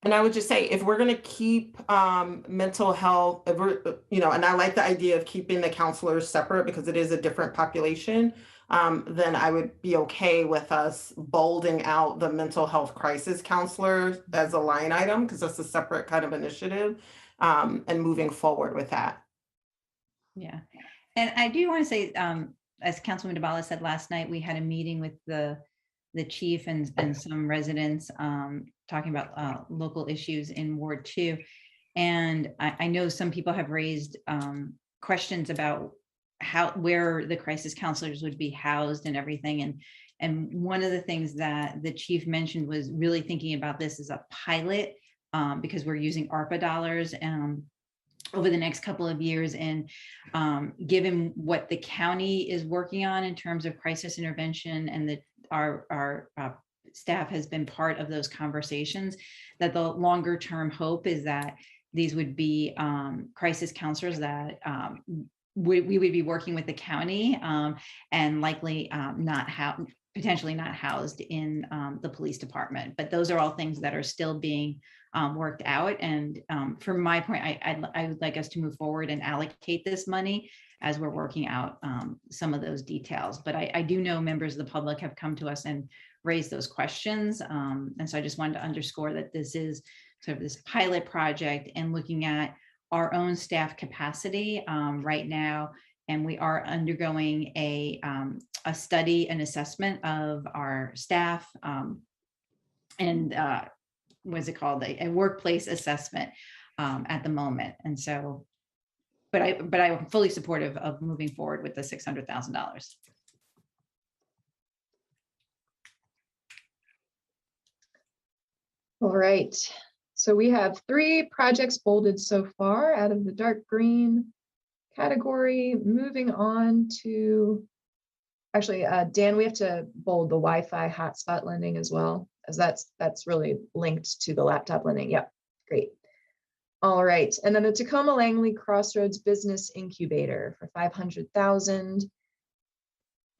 And I would just say, if we're going to keep mental health, if we're, and I like the idea of keeping the counselors separate because it is a different population, then I would be okay with us bolding out the mental health crisis counselors as a line item, because that's a separate kind of initiative, and moving forward with that. Yeah. And I do want to say, as Councilwoman Dabala said last night, we had a meeting with the chief and some residents talking about local issues in Ward 2. And I know some people have raised questions about where the crisis counselors would be housed and everything. And one of the things that the chief mentioned was really thinking about this as a pilot because we're using ARPA dollars over the next couple of years. And given what the county is working on in terms of crisis intervention, and that our staff has been part of those conversations, that the longer term hope is that these would be crisis counselors that we would be working with the county and likely potentially not housed in the police department. But those are all things that are still being worked out. And from my point, I would like us to move forward and allocate this money as we're working out some of those details. But I do know members of the public have come to us and raised those questions. And so I just wanted to underscore that this is sort of this pilot project and looking at our own staff capacity right now. And we are undergoing a study, an assessment of our staff and what's it called? A workplace assessment at the moment. And so, but I'm fully supportive of moving forward with the $600,000. All right. So we have 3 projects bolded so far out of the dark green category. Moving on to, actually, Dan, we have to bold the Wi-Fi hotspot lending as well, as that's really linked to the laptop lending. Yep, great. All right, and then the Tacoma Langley Crossroads Business Incubator for $500,000.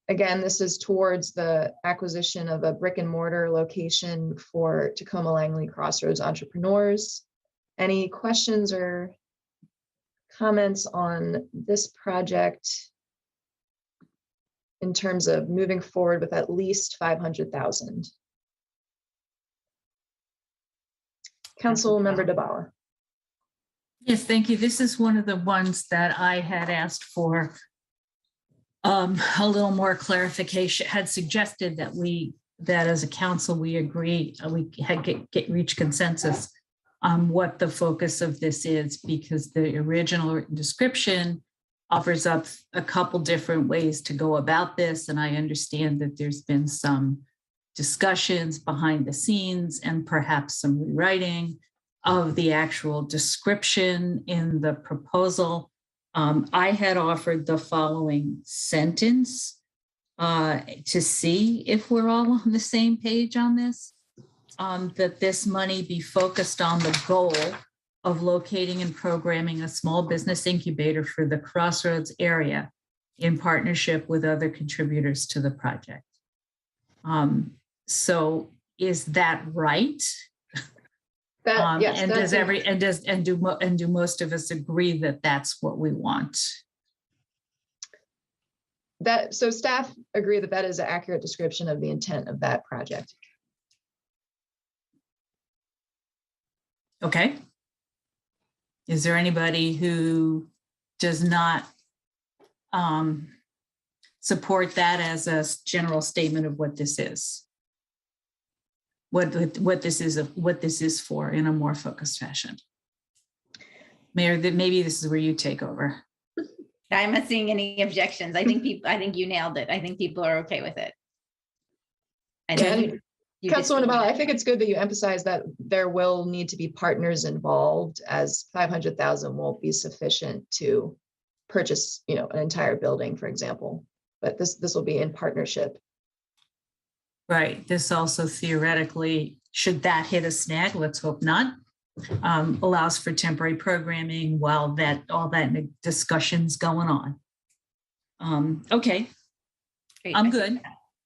Again, this is towards the acquisition of a brick and mortar location for Tacoma Langley Crossroads entrepreneurs. Any questions or comments on this project in terms of moving forward with at least 500,000? Councilmember Dabala. Yes, thank you. This is one of the ones that I had asked for a little more clarification, had suggested that as a council, we agree, we had reach consensus on what the focus of this is, because the original description offers up a couple different ways to go about this. And I understand that there's been some discussions behind the scenes and perhaps some rewriting of the actual description in the proposal. I had offered the following sentence to see if we're all on the same page on this, that this money be focused on the goal of locating and programming a small business incubator for the Crossroads area in partnership with other contributors to the project. So is that right? Yes, and do most of us agree that that's what we want? So staff agree that that is an accurate description of the intent of that project. Okay. Is there anybody who does not support that as a general statement of what this is? What this is for in a more focused fashion? Mayor, that maybe this is where you take over. I'm not seeing any objections. I think you nailed it. I think people are okay with it. Councilwoman Dabala, I think it's good that you emphasize that there will need to be partners involved, as 500,000 won't be sufficient to purchase, an entire building, for example. But this will be in partnership. Right. This also theoretically, should that hit a snag, let's hope not, allows for temporary programming while all that discussion's going on. Okay. Great. I'm good.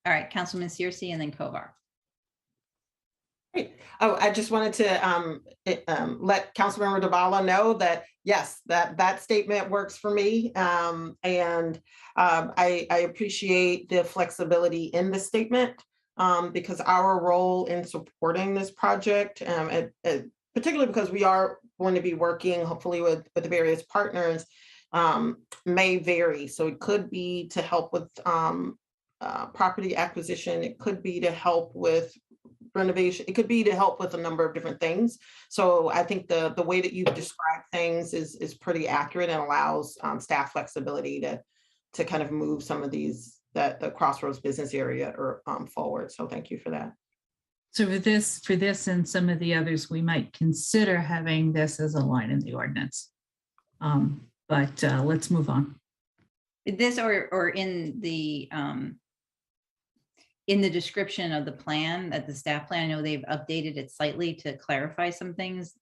All right, Councilman Searcy and then Kovar. Great. Oh, I just wanted to let Councilmember Dabala know that, yes, that statement works for me. I appreciate the flexibility in the statement. Because our role in supporting this project, particularly because we are going to be working hopefully with the various partners, may vary. So it could be to help with property acquisition. It could be to help with renovation. It could be to help with a number of different things. So I think the way that you describe things is pretty accurate and allows staff flexibility to kind of move some of these the Crossroads business area or forward. So thank you for that. So for this and some of the others, we might consider having this as a line in the ordinance. But let's move on. This or in the description of the plan, that the staff plan, I know they've updated it slightly to clarify some things.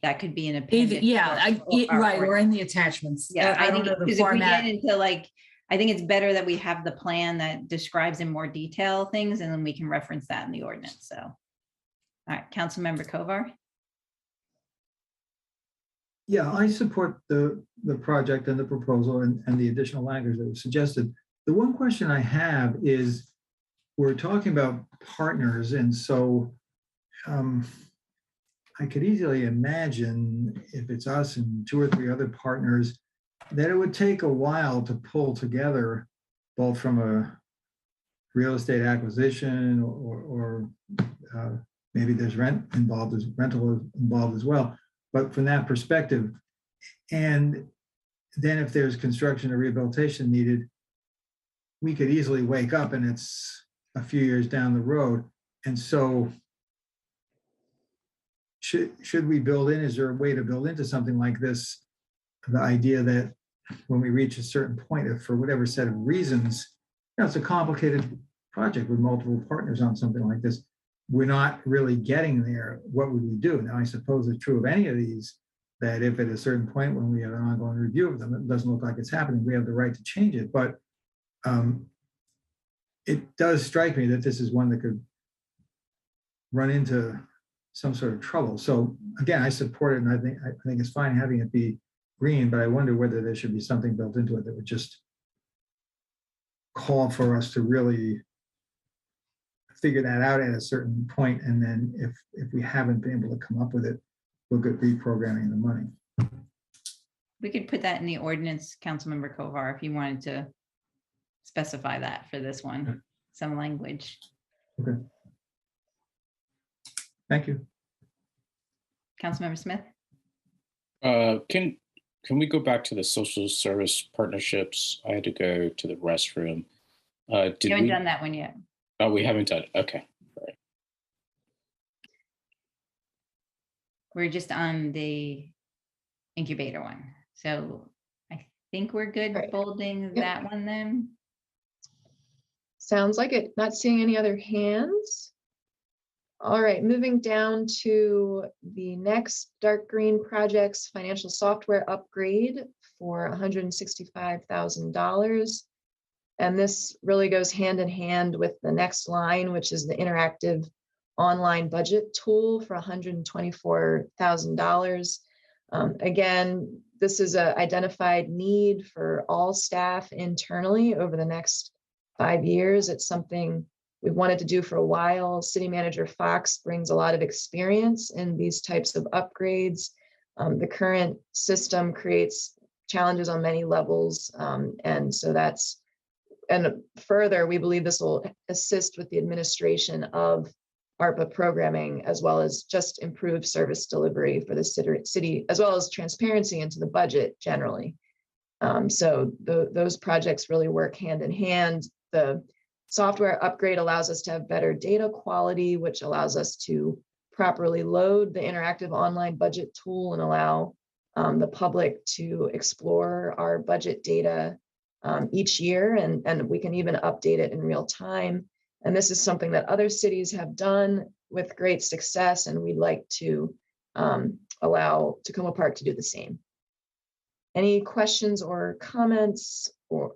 That could be an appendix. Or in the attachments. Yeah, I think because if we get into I think it's better that we have the plan that describes in more detail things, and then we can reference that in the ordinance. So, all right, Councilmember Kovar. Yeah, I support the project and the proposal and the additional language that was suggested. The one question I have is, we're talking about partners, and so I could easily imagine if it's us and 2 or 3 other partners, that it would take a while to pull together, both from a real estate acquisition or maybe there's rental involved as well. But from that perspective, and then if there's construction or rehabilitation needed, we could easily wake up and it's a few years down the road. And so should we build in, is there a way to build into something like this, the idea that when we reach a certain point, if for whatever set of reasons, it's a complicated project with multiple partners on something like this, we're not really getting there, what would we do? Now, I suppose it's true of any of these, that if at a certain point when we have an ongoing review of them, it doesn't look like it's happening, we have the right to change it. But it does strike me that this is one that could run into some sort of trouble. So again, I support it, and I think it's fine having it be green, but I wonder whether there should be something built into it that would just call for us to really figure that out at a certain point, and then if we haven't been able to come up with it, look at reprogramming the money. We could put that in the ordinance, Councilmember Kovar, if you wanted to specify that for this one, some language. Okay. Thank you. Councilmember Smith? Can we go back to the social service partnerships? I had to go to the restroom. We haven't done that one yet. Oh, we haven't done it. Okay. All right. We're just on the incubator one. So I think we're good folding that one then. Sounds like it. Not seeing any other hands. All right, moving down to the next dark green projects, financial software upgrade for $165,000. And this really goes hand in hand with the next line, which is the interactive online budget tool for $124,000. Again, this is an identified need for all staff internally over the next 5 years. It's something we've wanted to do for a while. City Manager Fox brings a lot of experience in these types of upgrades. The current system creates challenges on many levels. And further, we believe this will assist with the administration of ARPA programming, as well as just improve service delivery for the city, as well as transparency into the budget generally. So those projects really work hand in hand. The software upgrade allows us to have better data quality, which allows us to properly load the interactive online budget tool and allow the public to explore our budget data each year, and we can even update it in real time. And this is something that other cities have done with great success, and we'd like to allow Takoma Park to do the same. Any questions or comments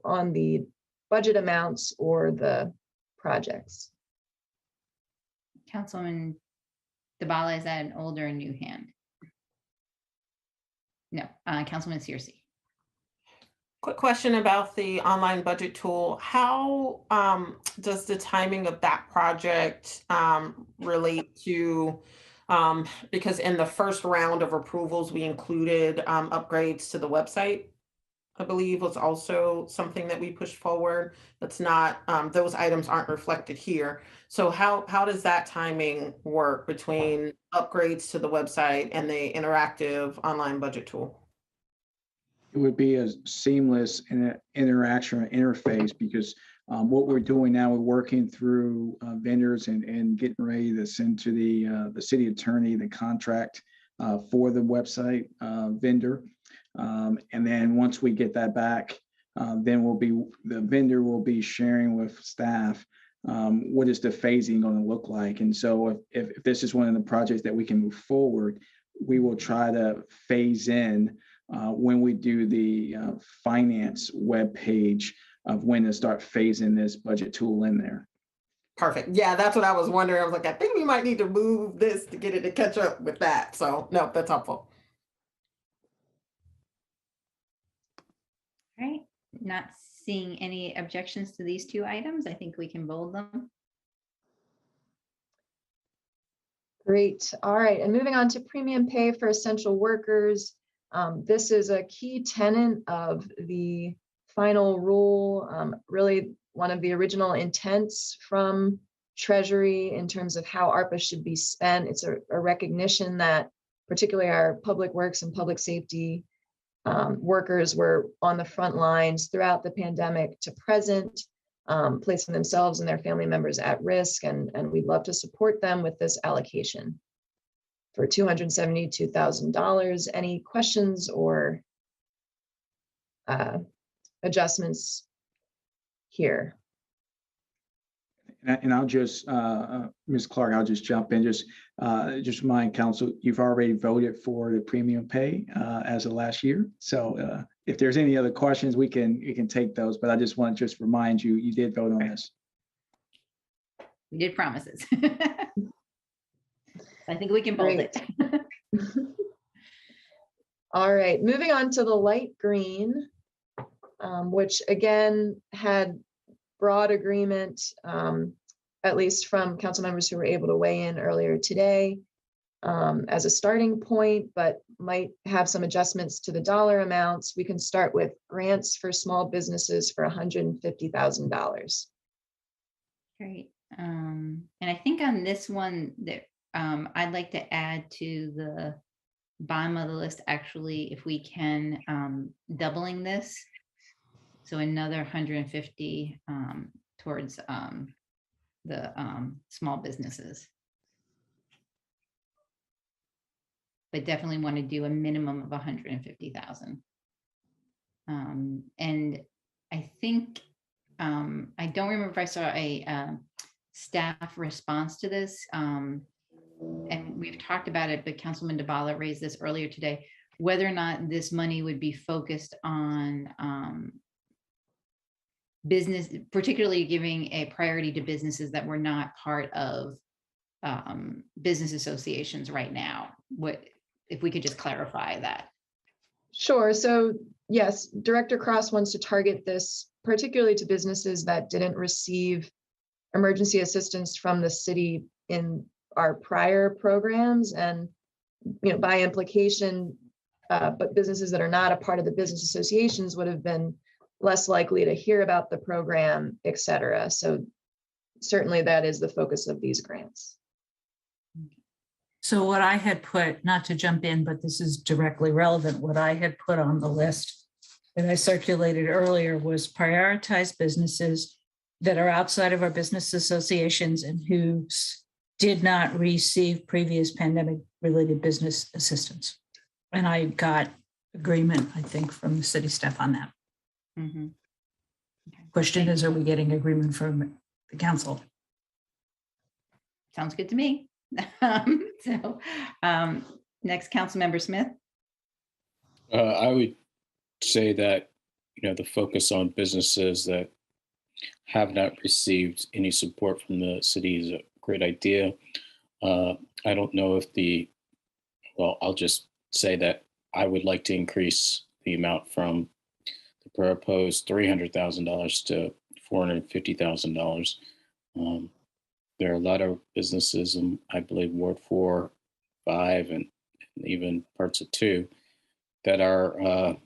on the budget amounts or the projects? Councilman Dabala, is that an old or a new hand? No, Councilman Searcy. Quick question about the online budget tool. How does the timing of that project relate to, because in the first round of approvals, we included upgrades to the website, I believe was also something that we pushed forward. That's not, those items aren't reflected here. So how does that timing work between upgrades to the website and the interactive online budget tool? It would be a seamless interaction or interface, because what we're doing now, we're working through vendors and getting ready to send to the city attorney the contract for the website vendor. And then once we get that back, then the vendor will be sharing with staff what is the phasing going to look like. And so if this is one of the projects that we can move forward, we will try to phase in when we do the finance webpage of when to start phasing this budget tool in there. Perfect. Yeah, that's what I was wondering. I was like, I think we might need to move this to get it to catch up with that. So no, that's helpful. All right, not seeing any objections to these two items. I think we can bold them. Great. All right. And moving on to premium pay for essential workers. This is a key tenet of the final rule, really one of the original intents from Treasury in terms of how ARPA should be spent. It's a recognition that particularly our public works and public safety workers were on the front lines throughout the pandemic to present, placing themselves and their family members at risk, and we'd love to support them with this allocation for $272,000. Any questions or adjustments here? And I'll just, Ms. Clark, I'll just jump in. Just remind council, you've already voted for the premium pay as of last year. So if there's any other questions, we can take those. But I just want to just remind you, you did vote on this. We did promises. I think we can bold it. All right, moving on to the light green, which again had broad agreement, at least from council members who were able to weigh in earlier today, as a starting point, but might have some adjustments to the dollar amounts. We can start with grants for small businesses for $150,000. Great. And I think on this one that I'd like to add to the bottom of the list, actually, if we can, doubling this. So another 150 towards the small businesses. But definitely want to do a minimum of 150,000. And I think, I don't remember if I saw a staff response to this. And we've talked about it, but Councilman DeBala raised this earlier today, whether or not this money would be focused on business, particularly giving a priority to businesses that were not part of business associations right now. What, if we could just clarify that. Sure. So yes, Director Cross wants to target this particularly to businesses that didn't receive emergency assistance from the city in our prior programs, and by implication, but businesses that are not a part of the business associations would have been less likely to hear about the program, et cetera. So certainly that is the focus of these grants. So what I had put, not to jump in, but this is directly relevant, what I had put on the list that I circulated earlier was prioritize businesses that are outside of our business associations and who did not receive previous pandemic-related business assistance. And I got agreement, I think, from the city staff on that. Mm-hmm. Question is, are we getting agreement from the council? Sounds good to me. So next, Councilmember Smith. I would say that, the focus on businesses that have not received any support from the city is a great idea. I don't know if I'll just say that I would like to increase the amount from the proposed $300,000 to $450,000. There are a lot of businesses in, I believe, Ward 4, 5, and even parts of 2 that are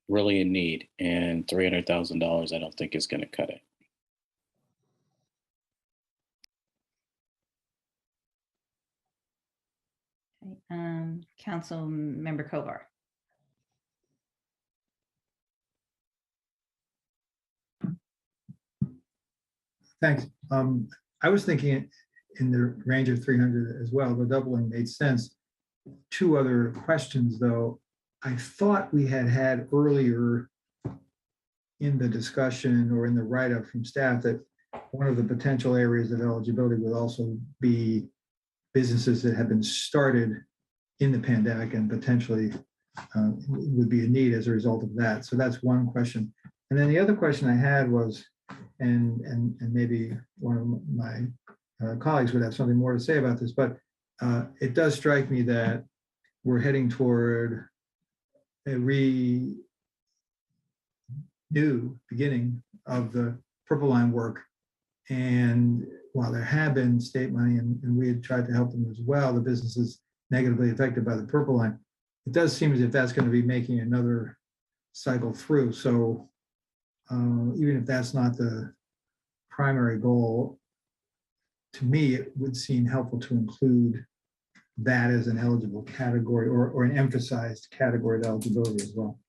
really in need, and $300,000 I don't think is going to cut it. Councilmember Kovar. Thanks. I was thinking in the range of 300 as well. The doubling made sense. 2 other questions, though. I thought we had earlier in the discussion or in the write-up from staff that one of the potential areas of eligibility would also be businesses that have been started in the pandemic and potentially would be in need as a result of that. So that's one question. And then the other question I had was, and maybe one of my colleagues would have something more to say about this, but it does strike me that we're heading toward a new beginning of the Purple Line work. And while there have been state money and we had tried to help them as well, the businesses negatively affected by the Purple Line, it does seem as if that's going to be making another cycle through. So even if that's not the primary goal, to me, it would seem helpful to include that as an eligible category or an emphasized category of eligibility as well.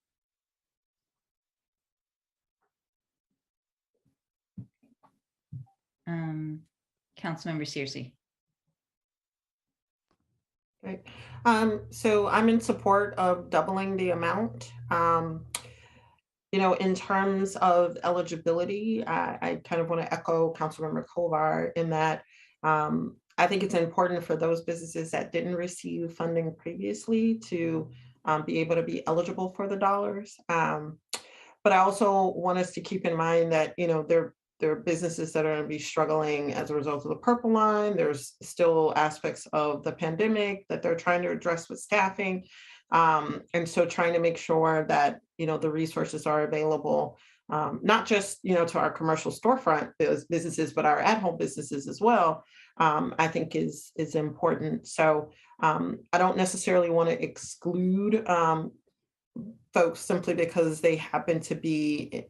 Councilmember Searcy. Right. So I'm in support of doubling the amount. In terms of eligibility, I kind of want to echo Councilmember Kovar in that I think it's important for those businesses that didn't receive funding previously to be able to be eligible for the dollars. But I also want us to keep in mind that, there there are businesses that are going to be struggling as a result of the purple line. There's still aspects of the pandemic that they're trying to address with staffing. And so trying to make sure that, the resources are available, not just, to our commercial storefront businesses, but our at-home businesses as well, I think is important. So I don't necessarily want to exclude folks simply because they happen to be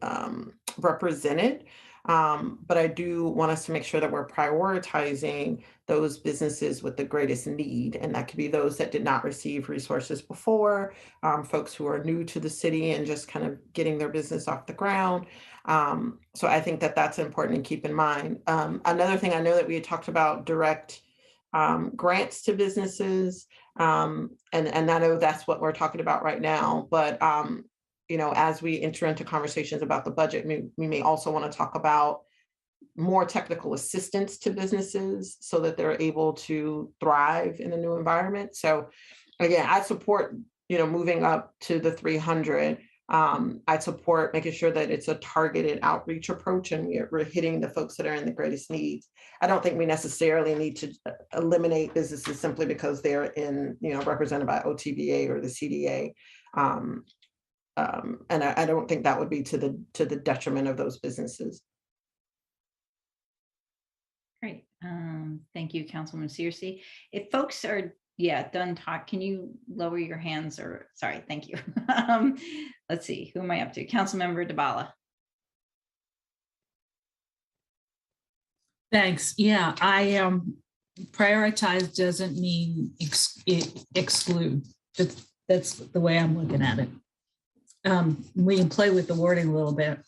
represented. But I do want us to make sure that we're prioritizing those businesses with the greatest need. And that could be those that did not receive resources before, folks who are new to the city and just kind of getting their business off the ground. So I think that that's important to keep in mind. Another thing, I know that we had talked about direct grants to businesses. And I know that's what we're talking about right now, but as we enter into conversations about the budget, we may also want to talk about more technical assistance to businesses so that they're able to thrive in the new environment. So again, I support, moving up to the 300. I support making sure that it's a targeted outreach approach and we're hitting the folks that are in the greatest needs. I don't think we necessarily need to eliminate businesses simply because they're represented by OTBA or the CDA. And I don't think that would be to the detriment of those businesses. Great. Thank you, Councilwoman Searcy. If folks are done talk, can you lower your hands or sorry, thank you. Let's see, who am I up to? Councilmember Dabala. Thanks. Yeah, I prioritize doesn't mean exclude. That's the way I'm looking at it. We can play with the wording a little bit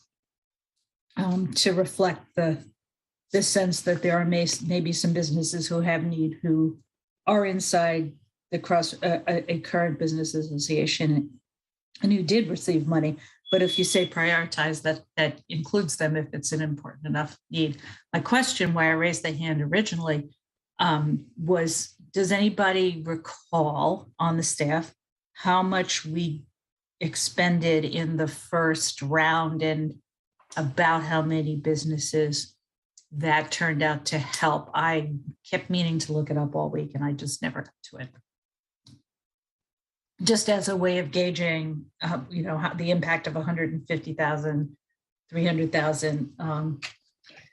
to reflect the sense that there are maybe some businesses who have need who are inside the a current business association and who did receive money. But if you say prioritize, that includes them if it's an important enough need. My question, why I raised the hand originally, was, does anybody recall on the staff how much we expended in the first round and about how many businesses that turned out to help? I kept meaning to look it up all week and I just never got to it. Just as a way of gauging, how the impact of 150,000, 300,000.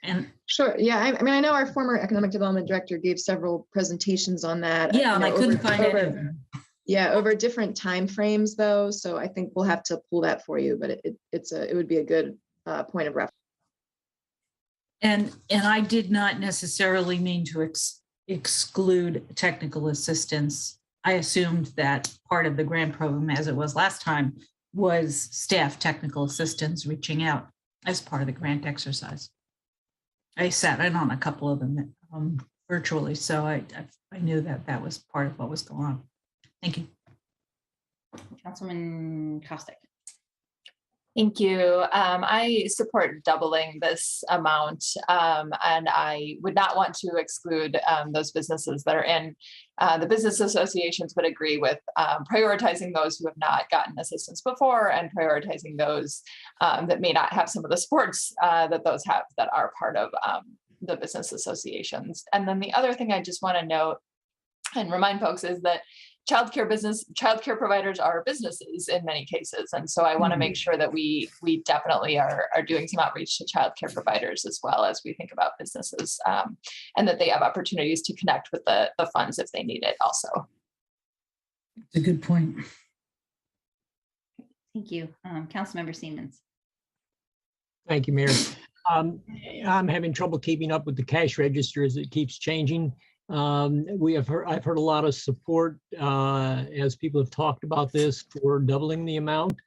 And sure, yeah. I mean, I know our former economic development director gave several presentations on that. Yeah, and I couldn't find any of them. Yeah, over different timeframes though. So I think we'll have to pull that for you, but it would be a good point of reference. And I did not necessarily mean to exclude technical assistance. I assumed that part of the grant program, as it was last time, was staff technical assistance reaching out as part of the grant exercise. I sat in on a couple of them virtually, so I knew that was part of what was going on. Thank you. Councilman Kostick. Thank you. I support doubling this amount, and I would not want to exclude those businesses that are in the business associations, but agree with prioritizing those who have not gotten assistance before and prioritizing those that may not have some of the supports that those have that are part of the business associations. And then the other thing I just want to note and remind folks is that childcare providers are businesses in many cases. And so I want to make sure that we definitely are doing some outreach to childcare providers as well as we think about businesses, and that they have opportunities to connect with the funds if they need it also. It's a good point. Thank you. Councilmember Siemens. Thank you, Mayor. I'm having trouble keeping up with the cash register as it keeps changing. I've heard a lot of support as people have talked about this for doubling the amount,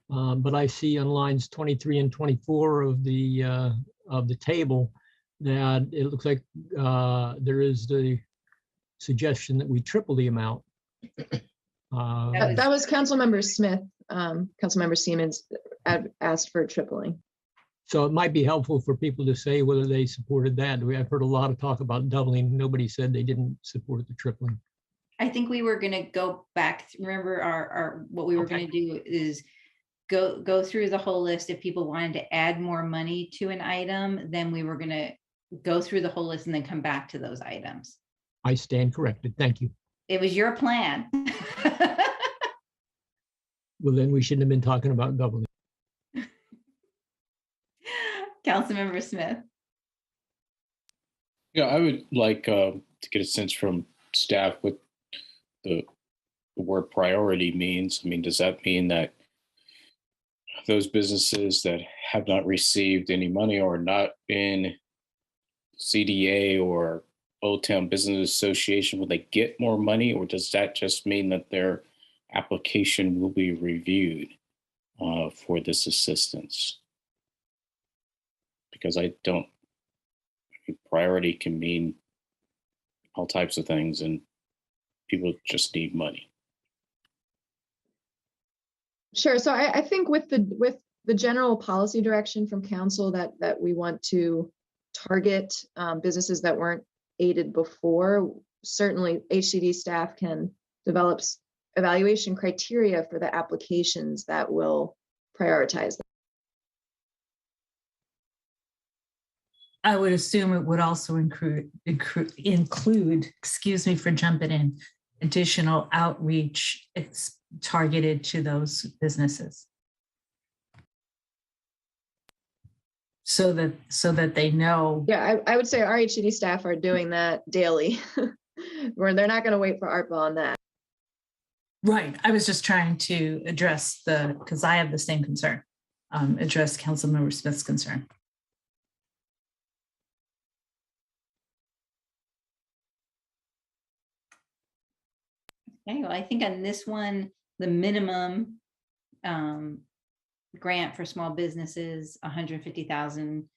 but I see on lines 23 and 24 of the table that it looks like there is the suggestion that we triple the amount. That was Councilmember Smith. Councilmember Siemens asked for tripling. So it might be helpful for people to say whether they supported that. I've heard a lot of talk about doubling. Nobody said they didn't support the tripling. I think we were going to go back. Remember, what we were going to do is go through the whole list. If people wanted to add more money to an item, then we were gonna go through the whole list and then come back to those items. I stand corrected. Thank you. It was your plan. Well, then we shouldn't have been talking about government. Councilmember Smith. Yeah, I would like to get a sense from staff what the word priority means. I mean, does that mean that those businesses that have not received any money or not in CDA or Old Town Business Association, will they get more money, or does that just mean that their application will be reviewed for this assistance? Because priority can mean all types of things, and people just need money. Sure. So I think with the general policy direction from council that we want to target businesses that weren't aided before, certainly HCD staff can develop evaluation criteria for the applications that will prioritize them. I would assume it would also include, excuse me for jumping in, additional outreach targeted to those businesses. So that they know. Yeah, I would say our HCD staff are doing that daily, where they're not going to wait for ARPA on that. Right. I was just trying to address because I have the same concern, address Councilmember Smith's concern. Okay, well, I think on this one, the minimum grant for small businesses, 150,000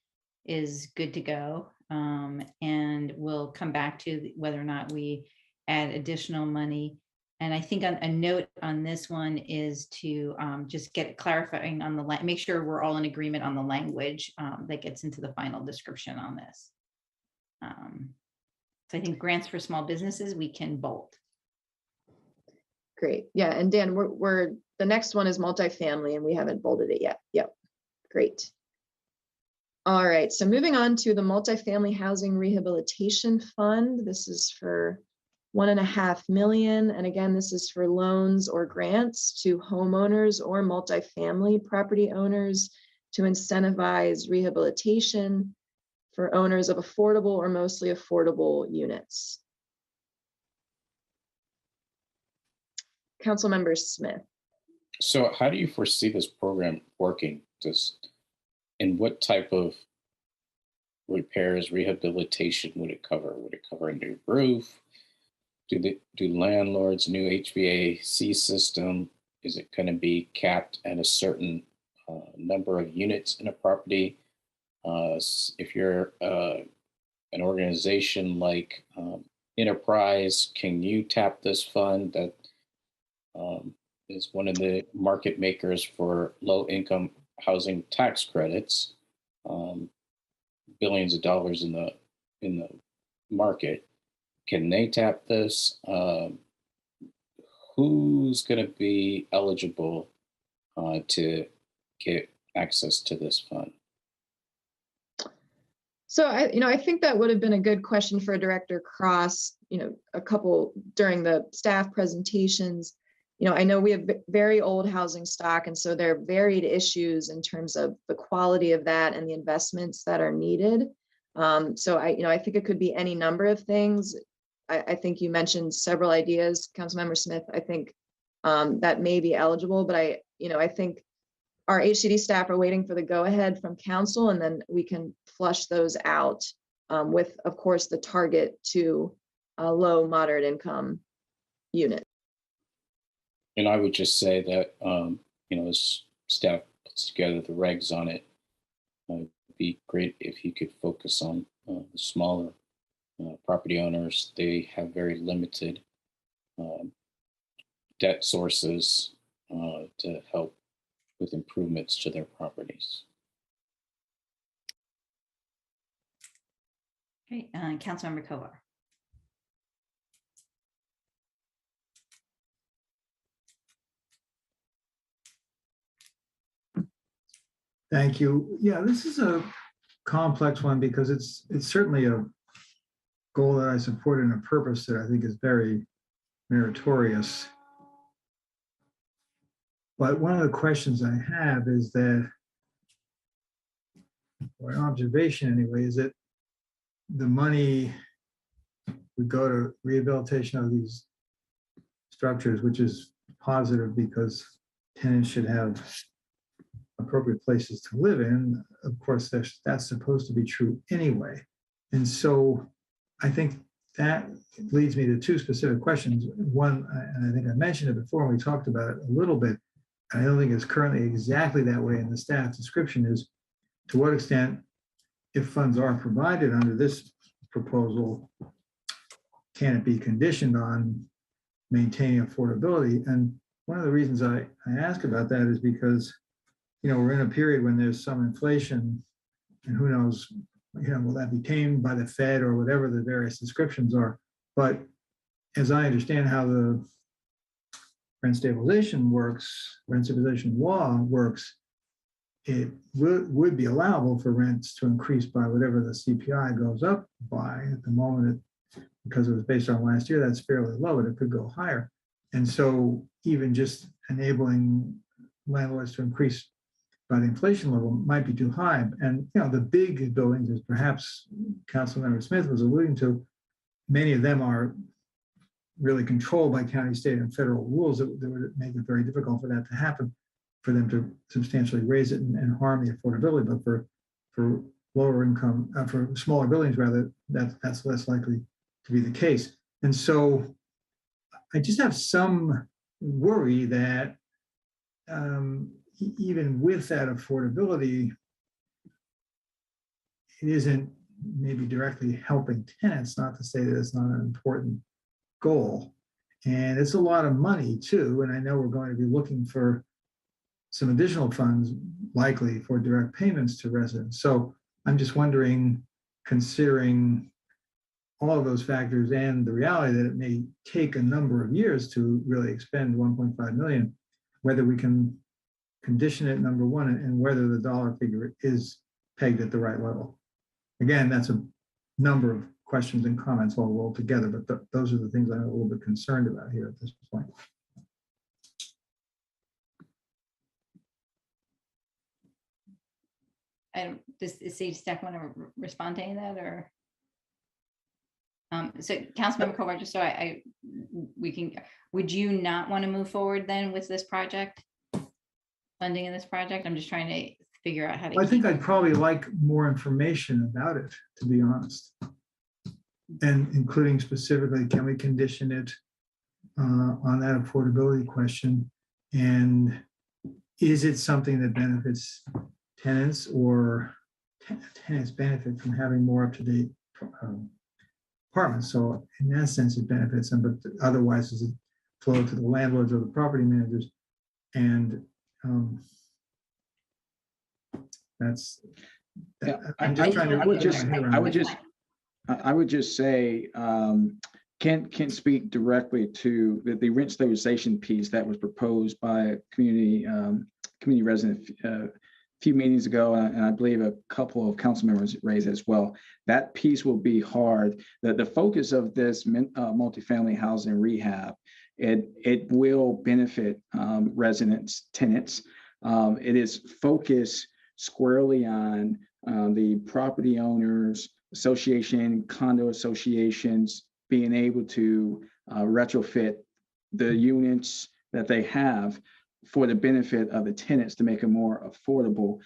is good to go. And we'll come back to whether or not we add additional money. And I think a note on this one is to just get clarifying on make sure we're all in agreement on the language that gets into the final description on this. So I think grants for small businesses, we can bolt. Great. Yeah. And Dan, we're the next one is multifamily and we haven't bolded it yet. Yep. Great. All right. So moving on to the multifamily housing rehabilitation fund. This is for $1.5 million. And again, this is for loans or grants to homeowners or multifamily property owners to incentivize rehabilitation for owners of affordable or mostly affordable units. Councilmember Smith. So how do you foresee this program working? And what type of repairs, rehabilitation would it cover? Would it cover a new roof? Do landlords new HVAC system? Is it going to be capped at a certain number of units in a property? If you're an organization like Enterprise, can you tap this fund that is one of the market makers for low-income housing tax credits? Billions of dollars in the market. Can they tap this? Who's going to be eligible to get access to this fund? So I think that would have been a good question for Director Cross, a couple during the staff presentations. I know we have very old housing stock, and so there are varied issues in terms of the quality of that and the investments that are needed. So I think it could be any number of things. I think you mentioned several ideas, Councilmember Smith. I think that may be eligible, but I think our HCD staff are waiting for the go-ahead from council, and then we can flush those out with, of course, the target to low, moderate income unit. And I would just say that, as staff puts together the regs on it, it'd be great if you could focus on the smaller property owners. They have very limited debt sources to help with improvements to their properties. Okay, Councilmember Kovar. Thank you. Yeah, this is a complex one because it's certainly a goal that I support and a purpose that I think is very meritorious. But one of the questions I have is that, or an observation anyway, is that the money would go to rehabilitation of these structures, which is positive because tenants should have appropriate places to live in. Of course, that's supposed to be true anyway. And so I think that leads me to two specific questions. One, and I think I mentioned it before, and we talked about it a little bit, I don't think it's currently exactly that way in the staff description, is to what extent, if funds are provided under this proposal, can it be conditioned on maintaining affordability? And one of the reasons I ask about that is because, you know, we're in a period when there's some inflation, and who knows, you know, will that be tamed by the Fed or whatever the various descriptions are? But as I understand how the rent stabilization works, rent stabilization law works, it would be allowable for rents to increase by whatever the CPI goes up by. At the moment, because it was based on last year, that's fairly low, but it could go higher. And so even just enabling landlords to increase by the inflation level might be too high. And, you know, the big buildings, as perhaps Councilmember Smith was alluding to, many of them are really controlled by county, state, and federal rules that would make it very difficult for that to happen, for them to substantially raise it and harm the affordability. But for lower income, for smaller buildings rather, that's less likely to be the case. And so I just have some worry that even with that affordability, it isn't maybe directly helping tenants, not to say that it's not an important goal. And it's a lot of money too. And I know we're going to be looking for some additional funds likely for direct payments to residents. So I'm just wondering, considering all of those factors and the reality that it may take a number of years to really expend 1.5 million, whether we can condition it, number one, and whether the dollar figure is pegged at the right level. Again, that's a number of questions and comments all rolled together, but those are the things I'm a little bit concerned about here at this point. Does Sage Stack want to respond to any of that, or? So Councilmember Kovar, just so would you not want to move forward then with this project? Funding in this project? I'm just trying to figure out how to. I think I'd probably like more information about it, to be honest. And including specifically, can we condition it on that affordability question? And is it something that benefits tenants, or tenants benefit from having more up-to-date apartments? So in that sense, it benefits them, but otherwise, does it flow to the landlords or the property managers? And I would just say, Kent speak directly to the rent stabilization piece that was proposed by a community resident a few meetings ago, and I believe a couple of council members raised it as well. That piece will be hard. The focus of this multifamily housing rehab, it will benefit residents, tenants. It is focused squarely on the property owners, association, condo associations being able to retrofit the units that they have for the benefit of the tenants to make it more affordable.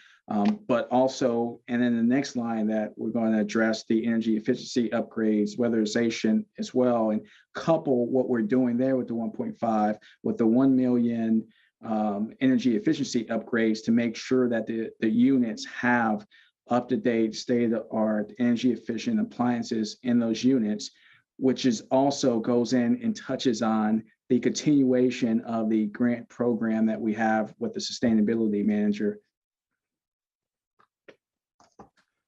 But also, and then the next line that we're going to address the energy efficiency upgrades, weatherization as well, and couple what we're doing there with the 1.5 with the 1 million energy efficiency upgrades to make sure that the units have up-to-date, state-of-the-art, energy efficient appliances in those units, which is also goes in and touches on the continuation of the grant program that we have with the sustainability manager.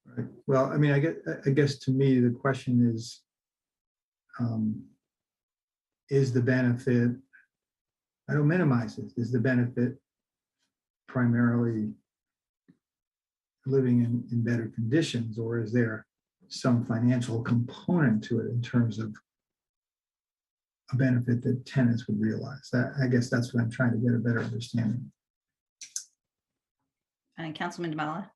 Right. Well, I mean, I guess to me, the question is the benefit, I don't minimize it, is the benefit primarily living in better conditions, or is there some financial component to it in terms of a benefit that tenants would realize? That, I guess that's what I'm trying to get a better understanding. Councilman Demola.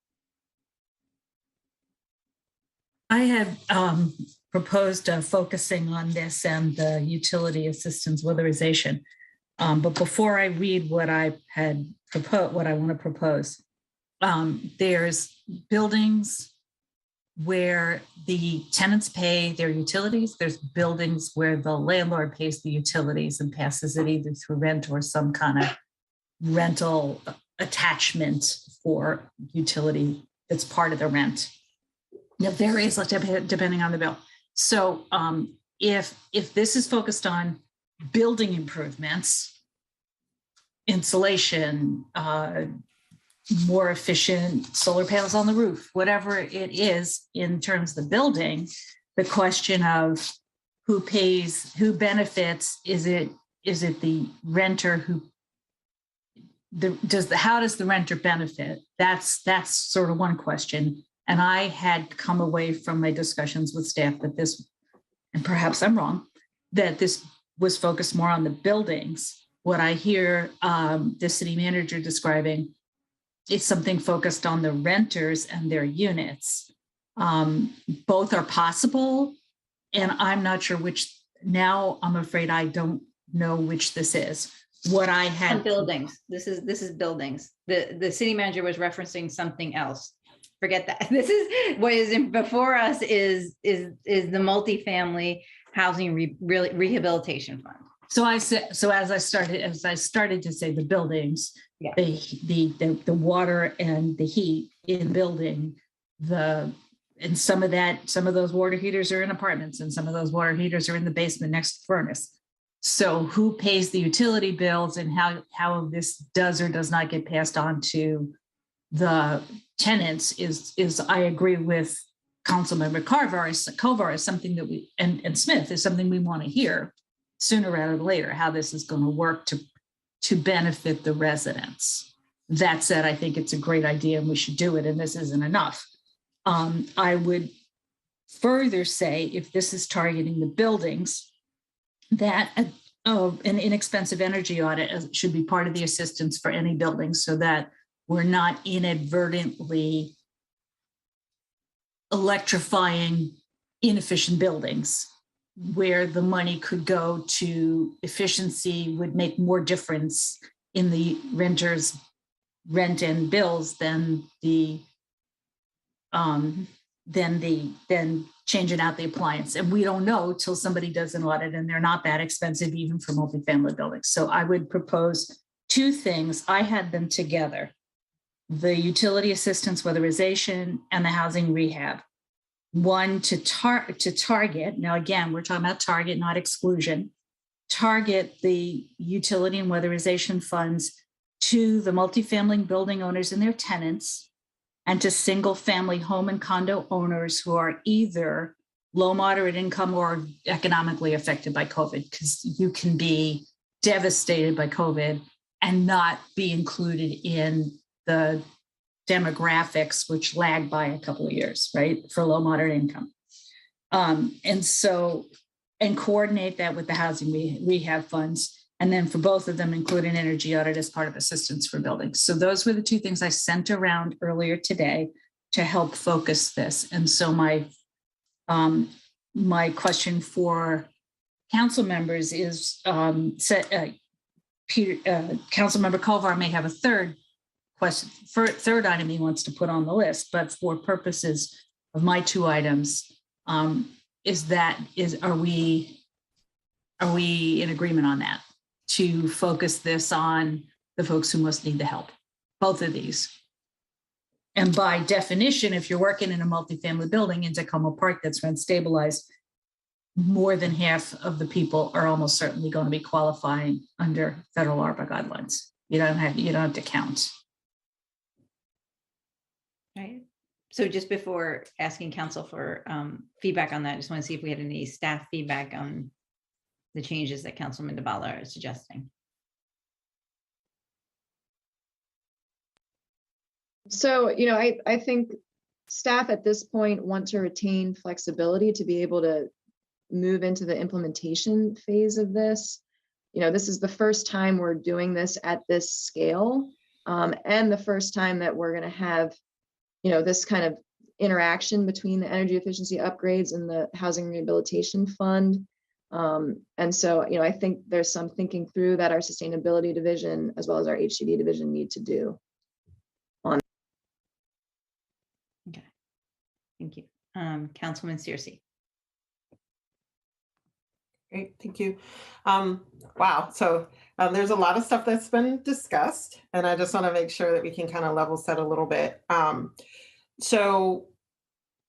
I had proposed focusing on this and the utility assistance weatherization. But before I read what I had proposed, what I want to propose, there's buildings where the tenants pay their utilities. There's buildings where the landlord pays the utilities and passes it either through rent or some kind of rental attachment for utility that's part of the rent. It varies depending on the bill. So if this is focused on building improvements, insulation, more efficient solar panels on the roof, whatever it is in terms of the building, the question of who pays, who benefits, is it the renter who how does the renter benefit? That's sort of one question. And I had come away from my discussions with staff that this, and perhaps I'm wrong, that this was focused more on the buildings. What I hear the city manager describing is something focused on the renters and their units. Both are possible, and I'm not sure which. Now I'm afraid I don't know which this is. What I had buildings. This is buildings. The city manager was referencing something else. Forget that. This is what is before us is the multifamily housing rehabilitation fund. So I said, so as I started to say the buildings, yeah. the water and the heat in building, and some of those water heaters are in apartments, and some of those water heaters are in the basement next to the furnace. So who pays the utility bills, and how this does or does not get passed on to the tenants is I agree with Councilmember Kovar is something that we and Smith is something we want to hear sooner rather than later, how this is going to work to benefit the residents. That said, I think it's a great idea and we should do it, and this isn't enough. I would further say, if this is targeting the buildings, that an inexpensive energy audit should be part of the assistance for any building, so that we're not inadvertently electrifying inefficient buildings, where the money could go to efficiency would make more difference in the renters' rent and bills than changing out the appliance. And we don't know till somebody does an audit, and they're not that expensive even for multifamily buildings. So I would propose two things. I had them together: the utility assistance weatherization and the housing rehab. One to target, now again, we're talking about target, not exclusion, target the utility and weatherization funds to the multifamily building owners and their tenants, and to single family home and condo owners who are either low, moderate income or economically affected by COVID, because you can be devastated by COVID and not be included in the demographics, which lag by a couple of years, right, for low, moderate income. And coordinate that with the housing rehab funds. And then for both of them, include an energy audit as part of assistance for buildings. So those were the two things I sent around earlier today to help focus this. And so my question for council members is, Councilmember Kovar may have a third question, third item he wants to put on the list, but for purposes of my two items, are we in agreement on that, to focus this on the folks who most need the help, both of these? And by definition, if you're working in a multifamily building in Tacoma Park that's rent stabilized, more than half of the people are almost certainly going to be qualifying under federal ARPA guidelines. You don't have to count. Right. So just before asking council for feedback on that, I just want to see if we had any staff feedback on the changes that Councilman Demola is suggesting. So, I think staff at this point want to retain flexibility to be able to move into the implementation phase of this. This is the first time we're doing this at this scale, and the first time that we're going to have, this kind of interaction between the energy efficiency upgrades and the housing rehabilitation fund. And so, I think there's some thinking through that our sustainability division as well as our HCD division need to do. Okay, thank you. Councilwoman Searcy. Great, thank you. Wow, so there's a lot of stuff that's been discussed, and I just want to make sure that we can kind of level set a little bit. So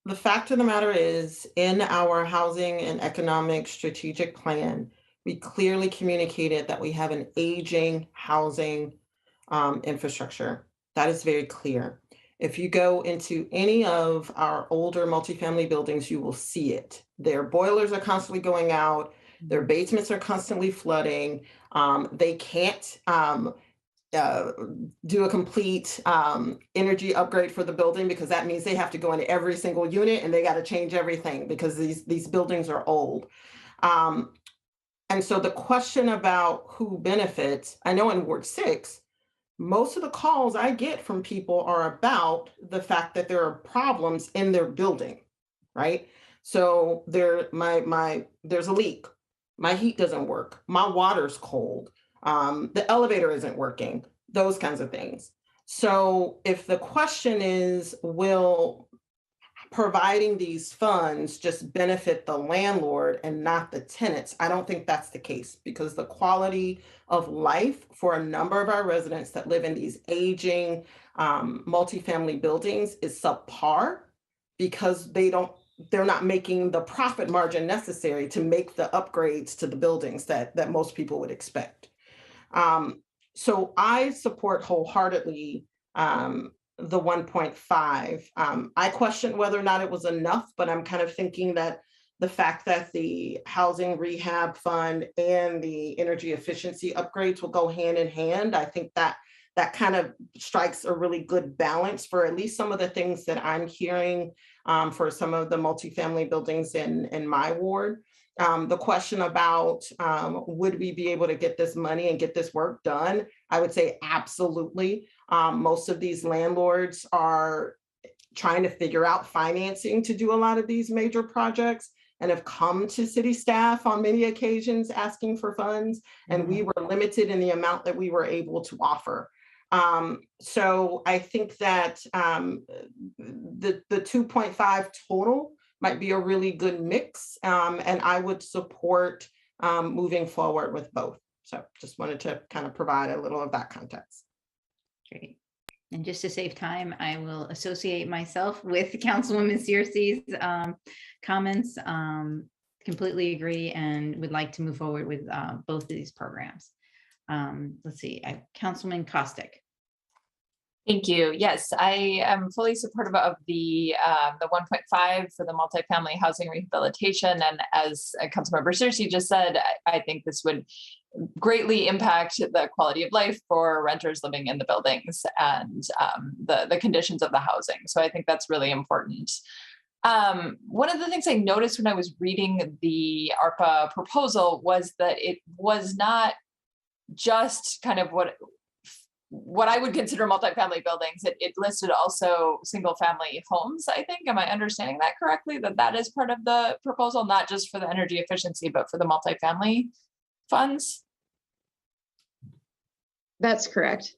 the fact of the matter is, in our housing and economic strategic plan, we clearly communicated that we have an aging housing infrastructure. That is very clear. If you go into any of our older multifamily buildings, you will see it. Their boilers are constantly going out. Their basements are constantly flooding. They can't do a complete energy upgrade for the building, because that means they have to go into every single unit and they got to change everything because these buildings are old. And so the question about who benefits, I know in Ward 6, most of the calls I get from people are about the fact that there are problems in their building, right? So there's a leak. My heat doesn't work. My water's cold. The elevator isn't working, those kinds of things. So if the question is, will providing these funds just benefit the landlord and not the tenants, I don't think that's the case, because the quality of life for a number of our residents that live in these aging multifamily buildings is subpar, because they're not making the profit margin necessary to make the upgrades to the buildings that most people would expect. So I support wholeheartedly the 1.5. I question whether or not it was enough, but I'm kind of thinking that the fact that the housing rehab fund and the energy efficiency upgrades will go hand in hand, I think that kind of strikes a really good balance for at least some of the things that I'm hearing for some of the multifamily buildings in my ward. The question about would we be able to get this money and get this work done? I would say absolutely. Most of these landlords are trying to figure out financing to do a lot of these major projects and have come to city staff on many occasions asking for funds, and we were limited in the amount that we were able to offer. So I think that the 2.5 total might be a really good mix, and I would support moving forward with both. So just wanted to kind of provide a little of that context. Great. And just to save time, I will associate myself with Councilwoman Searcy's comments. Completely agree and would like to move forward with both of these programs. Let's see, Councilman Kostick. Thank you. Yes, I am fully supportive of the 1.5 for the multifamily housing rehabilitation. And as Councilmember Searcy just said, I think this would greatly impact the quality of life for renters living in the buildings and the conditions of the housing. So I think that's really important. One of the things I noticed when I was reading the ARPA proposal was that it was not just kind of what I would consider multifamily buildings. It listed also single family homes, I think. Am I understanding that correctly? That is part of the proposal, not just for the energy efficiency, but for the multifamily funds? That's correct.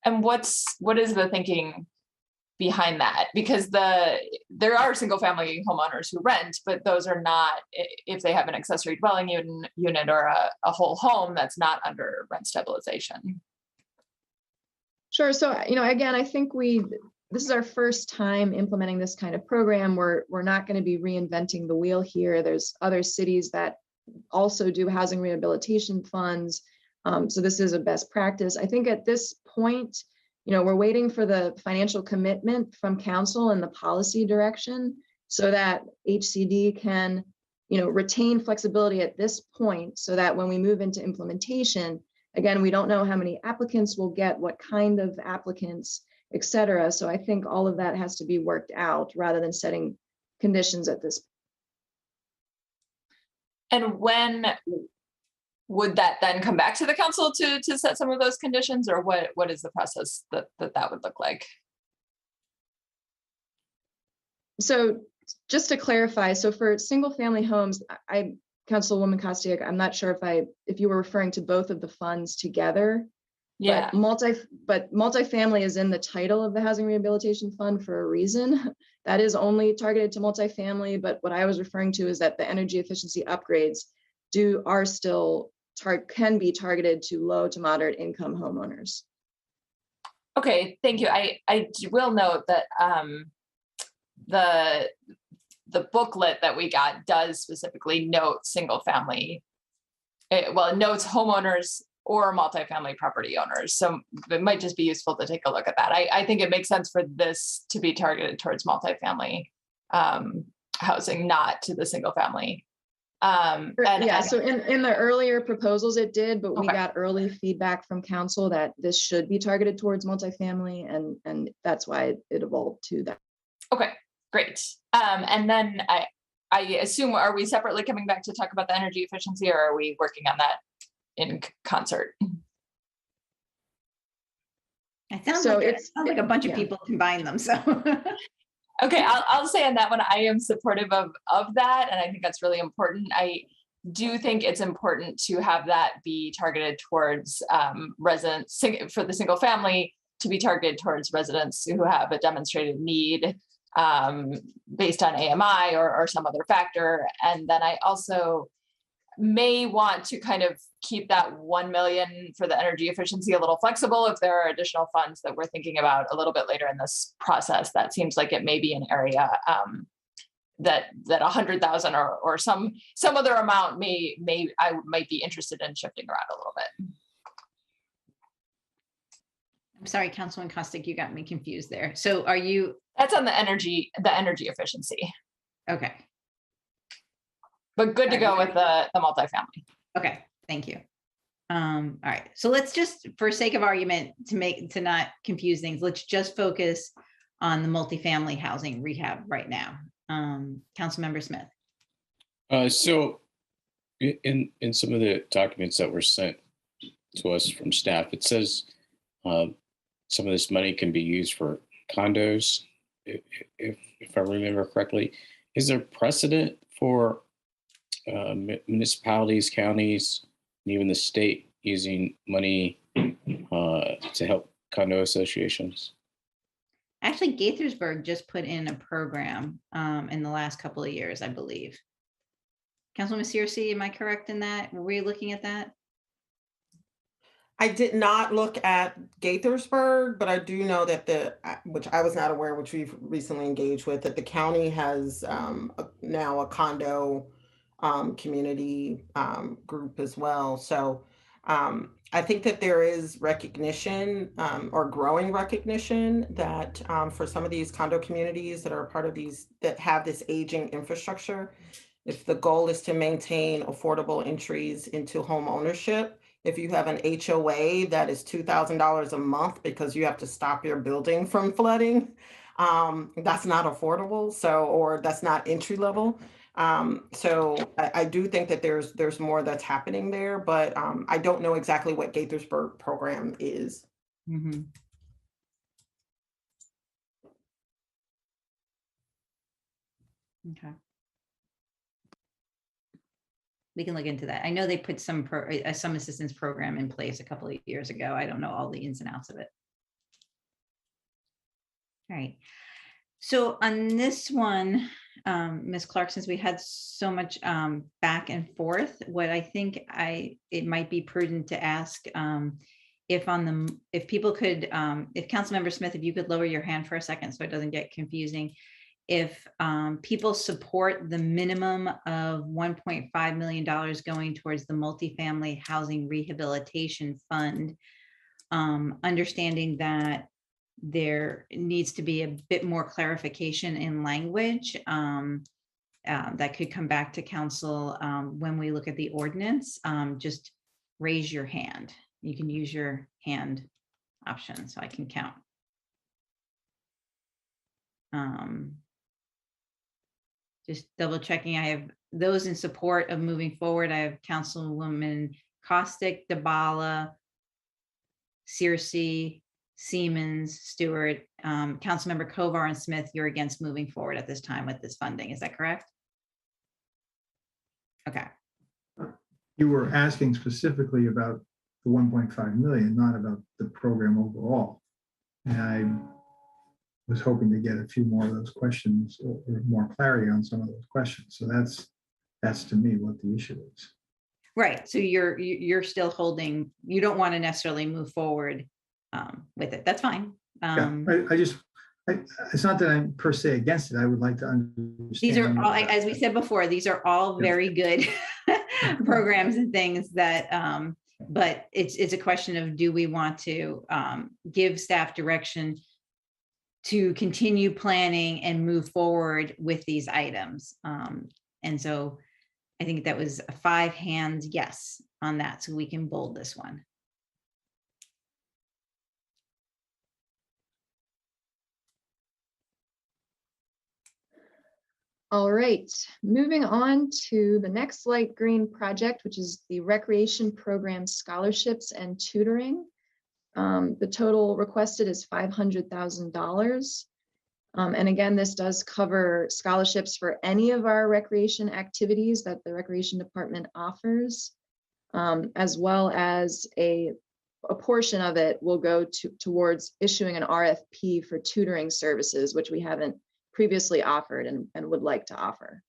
And what is the thinking behind that? Because there are single family homeowners who rent, but those are not, if they have an accessory dwelling unit or a whole home, that's not under rent stabilization. Sure. So, again, I think this is our first time implementing this kind of program. We're not going to be reinventing the wheel here. There's other cities that also do housing rehabilitation funds. So this is a best practice. I think at this point, we're waiting for the financial commitment from council and the policy direction so that HCD can, retain flexibility at this point so that when we move into implementation, again, we don't know how many applicants we'll get, what kind of applicants, et cetera. So I think all of that has to be worked out rather than setting conditions at this. And when would that then come back to the council to set some of those conditions, or what is the process that would look like? So just to clarify, so for single family homes, Councilwoman Costiak, I'm not sure if you were referring to both of the funds together. Yeah. But multifamily is in the title of the Housing Rehabilitation Fund for a reason. That is only targeted to multifamily, but what I was referring to is that the energy efficiency upgrades can be targeted to low to moderate income homeowners. Okay, thank you. I will note that the booklet that we got does specifically note single family. It notes homeowners or multifamily property owners. So it might just be useful to take a look at that. I think it makes sense for this to be targeted towards multifamily housing, not to the single family. So in the earlier proposals it did, but we got early feedback from council that this should be targeted towards multifamily, and that's why it evolved to that. Okay, great. And then I assume, are we separately coming back to talk about the energy efficiency, or are we working on that in concert? It sounds like a bunch of people combine them. So okay, I'll say on that one, I am supportive of that, and I think that's really important. I do think it's important to have that be targeted towards residents, for the single family to be targeted towards residents who have a demonstrated need based on AMI or some other factor. And then I also may want to kind of keep that 1 million for the energy efficiency a little flexible if there are additional funds that we're thinking about a little bit later in this process. That seems like it may be an area that 100,000 or some other amount I might be interested in shifting around a little bit. I'm sorry, Councilman Costiak, you got me confused there. So are you? That's on the energy efficiency. Okay. But good to go with the multifamily. Okay, thank you. All right, so let's just, for sake of argument, to not confuse things, let's just focus on the multifamily housing rehab right now. Councilmember Smith. So in some of the documents that were sent to us from staff, it says some of this money can be used for condos, if I remember correctly. Is there precedent for municipalities, counties, and even the state using money to help condo associations? Actually, Gaithersburg just put in a program in the last couple of years, I believe. Councilwoman Searcy, am I correct in that? Were we looking at that? I did not look at Gaithersburg, but I do know that which I was not aware, which we've recently engaged with, that the county has now a condo community group as well. So I think that there is recognition or growing recognition that for some of these condo communities that are part of these, that have this aging infrastructure, if the goal is to maintain affordable entries into home ownership, if you have an HOA that is $2,000 a month because you have to stop your building from flooding, that's not affordable. So, or that's not entry level. So I do think that there's more that's happening there, but I don't know exactly what Gaithersburg program is. Mm-hmm. Okay. We can look into that. I know they put some assistance program in place a couple of years ago. I don't know all the ins and outs of it. All right. So on this one, Ms. Clark, since we had so much back and forth, what I think it might be prudent to ask if people could, if Councilmember Smith, if you could lower your hand for a second so it doesn't get confusing. If people support the minimum of $1.5 million going towards the multifamily housing rehabilitation fund, understanding that there needs to be a bit more clarification in language that could come back to council when we look at the ordinance, just raise your hand. You can use your hand option so I can count. Just double checking. I have those in support of moving forward. I have Councilwoman Costick, DeBala, Searcy, Siemens, Stewart, Councilmember Kovar and Smith. You're against moving forward at this time with this funding. Is that correct? Okay. You were asking specifically about the 1.5 million, not about the program overall. And I was hoping to get a few more of those questions or more clarity on some of those questions. So that's to me what the issue is. Right. So you're still holding, you don't want to necessarily move forward with it. That's fine. It's not that I'm per se against it. I would like to understand. These are all, as we said before, these are all very good programs and things that, but it's a question of, do we want to give staff direction to continue planning and move forward with these items? And so I think that was a 5 hands yes on that. So we can bold this one. All right, moving on to the next light green project, which is the Recreation Program Scholarships and Tutoring. The total requested is $500,000. And again, this does cover scholarships for any of our recreation activities that the Recreation Department offers, as well as a portion of it will go towards issuing an RFP for tutoring services, which we haven't previously offered and would like to offer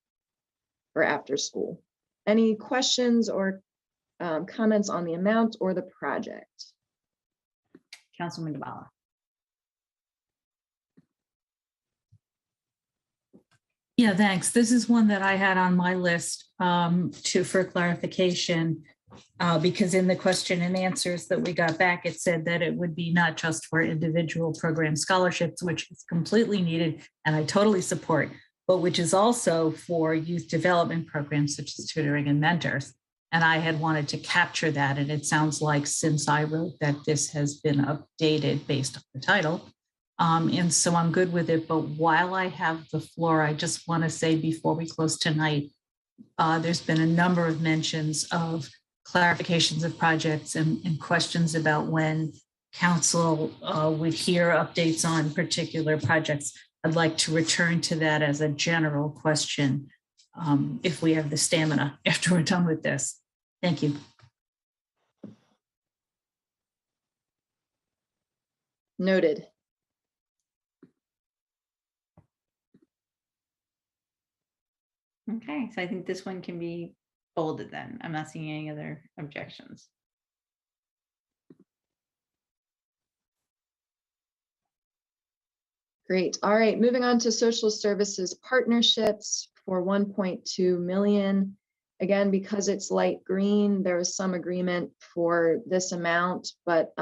for after school. Any questions or comments on the amount or the project? Councilman DeBala. Yeah, thanks. This is one that I had on my list for clarification, because in the question and answers that we got back, it said that it would be not just for individual program scholarships, which is completely needed and I totally support, but which is also for youth development programs such as tutoring and mentors. And I had wanted to capture that. And it sounds like since I wrote that, this has been updated based on the title. And so I'm good with it. But while I have the floor, I just want to say before we close tonight, there's been a number of mentions of clarifications of projects and questions about when council would hear updates on particular projects. I'd like to return to that as a general question if we have the stamina after we're done with this. Thank you. Noted. Okay, so I think this one can be bolded then. I'm not seeing any other objections. Great. All right, moving on to social services partnerships for 1.2 million. Again, because it's light green, there was some agreement for this amount, but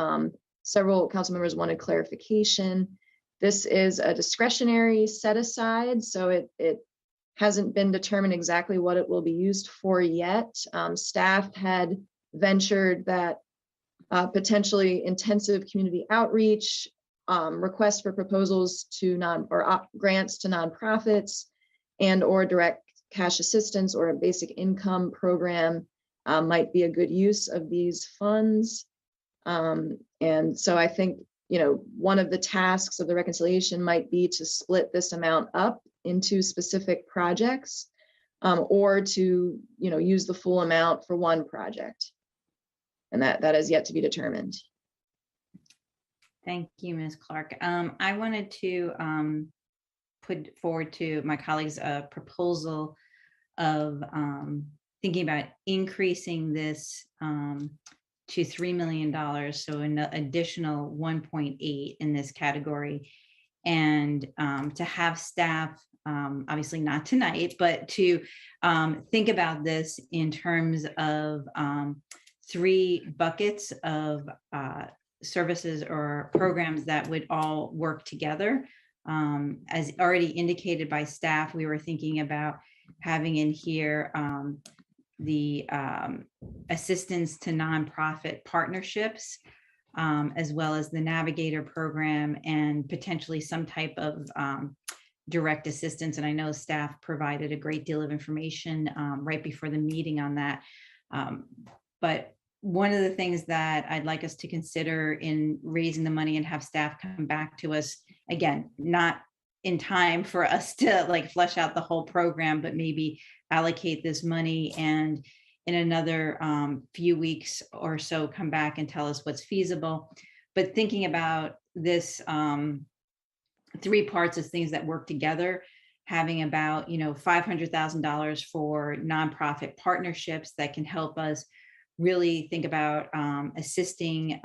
several council members wanted clarification. This is a discretionary set aside, so it hasn't been determined exactly what it will be used for yet. Staff had ventured that potentially intensive community outreach, requests for proposals to grants to nonprofits, and or direct cash assistance or a basic income program might be a good use of these funds. And so I think, one of the tasks of the reconciliation might be to split this amount up into specific projects, or to, use the full amount for one project. And that is yet to be determined. Thank you, Ms. Clark. I wanted to put forward to my colleagues a proposal of thinking about increasing this to $3 million, so an additional 1.8 in this category, and to have staff, obviously not tonight, but to think about this in terms of 3 buckets of services or programs that would all work together. As already indicated by staff, we were thinking about having in here the assistance to nonprofit partnerships, as well as the Navigator program, and potentially some type of direct assistance. And I know staff provided a great deal of information right before the meeting on that. But one of the things that I'd like us to consider in raising the money and have staff come back to us, again, not in time for us to like flesh out the whole program, but maybe allocate this money and in another few weeks or so come back and tell us what's feasible. But thinking about this 3 parts of things that work together, having about $500,000 for nonprofit partnerships that can help us really think about assisting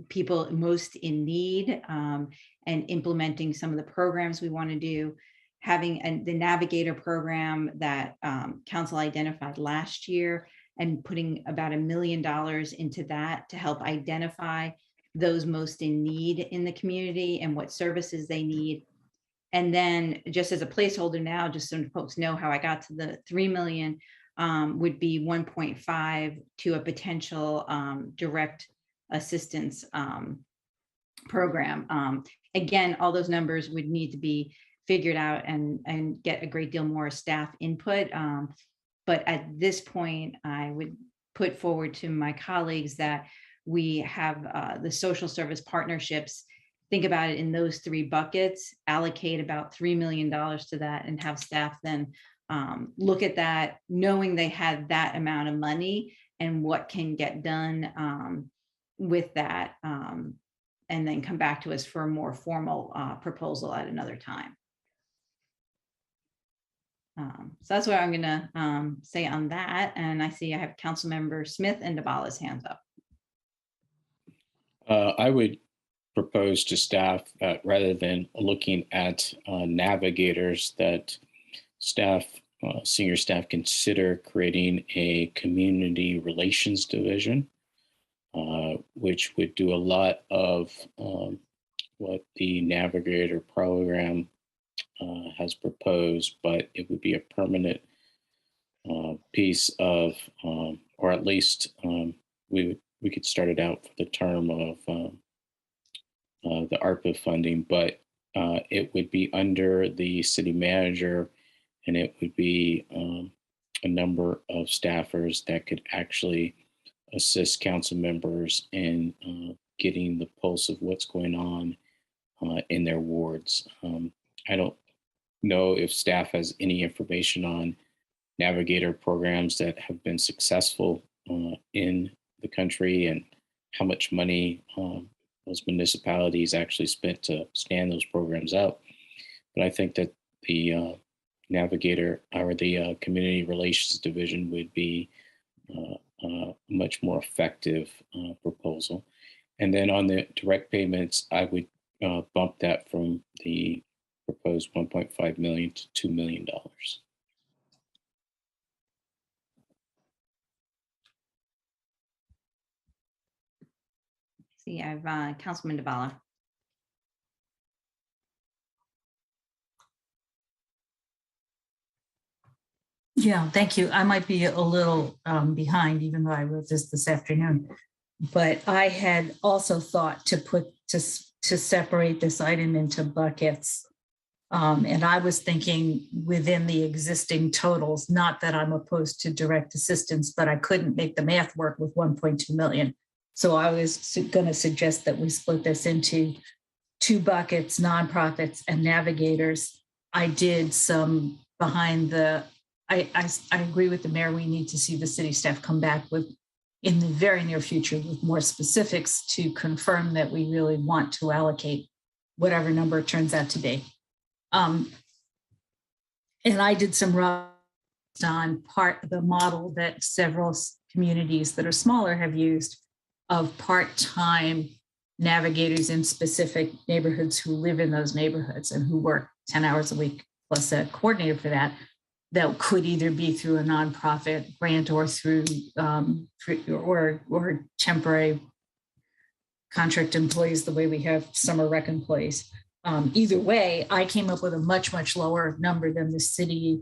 people most in need and implementing some of the programs we want to do, having the Navigator program that council identified last year and putting about $1 million into that to help identify those most in need in the community and what services they need. And then just as a placeholder now, just so folks know how I got to the 3 million, would be 1.5 to a potential direct assistance program. Again, all those numbers would need to be figured out and get a great deal more staff input. But at this point, I would put forward to my colleagues that we have the social service partnerships, think about it in those 3 buckets, allocate about $3 million to that and have staff then look at that, knowing they had that amount of money and what can get done with that, and then come back to us for a more formal proposal at another time. So that's what I'm gonna say on that. And I see I have Councilmember Smith and Dabala's hands up. I would propose to staff that rather than looking at navigators, that staff, senior staff, consider creating a community relations division, which would do a lot of what the Navigator program has proposed, but it would be a permanent piece of, or at least we could start it out for the term of the ARPA funding, but it would be under the city manager, and it would be a number of staffers that could actually assist council members in getting the pulse of what's going on in their wards. I don't know if staff has any information on Navigator programs that have been successful in the country and how much money those municipalities actually spent to stand those programs up. But I think that the Navigator or the Community Relations Division would be a much more effective proposal. And then on the direct payments, I would bump that from the proposed 1.5 million to $2 million. See, I have Councilman Dabala. Yeah, thank you. I might be a little behind, even though I wrote this afternoon. But I had also thought to separate this item into buckets. And I was thinking within the existing totals, not that I'm opposed to direct assistance, but I couldn't make the math work with 1.2 million. So I was going to suggest that we split this into 2 buckets, nonprofits and navigators. I did some behind the, I agree with the mayor. We need to see the city staff come back with, in the very near future, with more specifics to confirm that we really want to allocate whatever number it turns out to be. And I did some rough on part of the model that several communities that are smaller have used of part-time navigators in specific neighborhoods who live in those neighborhoods and who work 10 hours a week plus a coordinator for that. That could either be through a nonprofit grant or through or temporary contract employees, the way we have summer rec employees. Either way, I came up with a much lower number than the city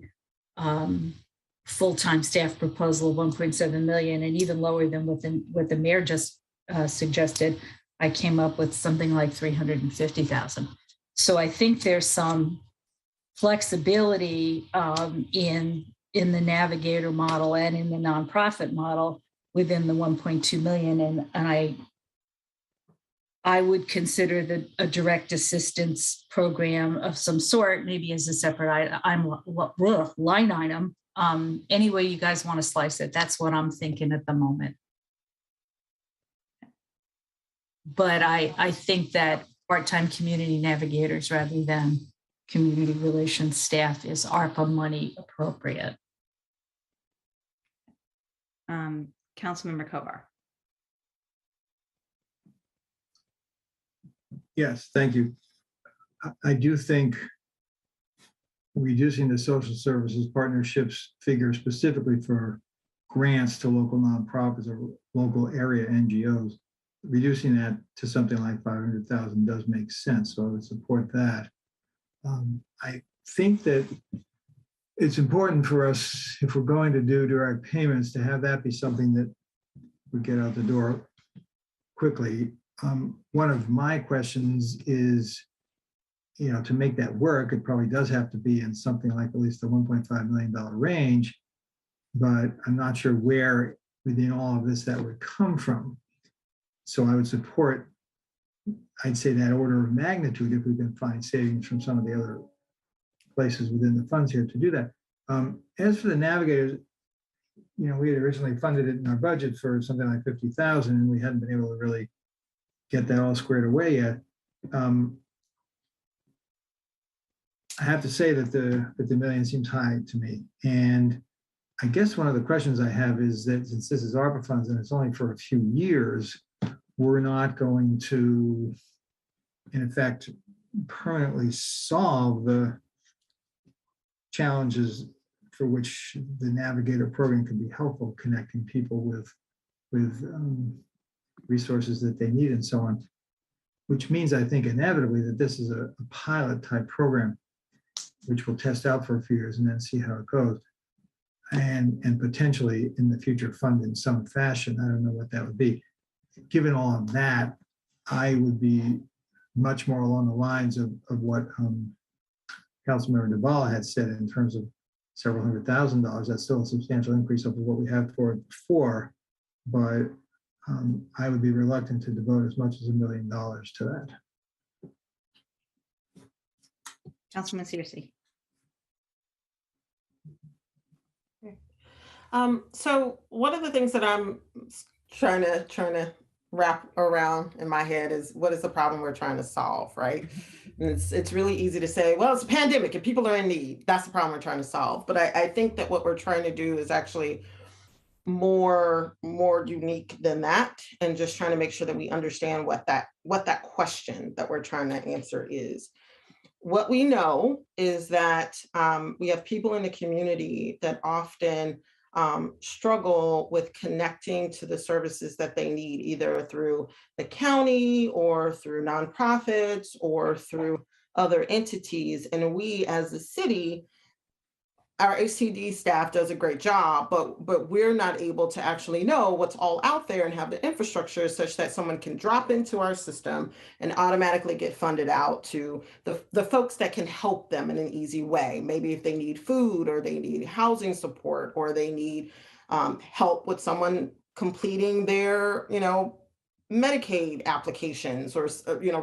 full-time staff proposal of 1.7 million, and even lower than what the mayor just suggested. I came up with something like 350,000. So I think there's some flexibility in the Navigator model and in the nonprofit model within the 1.2 million. And I would consider a direct assistance program of some sort, maybe as a separate line item. Any way you guys want to slice it, that's what I'm thinking at the moment. But I think that part-time community navigators rather than community relations staff is ARPA money appropriate. Councilmember Kovar. Yes, thank you. I do think reducing the social services partnerships figure specifically for grants to local nonprofits or local area NGOs, reducing that to something like 500,000 does make sense. So I would support that. I think that it's important for us, if we're going to do direct payments, to have that be something that would get out the door quickly. One of my questions is, to make that work, it probably does have to be in something like at least the $1.5 million range, but I'm not sure where within all of this that would come from. So I would support, I'd say, that order of magnitude if we can find savings from some of the other places within the funds here to do that. As for the navigators, we had originally funded it in our budget for something like 50,000, and we hadn't been able to really get that all squared away yet. I have to say that the million seems high to me. And I guess one of the questions I have is that since this is ARPA funds and it's only for a few years, we're not going to, in effect, permanently solve the challenges for which the Navigator program can be helpful, connecting people with resources that they need and so on, which means I think inevitably that this is a pilot type program, which we'll test out for a few years and then see how it goes. And potentially in the future fund in some fashion. I don't know what that would be. Given all of that, I would be much more along the lines of what Councilmember Duvall had said in terms of several $100,000. That's still a substantial increase over what we had for it before, but I would be reluctant to devote as much as $1 million to that. Councilman Searcy. So one of the things that I'm trying to wrap around in my head is, what is the problem we're trying to solve, right? And it's really easy to say, well, it's a pandemic and people are in need. That's the problem we're trying to solve. But I think that what we're trying to do is actually more unique than that, and just trying to make sure that we understand what that question that we're trying to answer is. What we know is that we have people in the community that often struggle with connecting to the services that they need, either through the county or through nonprofits or through other entities. And we as a city, our HCD staff does a great job, but we're not able to actually know what's all out there and have the infrastructure such that someone can drop into our system and automatically get funded out to the folks that can help them in an easy way. Maybe if they need food or they need housing support or they need help with someone completing their, Medicaid applications or,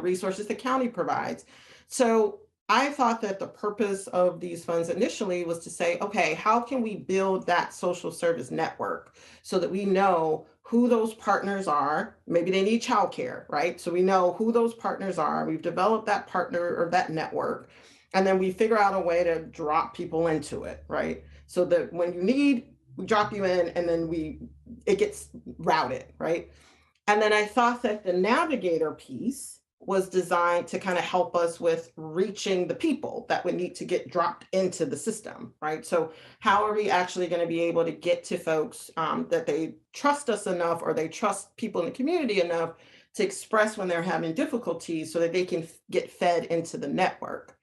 resources the county provides. So I thought that the purpose of these funds initially was to say, okay, how can we build that social service network so that we know who those partners are? Maybe they need childcare, right? So we know who those partners are. We've developed that partner or that network, and then we figure out a way to drop people into it, right? So that when you need, we drop you in, and then it gets routed, right? And then I thought that the Navigator piece was designed to kind of help us with reaching the people that would need to get dropped into the system, right? So how are we actually going to be able to get to folks that they trust us enough, or they trust people in the community enough to express when they're having difficulties so that they can get fed into the network?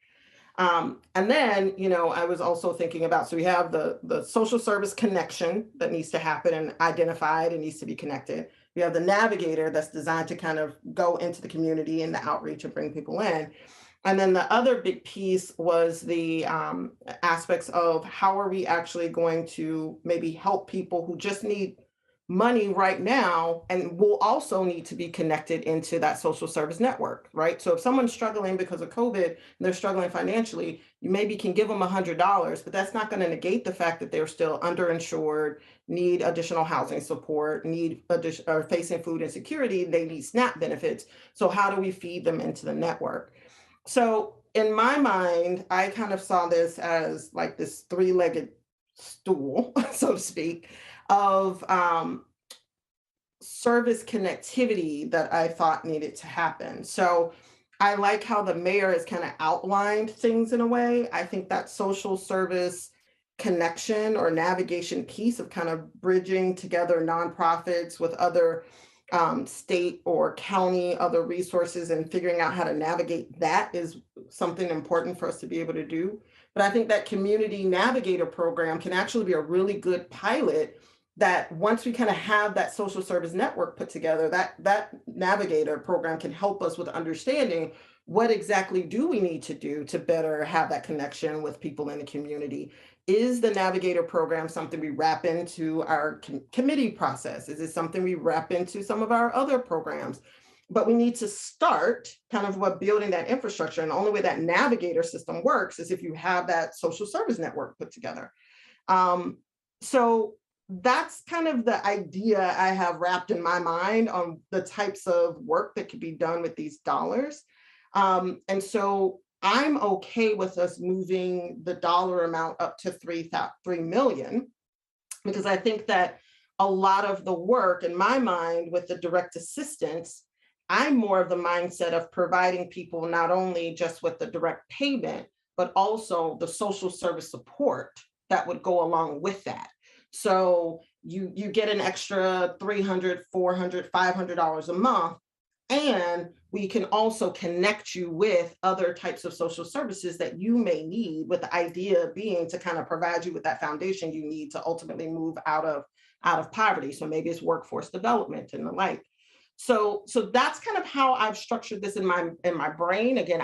And then, I was also thinking about, so we have the social service connection that needs to happen and identified and needs to be connected. We have the Navigator that's designed to kind of go into the community and the outreach and bring people in. And then the other big piece was the aspects of how are we actually going to maybe help people who just need money right now and will also need to be connected into that social service network, right? So if someone's struggling because of COVID and they're struggling financially, you maybe can give them $100, but that's not going to negate the fact that they're still underinsured, need additional housing support, are facing food insecurity, they need SNAP benefits. So how do we feed them into the network? So in my mind, I kind of saw this as like this three-legged stool, so to speak, of service connectivity that I thought needed to happen. So I like how the mayor has kind of outlined things in a way. I think that social service connection or navigation piece of kind of bridging together nonprofits with other state or county, other resources, and figuring out how to navigate that is something important for us to be able to do. But I think that community navigator program can actually be a really good pilot that once we kind of have that social service network put together, that navigator program can help us with understanding what exactly do we need to do to better have that connection with people in the community. Is the navigator program something we wrap into our committee process? Is it something we wrap into some of our other programs? But we need to start kind of what building that infrastructure. And the only way that navigator system works is if you have that social service network put together. So that's kind of the idea I have wrapped in my mind on the types of work that could be done with these dollars. And so I'm okay with us moving the dollar amount up to 3 million, because I think that a lot of the work in my mind with the direct assistance, I'm more of the mindset of providing people not only just with the direct payment, but also the social service support that would go along with that. So you get an extra $300, $400, $500 a month, and we can also connect you with other types of social services that you may need, with the idea being to kind of provide you with that foundation you need to ultimately move out of poverty. So maybe it's workforce development and the like. So that's kind of how I've structured this in my brain. Again,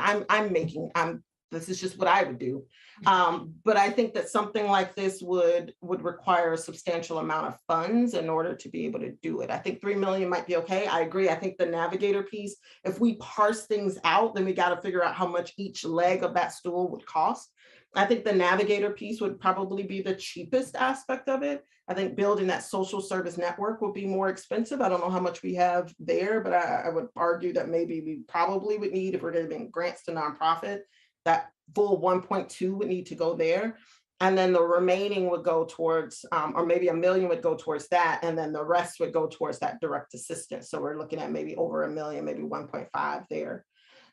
this is just what I would do. But I think that something like this would require a substantial amount of funds in order to be able to do it. I think 3 million might be okay. I agree. I think the navigator piece, if we parse things out, then we got to figure out how much each leg of that stool would cost. I think the navigator piece would probably be the cheapest aspect of it. I think building that social service network would be more expensive. I don't know how much we have there, but I would argue that maybe we probably would need, if we're giving grants to nonprofit, that full 1.2 would need to go there. And then the remaining would go towards, or maybe $1 million would go towards that. And then the rest would go towards that direct assistance. So we're looking at maybe over $1 million, maybe 1.5 there.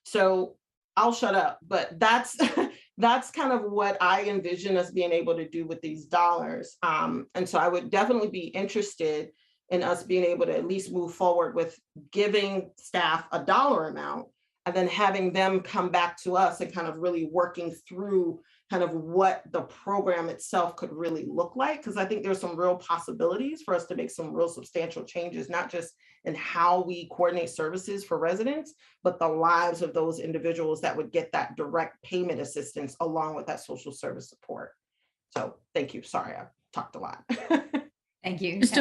So I'll shut up, but that's kind of what I envision us being able to do with these dollars. And so I would definitely be interested in us being able to at least move forward with giving staff a dollar amount, and then having them come back to us and kind of really working through kind of what the program itself could really look like. Because I think there's some real possibilities for us to make some real substantial changes, not just in how we coordinate services for residents, but the lives of those individuals that would get that direct payment assistance along with that social service support. So thank you. Sorry, I talked a lot. Thank you. Just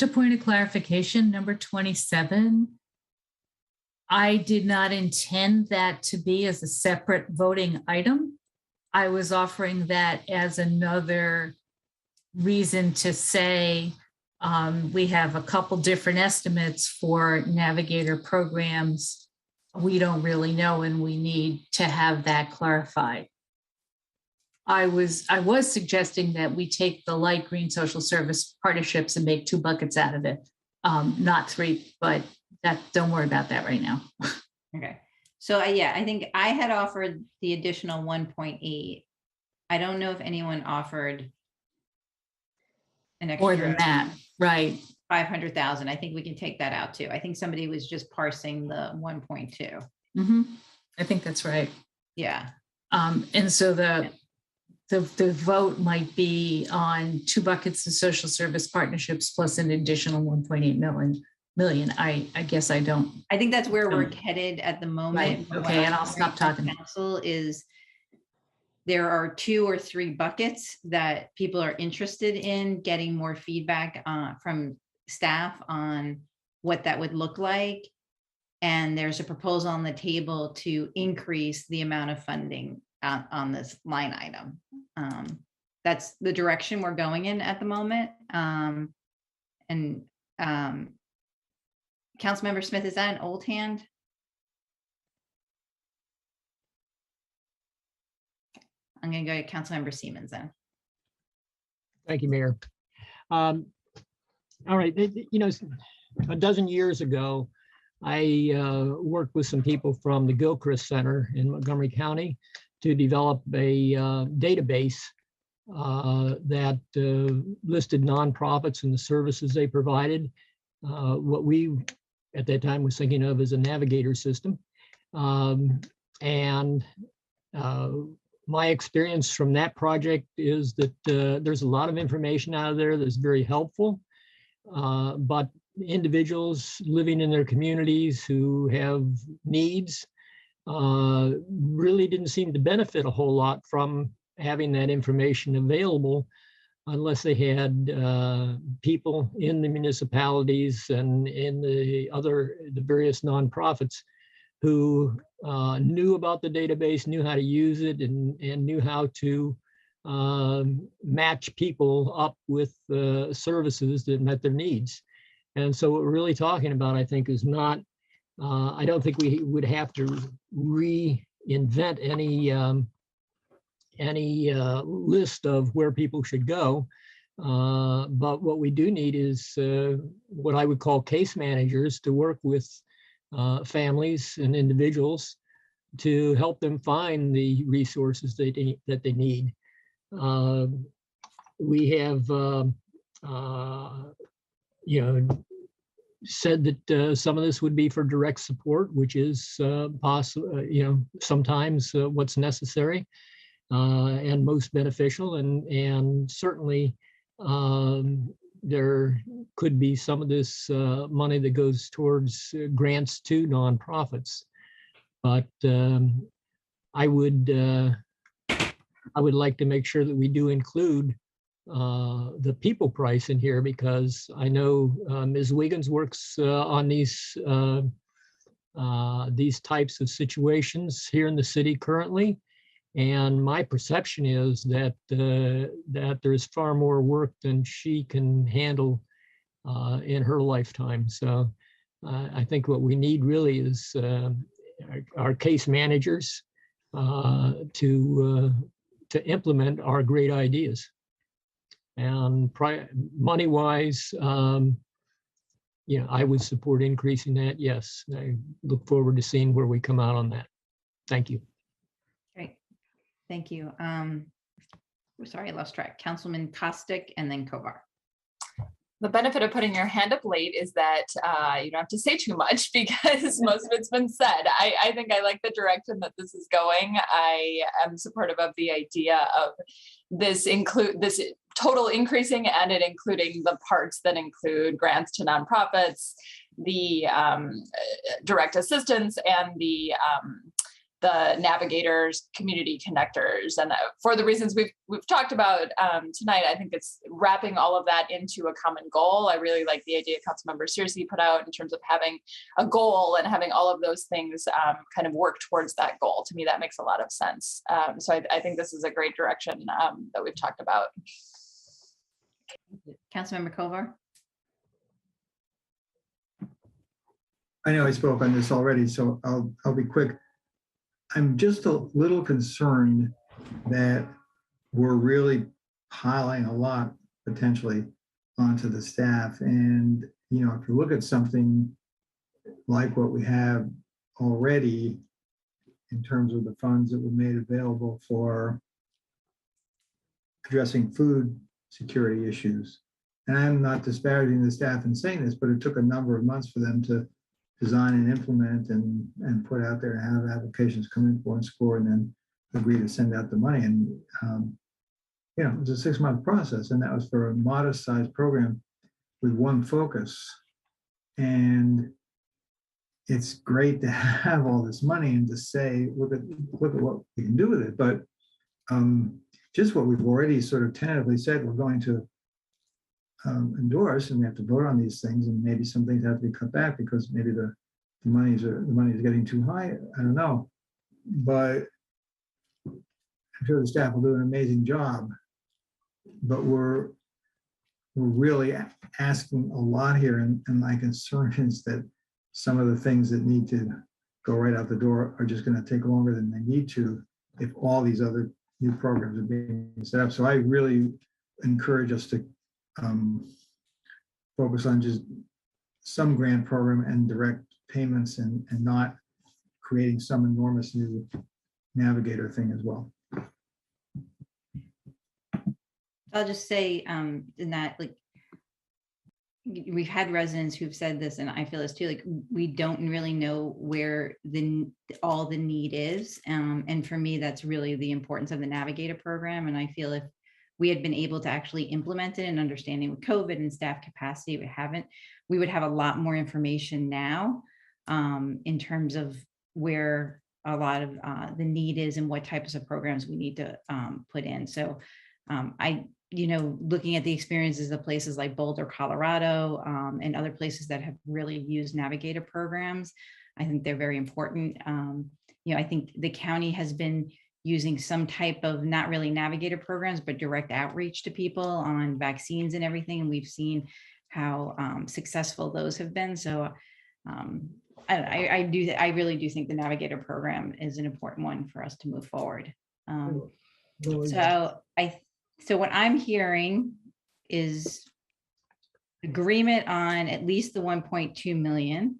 a point of clarification, number 27. I did not intend that to be as a separate voting item. I was offering that as another reason to say we have a couple different estimates for navigator programs. We don't really know, and we need to have that clarified. I was suggesting that we take the light green social service partnerships and make 2 buckets out of it, not 3, but don't worry about that right now. Okay. So yeah, I think I had offered the additional 1.8. I don't know if anyone offered an extra more than that, right? 500,000. I think we can take that out too. I think somebody was just parsing the 1.2. Mm-hmm. I think that's right. Yeah. And so the vote might be on 2 buckets of social service partnerships plus an additional 1.8 million million. I guess I don't. I think that's where we're headed at the moment. Right. Okay, and I'll stop talking. Council is there are 2 or 3 buckets that people are interested in getting more feedback from staff on what that would look like. And there's a proposal on the table to increase the amount of funding on this line item. That's the direction we're going in at the moment. Councilmember Smith, is that an old hand? I'm going to go to Councilmember Siemens then. Thank you, Mayor. All right, you know, a dozen years ago, I worked with some people from the Gilchrist Center in Montgomery County to develop a database that listed nonprofits and the services they provided. What we at that time was thinking of as a navigator system. My experience from that project is that there's a lot of information out of there that's very helpful, but individuals living in their communities who have needs really didn't seem to benefit a whole lot from having that information available unless they had people in the municipalities and in the various nonprofits who knew about the database, knew how to use it, and knew how to match people up with services that met their needs. And so what we're really talking about, I think, is not, I don't think we would have to reinvent any list of where people should go. But what we do need is what I would call case managers to work with families and individuals to help them find the resources that they need. We have, said that some of this would be for direct support, which is possible, sometimes what's necessary and most beneficial, and certainly there could be some of this money that goes towards grants to nonprofits. But I would like to make sure that we do include the people price in here, because I know Ms. Wiggins works on these types of situations here in the city currently. And my perception is that that there's far more work than she can handle in her lifetime. So I think what we need really is our case managers to implement our great ideas. And money-wise, I would support increasing that. Yes, I look forward to seeing where we come out on that. Thank you. Great, thank you. Sorry, I lost track. Councilman Kostick and then Kovar. The benefit of putting your hand up late is that you don't have to say too much because most of it's been said. I think I like the direction that this is going. I am supportive of the idea of this total increasing and it including the parts that include grants to nonprofits, the direct assistance, and the navigators, community connectors. And for the reasons we've talked about tonight, I think it's wrapping all of that into a common goal. I really like the idea Councilmember Searcy put out in terms of having a goal and having all of those things kind of work towards that goal. To me, that makes a lot of sense. So I think this is a great direction that we've talked about. Councilmember Kovar. I know I spoke on this already, so I'll be quick. I'm just a little concerned that we're really piling a lot potentially onto the staff. And, if you look at something like what we have already in terms of the funds that were made available for addressing food security issues. And I'm not disparaging the staff in saying this, but it took a number of months for them to design and implement and put out there and have applications come in for and score and then agree to send out the money. And, it was a 6-month process, and that was for a modest sized program with one focus. And it's great to have all this money and to say, look at what we can do with it. But just what we've already sort of tentatively said, we're going to endorse, and we have to vote on these things, and maybe some things have to be cut back because maybe the money is getting too high. I don't know, but I'm sure the staff will do an amazing job. But we're really asking a lot here, and my concern is that some of the things that need to go right out the door are just going to take longer than they need to if all these other new programs are being set up. So I really encourage us to focus on just some grant program and direct payments, and not creating some enormous new navigator thing as well. I'll just say in that, like, we've had residents who've said this, and I feel this too, like, we don't really know where all the need is. And for me, that's really the importance of the Navigator program. And I feel if we had been able to actually implement it and understanding with COVID and staff capacity, we would have a lot more information now in terms of where a lot of the need is and what types of programs we need to put in. So looking at the experiences of places like Boulder, Colorado, and other places that have really used Navigator programs, I think they're very important. I think the county has been using some type of, not really Navigator programs, but direct outreach to people on vaccines and everything. And we've seen how successful those have been. So I really do think the Navigator program is an important one for us to move forward. So what I'm hearing is agreement on at least the 1.2 million.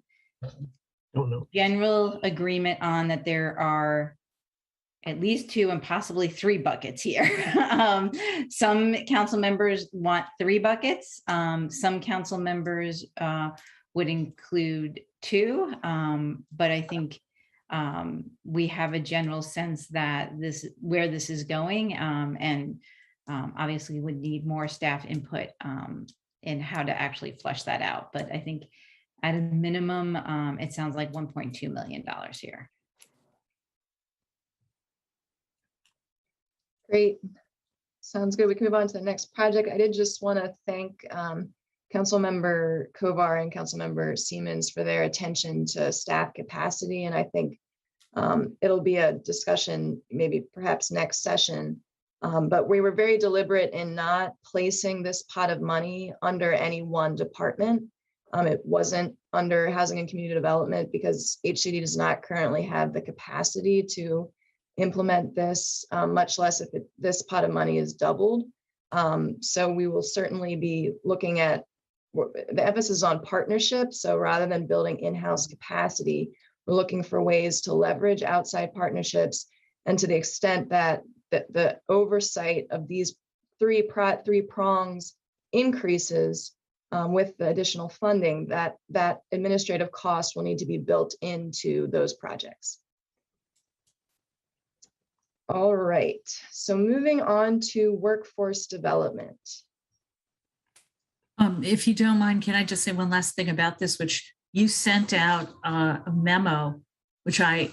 General agreement on that there are at least 2 and possibly 3 buckets here. Some council members want 3 buckets. Some council members would include 2, but I think we have a general sense that where this is going, and obviously would need more staff input in how to actually flesh that out. But I think at a minimum, it sounds like $1.2 million here. Great. Sounds good. We can move on to the next project. I did just want to thank Councilmember Kovar and Councilmember Siemens for their attention to staff capacity. And I think it'll be a discussion, maybe perhaps next session. But we were very deliberate in not placing this pot of money under any one department. It wasn't under Housing and Community Development because HCD does not currently have the capacity to implement this, much less if this pot of money is doubled. So we will certainly be looking at the emphasis on partnerships. So rather than building in-house capacity, we're looking for ways to leverage outside partnerships, and to the extent that the oversight of these three prongs increases with the additional funding, that administrative cost will need to be built into those projects. All right, so moving on to workforce development. If you don't mind, can I just say one last thing about this, which you sent out a memo, which I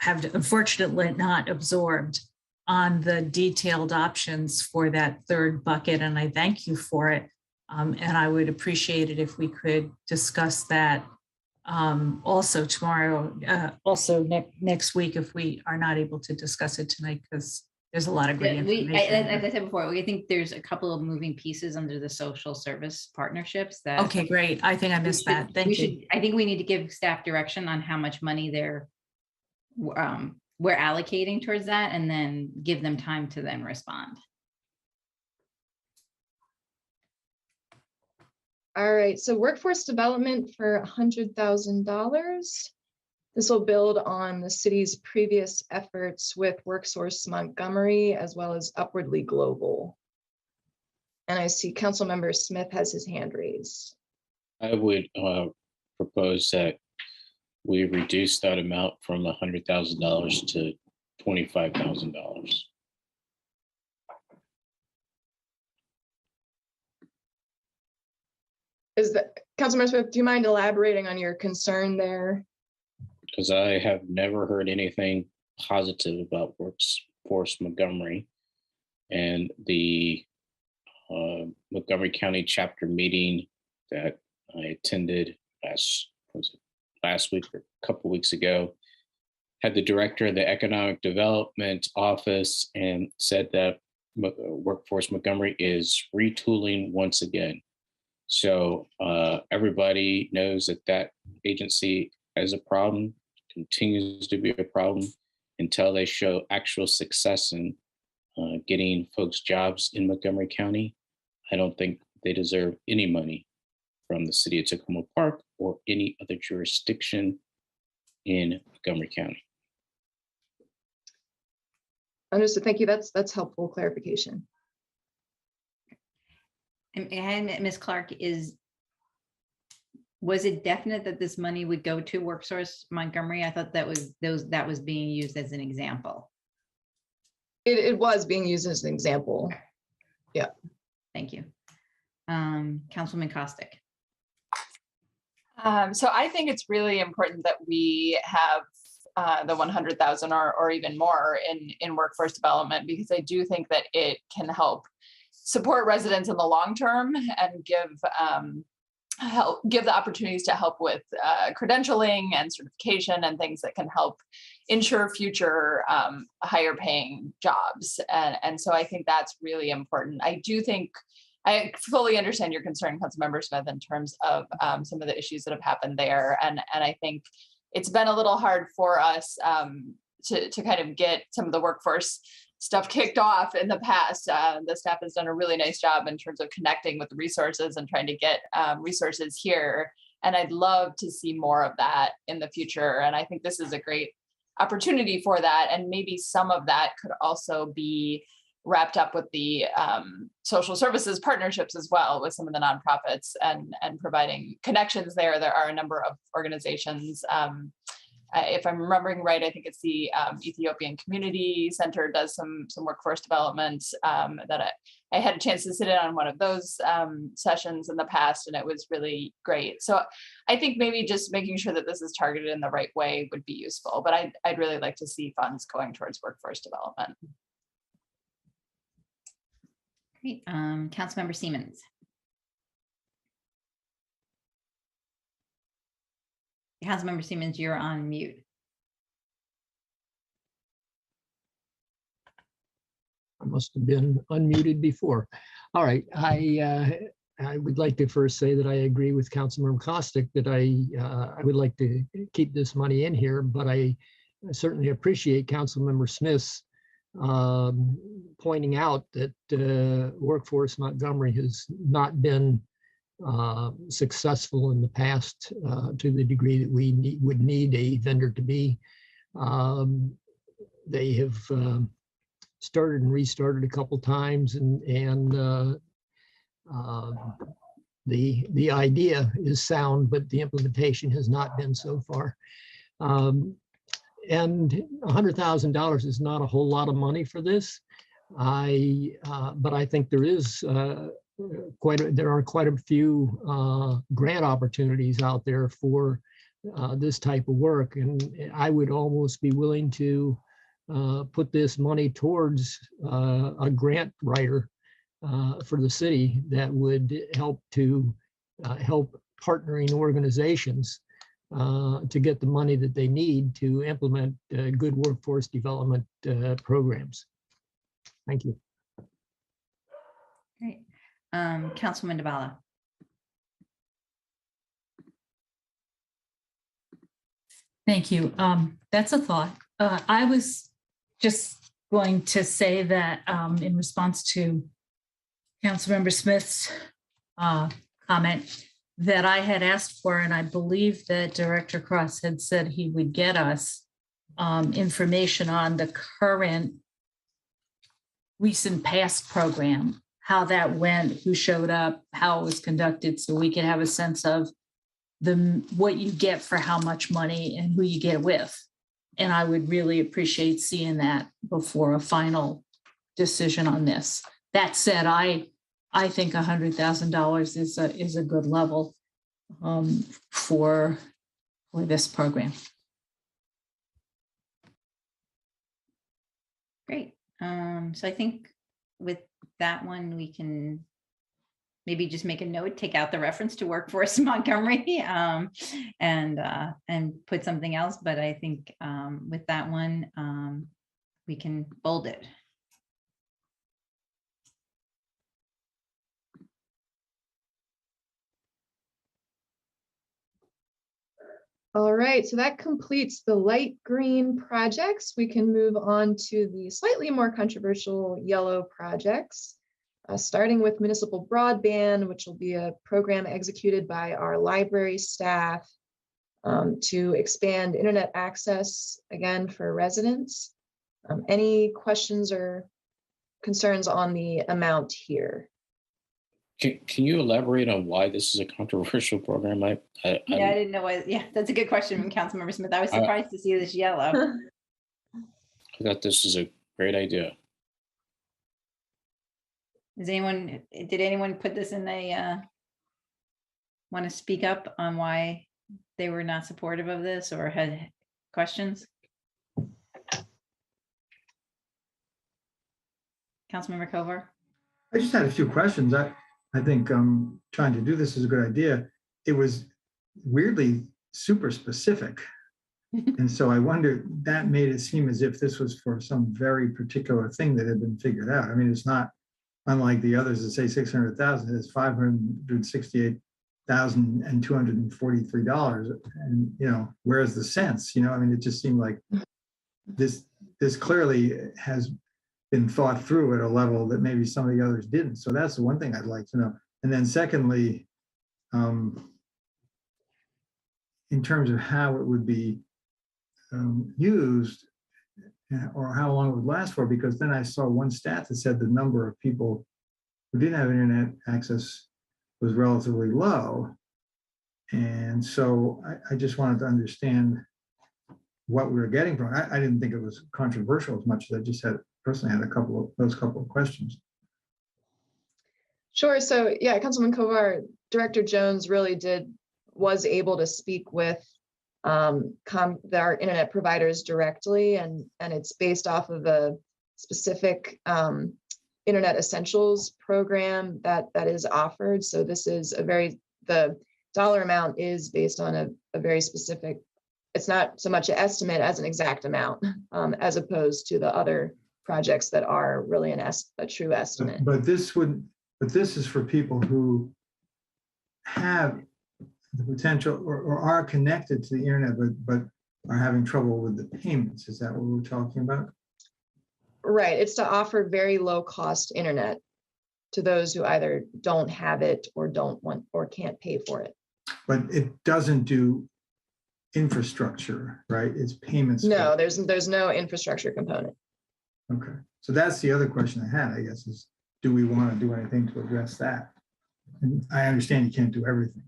have unfortunately not absorbed, on the detailed options for that 3rd bucket, and I thank you for it. And I would appreciate it if we could discuss that also tomorrow, also next week, if we are not able to discuss it tonight, because there's a lot of great information. As I said before, I think there's a couple of moving pieces under the social service partnerships that. Okay, great. I think I missed that. Thank you. I think we need to give staff direction on how much money we're allocating towards that, and then give them time to then respond. All right, so workforce development for $100,000. This will build on the city's previous efforts with WorkSource Montgomery, as well as Upwardly Global. And I see Councilmember Smith has his hand raised. I would propose that we reduce that amount from $100,000 to $25,000. Is Councilmember Smith, do you mind elaborating on your concern there? Because I have never heard anything positive about Workforce Montgomery, and the Montgomery County chapter meeting that I attended last week or a couple weeks ago had the director of the Economic Development Office and said that Workforce Montgomery is retooling once again. So everybody knows that that agency has a problem, continues to be a problem until they show actual success in getting folks jobs in Montgomery County. I don't think they deserve any money from the city of Tacoma Park or any other jurisdiction in Montgomery County. Understood. Thank you. That's helpful clarification. And Ms. Clark, was it definite that this money would go to WorkSource Montgomery? I thought that was being used as an example. It was being used as an example. Yeah. Thank you. Councilman Kostick. So I think it's really important that we have the 100,000 or even more in workforce development, because I do think that it can help support residents in the long term and give the opportunities to help with credentialing and certification and things that can help ensure future higher paying jobs. And so I think that's really important. I fully understand your concern, Councilmember Smith, in terms of some of the issues that have happened there. And I think it's been a little hard for us to kind of get some of the workforce stuff kicked off in the past. The staff has done a really nice job in terms of connecting with the resources and trying to get resources here. And I'd love to see more of that in the future. And I think this is a great opportunity for that. And maybe some of that could also be wrapped up with the social services partnerships as well with some of the nonprofits and providing connections there. There are a number of organizations. If I'm remembering right, I think it's the Ethiopian Community Center does some workforce development that I had a chance to sit in on one of those sessions in the past, and it was really great. So I think maybe just making sure that this is targeted in the right way would be useful, but I'd really like to see funds going towards workforce development. Great. Councilmember Siemens. Councilmember Siemens, you're on mute. I must have been unmuted before. All right, I would like to first say that I agree with Councilmember Kostick that I would like to keep this money in here, but I certainly appreciate Councilmember Smith's pointing out that Workforce Montgomery has not been successful in the past to the degree that we would need a vendor to be. They have started and restarted a couple times, and the idea is sound, but the implementation has not been so far. And $100,000 is not a whole lot of money for this. But I think there is there are quite a few grant opportunities out there for this type of work, and I would almost be willing to put this money towards a grant writer for the city that would help partnering organizations to get the money that they need to implement good workforce development programs. Thank you. Great. Councilman Dabala. Thank you. That's a thought. I was just going to say that in response to Councilmember Smith's comment that I had asked for, and I believe that Director Cross had said he would get us information on the current recent past program, how that went, who showed up, how it was conducted, so we could have a sense of what you get for how much money and who you get it with. And I would really appreciate seeing that before a final decision on this. That said, I think $100,000 is a good level. for this program. Great. So I think with that one, we can maybe just make a note, take out the reference to Workforce Montgomery, and put something else. But I think with that one, we can bold it. All right, so that completes the light green projects. We can move on to the slightly more controversial yellow projects, starting with municipal broadband, which will be a program executed by our library staff to expand internet access, again, for residents. Any questions or concerns on the amount here? Can you elaborate on why this is a controversial program? I didn't know what. Yeah, that's a good question from Councilmember Smith. I was surprised to see this yellow. I thought this is a great idea. Did anyone put this in a, want to speak up on why they were not supportive of this or had questions? Councilmember Kovar? I just had a few questions. I think trying to do this is a good idea. It was weirdly super specific. And so I wonder, that made it seem as if this was for some very particular thing that had been figured out. I mean, it's not unlike the others that say 600,000, it's $568,243. And, you know, where's the sense? You know, I mean, it just seemed like this clearly has been thought through at a level that maybe some of the others didn't. So that's the one thing I'd like to know. And then secondly, in terms of how it would be used or how long it would last for, because then I saw one stat that said the number of people who didn't have internet access was relatively low. And so I just wanted to understand what we were getting from it. I didn't think it was controversial as much as I just personally had those couple of questions. Sure. So yeah, Councilman Kovar, Director Jones really was able to speak with our internet providers directly, and it's based off of a specific Internet Essentials program that is offered. So this is the dollar amount is based on a very specific, it's not so much an estimate as an exact amount, as opposed to the other projects that are really a true estimate. But this is for people who have the potential or are connected to the internet, but are having trouble with the payments. Is that what we're talking about? Right. It's to offer very low cost internet to those who either don't have it or don't want or can't pay for it. But it doesn't do infrastructure, right? It's payments. No, there's no infrastructure component. Okay. So that's the other question I had, I guess, is do we want to do anything to address that? And I understand you can't do everything.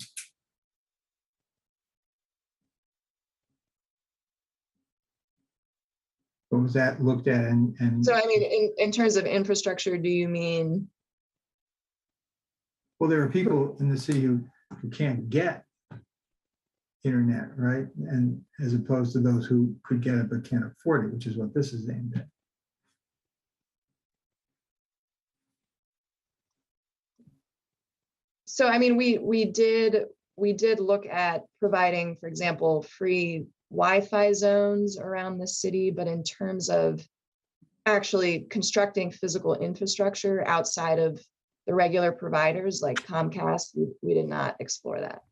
But was that looked at and so I mean, in terms of infrastructure, do you mean? Well, there are people in the city who can't get internet, right? And as opposed to those who could get it but can't afford it, which is what this is aimed at. So I mean, we did look at providing, for example, free Wi-Fi zones around the city, but in terms of actually constructing physical infrastructure outside of the regular providers like Comcast, we did not explore that.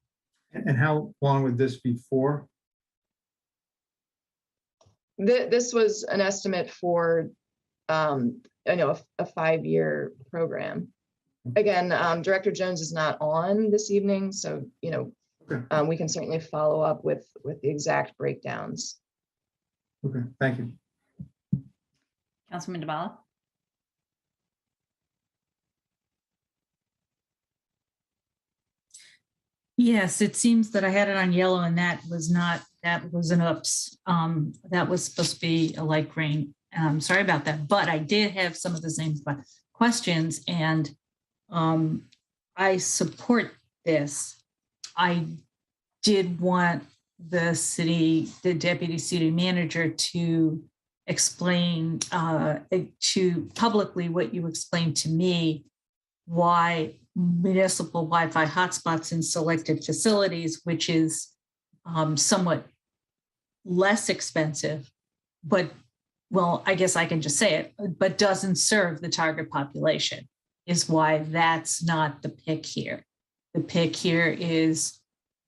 And how long would this be for? This was an estimate for, a 5-year program. Again, Director Jones is not on this evening, so okay. We can certainly follow up with the exact breakdowns. Okay, thank you. Councilman DeBala. Yes, it seems that I had it on yellow and that was an oops. That was supposed to be a light green. Sorry about that, but I did have some of the same questions and I support this. I did want the deputy city manager to explain to publicly what you explained to me, why municipal Wi-Fi hotspots in selected facilities, which is somewhat less expensive, but, well, I guess I can just say it, but doesn't serve the target population, is why that's not the pick here. The pick here is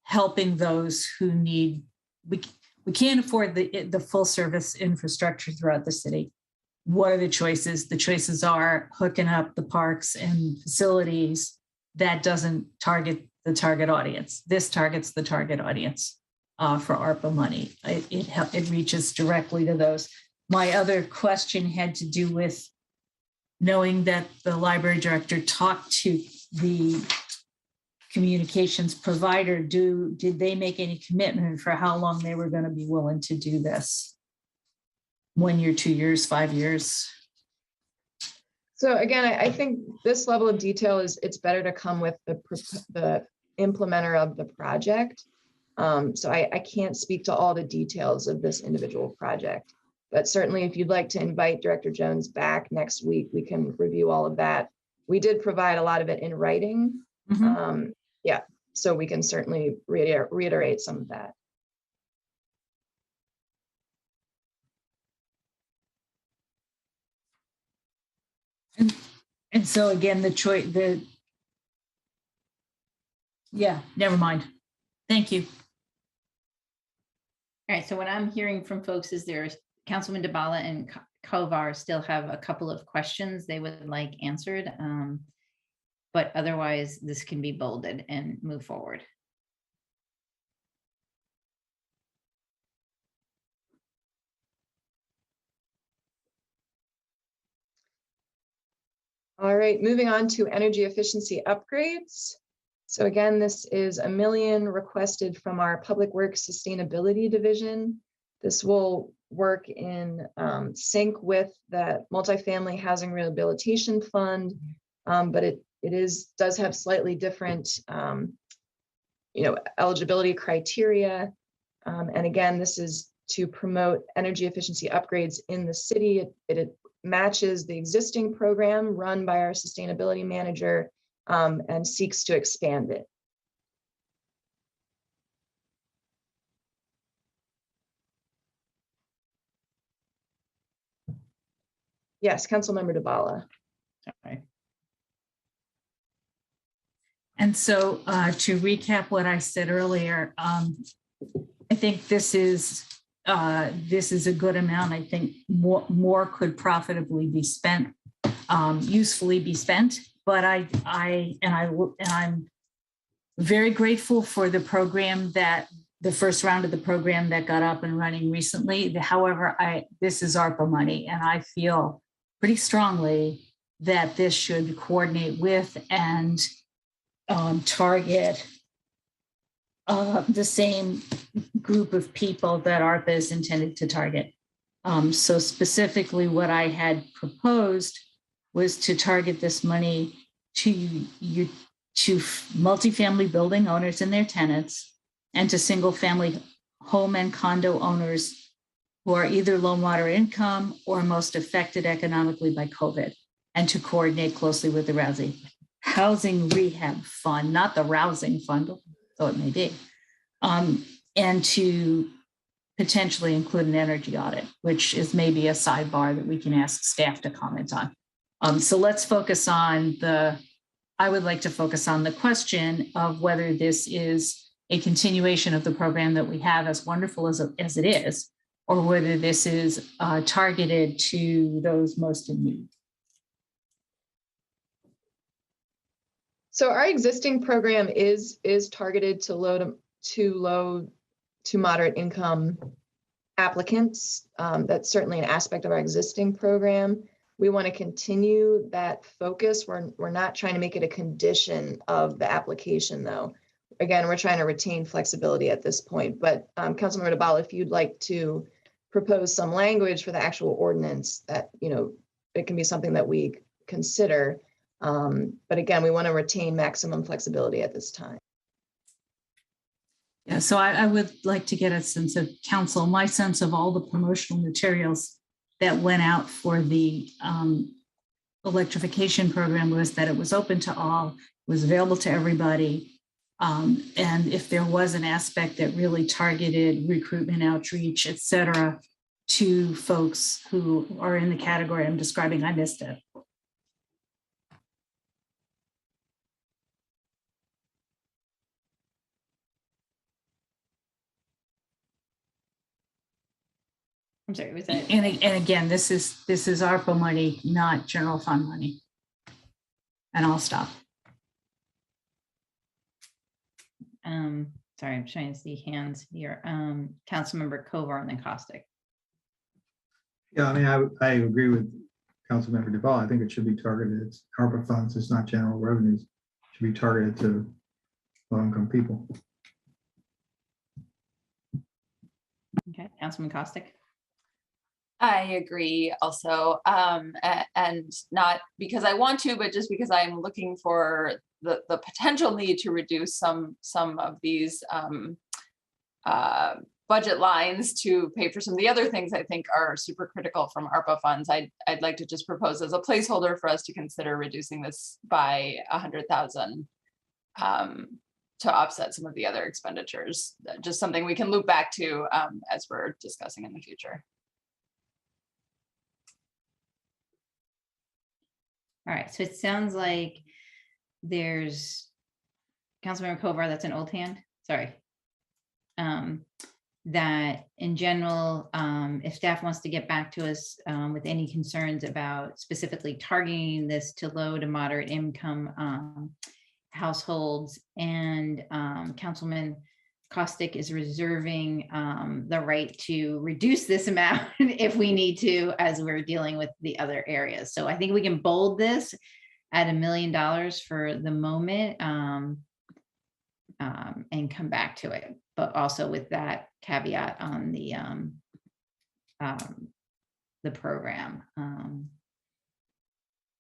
helping those who need, we can't afford the full service infrastructure throughout the city. What are the choices? The choices are hooking up the parks and facilities. That doesn't target the target audience. This targets the target audience for ARPA money. It reaches directly to those. My other question had to do with knowing that the library director talked to the communications provider. Did they make any commitment for how long they were going to be willing to do this? 1 year, 2 years, 5 years? So again, I think this level of detail it's better to come with the implementer of the project. So I can't speak to all the details of this individual project, but certainly if you'd like to invite Director Jones back next week, we can review all of that. We did provide a lot of it in writing. Yeah, so we can certainly reiterate some of that. And so again, yeah, never mind. Thank you. All right, so what I'm hearing from folks is there's Councilman DeBala and Kovar still have a couple of questions they would like answered. But otherwise, this can be bolded and move forward. All right, moving on to energy efficiency upgrades. So again, this is $1 million requested from our Public Works Sustainability Division. This will work in sync with the Multifamily Housing Rehabilitation Fund, but it does have slightly different, eligibility criteria. And again, this is to promote energy efficiency upgrades in the city. It matches the existing program run by our sustainability manager and seeks to expand it. Yes, Councilmember DeBala. Sorry. And so to recap what I said earlier, I think this is a good amount. I think more could profitably be spent, usefully be spent. But I'm very grateful for the program the first round of the program that got up and running recently. However, this is ARPA money, and I feel pretty strongly that this should coordinate with and target the same group of people that ARPA is intended to target. So specifically what I had proposed was to target this money to multifamily building owners and their tenants, and to single family home and condo owners who are either low moderate income or most affected economically by COVID, and to coordinate closely with the housing rehab fund, not the rousing fund, though it may be, and to potentially include an energy audit, which is maybe a sidebar that we can ask staff to comment on. So let's focus on I would like to focus on the question of whether this is a continuation of the program that we have, as wonderful as it is, or whether this is targeted to those most in need. So our existing program is targeted to low to moderate income applicants. That's certainly an aspect of our existing program. We want to continue that focus. We're not trying to make it a condition of the application, though. Again, we're trying to retain flexibility at this point. But Councilmember DeBala, if you'd like to propose some language for the actual ordinance, that it can be something that we consider. But again, we want to retain maximum flexibility at this time. Yeah, so I would like to get a sense of council, my sense of all the promotional materials that went out for the electrification program was that it was open to all, was available to everybody. And if there was an aspect that really targeted recruitment, outreach, et cetera, to folks who are in the category I'm describing, I missed it. I'm sorry, was that? And again, this is ARPA money, not general fund money. And I'll stop. Sorry, I'm trying to see hands here. Councilmember Kovar and then Costick. Yeah, I mean, I agree with Councilmember Duvall. I think it should be targeted. It's ARPA funds. It's not general revenues. It should be targeted to low-income people. Okay, Councilman Costick. I agree also, and not because I want to, but just because I'm looking for the potential need to reduce some of these budget lines to pay for some of the other things I think are super critical from ARPA funds. I'd like to just propose as a placeholder for us to consider reducing this by 100,000 to offset some of the other expenditures. Just something we can loop back to as we're discussing in the future. All right, so it sounds like there's Councilmember Kovar, that's an old hand, sorry. That in general, if staff wants to get back to us with any concerns about specifically targeting this to low to moderate income households, and Councilman Costick is reserving the right to reduce this amount if we need to, as we're dealing with the other areas. So I think we can bold this at $1 million for the moment and come back to it, but also with that caveat on the program. All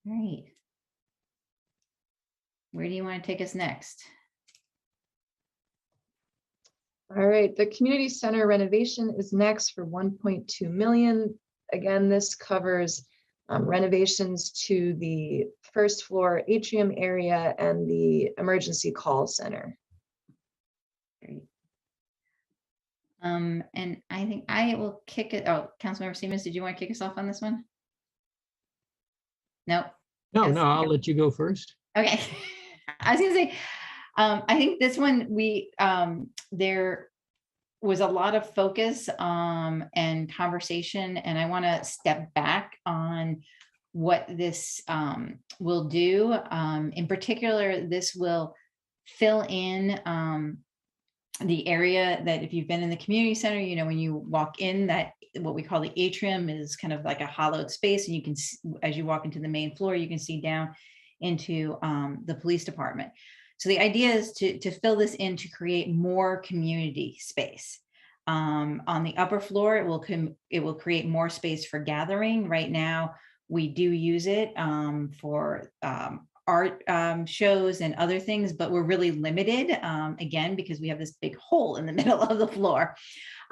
right. Where do you want to take us next? All right, the community center renovation is next for 1.2 million. Again, this covers renovations to the first floor atrium area and the emergency call center. Great. And I think I will kick it. Oh, Councilmember Siemens, did you want to kick us off on this one? No. No, I'll let you go first. Okay. I was gonna say, I think this one there was a lot of focus and conversation, and I want to step back on what this will do. In particular, this will fill in the area that if you've been in the community center, you know, when you walk in, that what we call the atrium is kind of like a hollowed space, and you can, as you walk into the main floor, you can see down into the police department. So the idea is to fill this in to create more community space. On the upper floor, it will create more space for gathering. Right now, we do use it for art shows and other things, but we're really limited, again, because we have this big hole in the middle of the floor.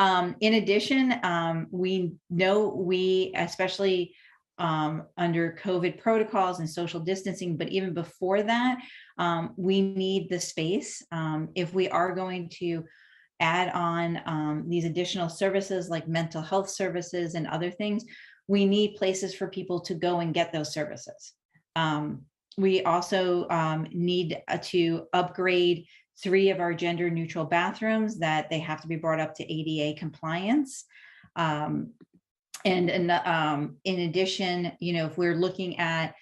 In addition, we know especially under COVID protocols and social distancing, but even before that, we need the space. If we are going to add on these additional services like mental health services and other things, we need places for people to go and get those services. We also need to upgrade 3 of our gender neutral bathrooms that they have to be brought up to ADA compliance. And in addition, you know, if we're looking at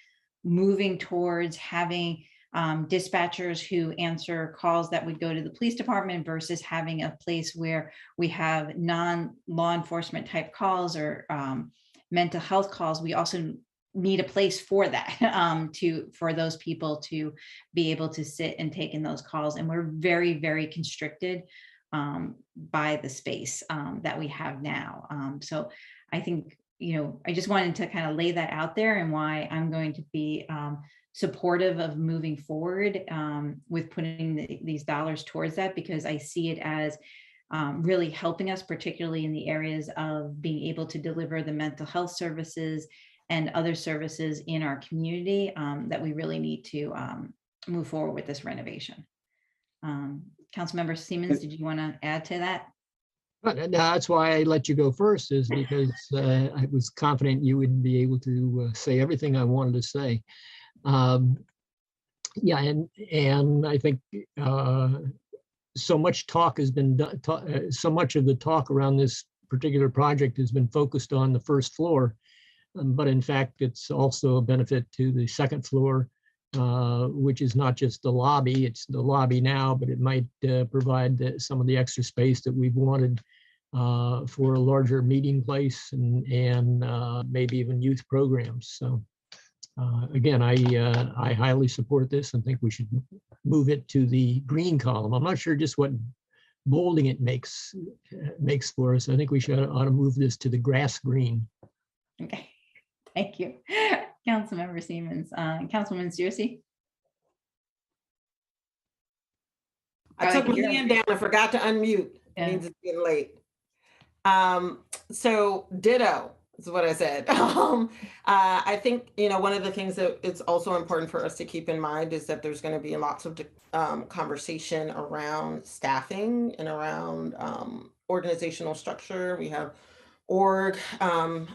moving towards having dispatchers who answer calls that would go to the police department versus having a place where we have non-law enforcement type calls or mental health calls, we also need a place for that, for those people to be able to sit and take in those calls. And we're very, very constricted by the space that we have now. So I think I just wanted to kind of lay that out there and why I'm going to be supportive of moving forward with putting these dollars towards that, because I see it as really helping us, particularly in the areas of being able to deliver the mental health services and other services in our community that we really need to move forward with this renovation. Councilmember Siemens, did you want to add to that? That's why I let you go first, is because I was confident you would be able to say everything I wanted to say. Yeah, and I think so much talk has been done, so much of the talk around this particular project has been focused on the first floor, but in fact, it's also a benefit to the second floor, which is not just the lobby. It's the lobby now, but it might provide some of the extra space that we've wanted for a larger meeting place and maybe even youth programs. So again, I highly support this and think we should move it to the green column. I'm not sure just what bolding it makes for us. I think we ought to move this to the grass green. Okay, thank you. Councilmember Siemens. Councilwoman Searcy? I took my hand down and forgot to unmute. It means it's getting late. So ditto is what I said. I think, one of the things that it's also important for us to keep in mind is that there's going to be lots of conversation around staffing and around organizational structure. We have org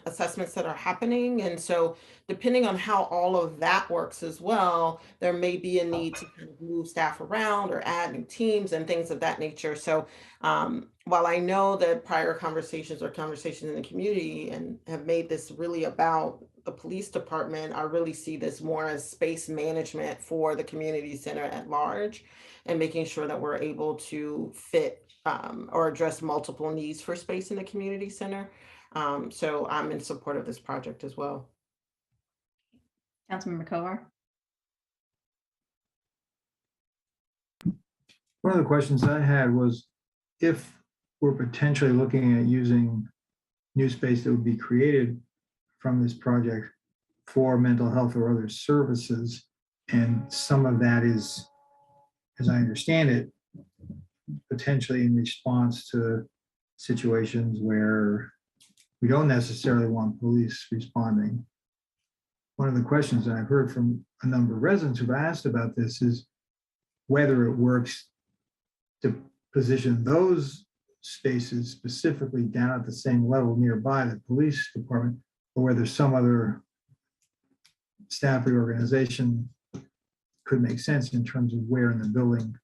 assessments that are happening. And so depending on how all of that works as well, there may be a need to kind of move staff around or add new teams and things of that nature. So while I know that prior conversations in the community and have made this really about the police department, I really see this more as space management for the community center at large and making sure that we're able to fit or address multiple needs for space in the community center. So I'm in support of this project as well. Councilmember Kovar. One of the questions I had was if we're potentially looking at using new space that would be created from this project for mental health or other services, and some of that is, as I understand it, potentially in response to situations where we don't necessarily want police responding. One of the questions that I've heard from a number of residents who've asked about this is whether it works to position those spaces specifically down at the same level nearby the police department, or whether some other staff reorganization could make sense in terms of where in the building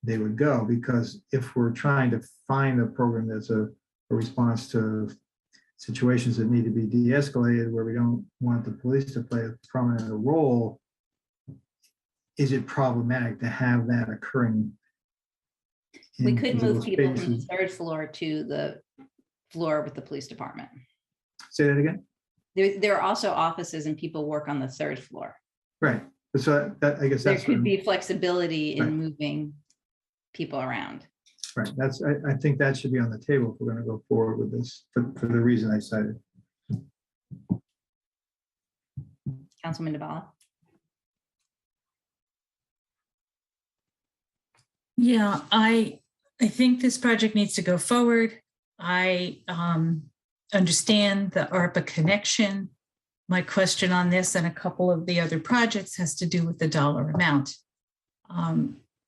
they would go. Because if we're trying to find a program that's a response to situations that need to be de-escalated, where we don't want the police to play a prominent role, is it problematic to have that occurring? We could move people from the third floor to the floor with the police department. Say that again? There are also offices and people work on the third floor. Right. So that, I guess there that's could be flexibility in moving people around. Right. I think that should be on the table if we're going to go forward with this for the reason I cited. Councilman Devala. Yeah, I think this project needs to go forward. I understand the ARPA connection. My question on this and a couple of the other projects has to do with the dollar amount.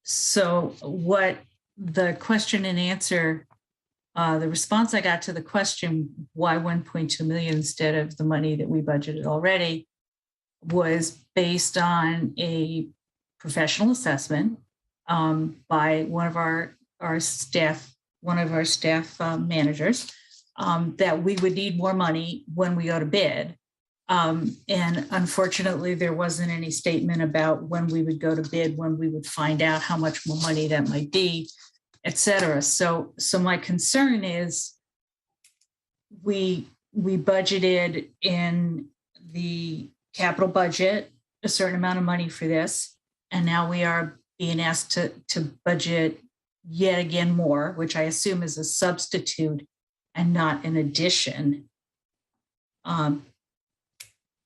So what the question and answer, the response I got to the question, why 1.2 million instead of the money that we budgeted already, was based on a professional assessment by one of our staff managers, that we would need more money when we go to bid. And unfortunately, there wasn't any statement about when we would go to bid, when we would find out how much more money that might be, et cetera. So my concern is we budgeted in the capital budget a certain amount of money for this, and now we are being asked to budget yet again more, which I assume is a substitute and not an addition. And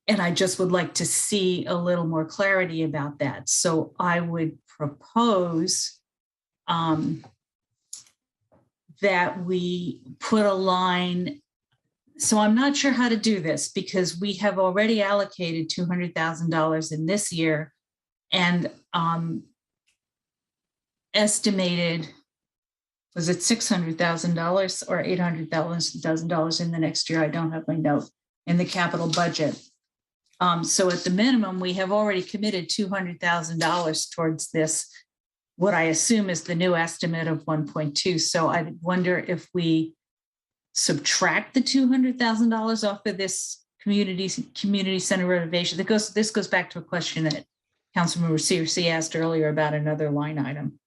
I just would like to see a little more clarity about that. So I would propose that we put a line. So I'm not sure how to do this because we have already allocated $200,000 in this year and estimated, was it $600,000 or $800,000 in the next year? I don't have my note in the capital budget. So at the minimum, we have already committed $200,000 towards this, what I assume is the new estimate of 1.2. So I wonder if we subtract the $200,000 off of this community center renovation. This goes back to a question that Councilmember Searcy asked earlier about another line item.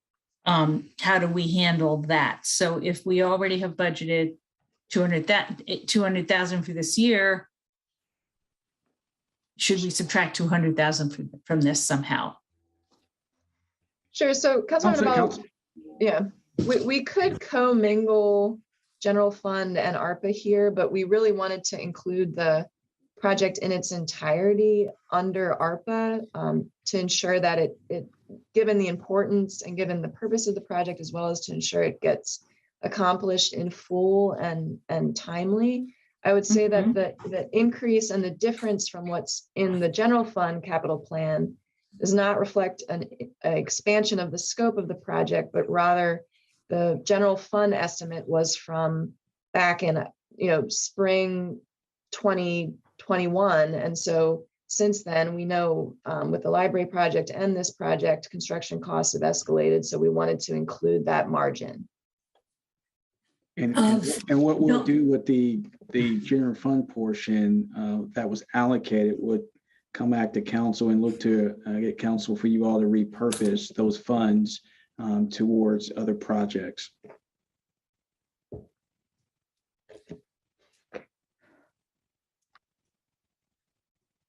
How do we handle that? So if we already have budgeted $200,000 for this year, should we subtract $200,000 from this somehow? Sure. So we could co-mingle general fund and ARPA here, but we really wanted to include the project in its entirety under ARPA to ensure that it, given the importance and given the purpose of the project, as well as to ensure it gets accomplished in full and timely. I would say that the increase and the difference from what's in the general fund capital plan does not reflect an expansion of the scope of the project, but rather the general fund estimate was from back in spring 2021. And so since then, we know with the library project and this project, construction costs have escalated. So we wanted to include that margin. And what we'll do with the general fund portion that was allocated would come back to council and look to get council for you all to repurpose those funds towards other projects.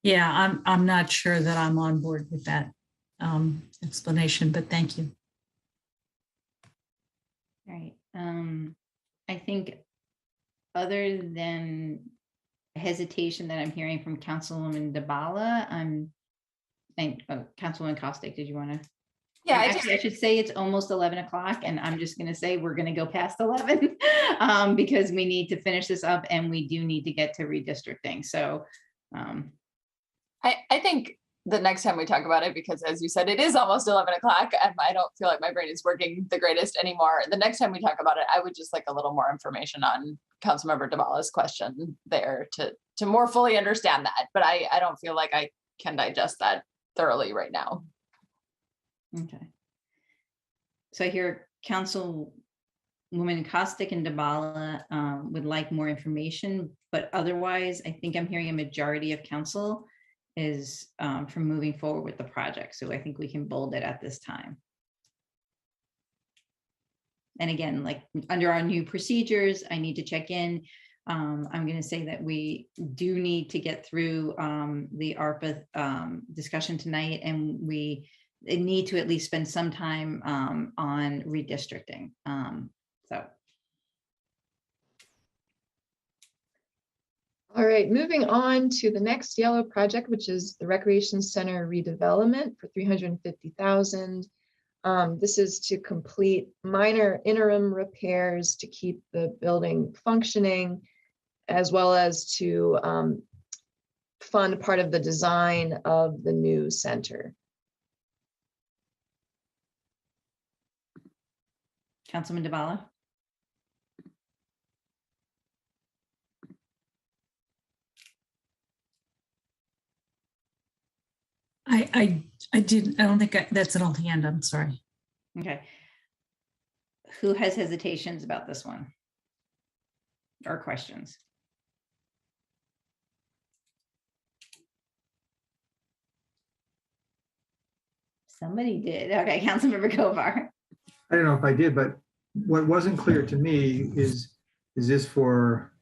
Yeah, I'm not sure that I'm on board with that explanation, but thank you. All right. I think other than hesitation that I'm hearing from Councilwoman Dabala, Councilwoman Costick, did you want to? Yeah, actually, I should say it's almost 11 o'clock, and I'm just going to say we're going to go past 11 because we need to finish this up, and we do need to get to redistricting. So, I think the next time we talk about it, because as you said, it is almost 11 o'clock and I don't feel like my brain is working the greatest anymore. The next time we talk about it, I would just like a little more information on Councilmember Dabala's question there to more fully understand that. But I don't feel like I can digest that thoroughly right now. Okay. So I hear Councilwoman Costick and Dabala would like more information, but otherwise, I think I'm hearing a majority of council is from moving forward with the project. So I think we can bold it at this time. And again, like under our new procedures, I need to check in. I'm going to say that we do need to get through the ARPA discussion tonight, and we need to at least spend some time on redistricting. All right, moving on to the next yellow project, which is the Recreation Center redevelopment for $350,000. This is to complete minor interim repairs to keep the building functioning, as well as to fund part of the design of the new center. Councilman Dabala. I don't think that's an old hand. I'm sorry. Okay. Who has hesitations about this one or questions? Somebody did. Okay, Councilmember Kovar. I don't know if I did, but what wasn't clear to me is this for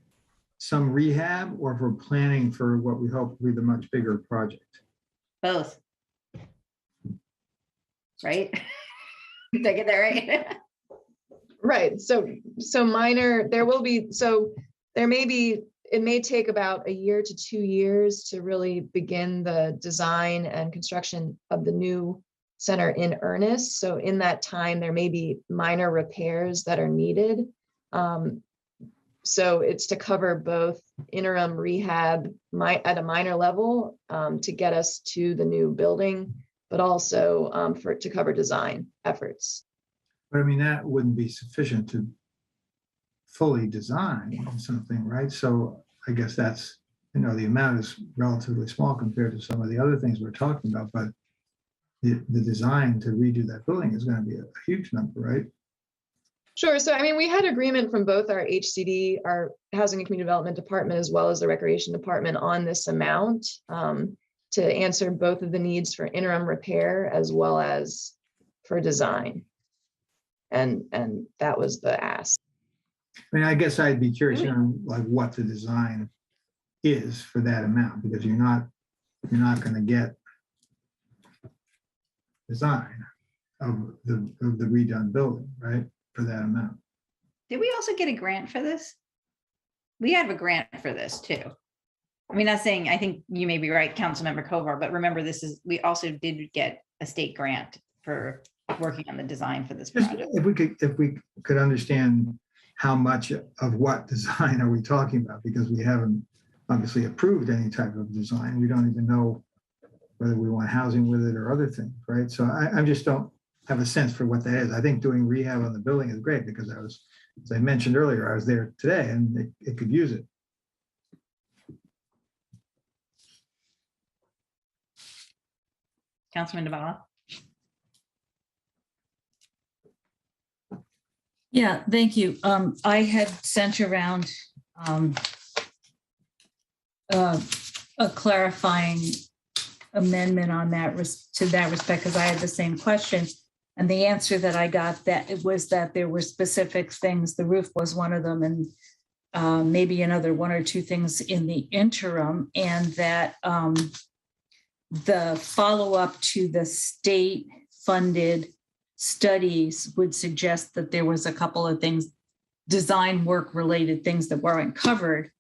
some rehab or for planning for what we hope will be the much bigger project? Both. Right? Did I get that right? Right. So minor, there may be it may take about a year to 2 years to really begin the design and construction of the new center in earnest. So in that time, there may be minor repairs that are needed. So it's to cover both interim rehab at a minor level to get us to the new building, but also to cover design efforts. But I mean, that wouldn't be sufficient to fully design something, right? So I guess that's, the amount is relatively small compared to some of the other things we're talking about, but the design to redo that building is going to be a huge number, right? Sure. So, I mean, we had agreement from both our HCD, our Housing and Community Development Department, as well as the Recreation Department on this amount to answer both of the needs for interim repair as well as for design. And that was the ask. I mean, I guess I'd be curious, like what the design is for that amount, because you're not going to get design of the redone building, right? For that amount. Did we also get a grant for this? We have a grant for this too. I mean, not saying, I think you may be right, Councilmember Kovar, but remember we also did get a state grant for working on the design for this project. If we could understand how much of what design are we talking about, because we haven't obviously approved any type of design. We don't even know whether we want housing with it or other things, right? So I just don't have a sense for what that is. I think doing rehab on the building is great because as I mentioned earlier, I was there today and it could use it. Councilman Devala. Yeah, thank you. I had sent around a clarifying amendment on that to that respect, because I had the same question. And the answer that I got was that there were specific things. The roof was one of them, and maybe another 1 or 2 things in the interim, and that the follow-up to the state-funded studies would suggest that there was a couple of things, design work-related things that weren't covered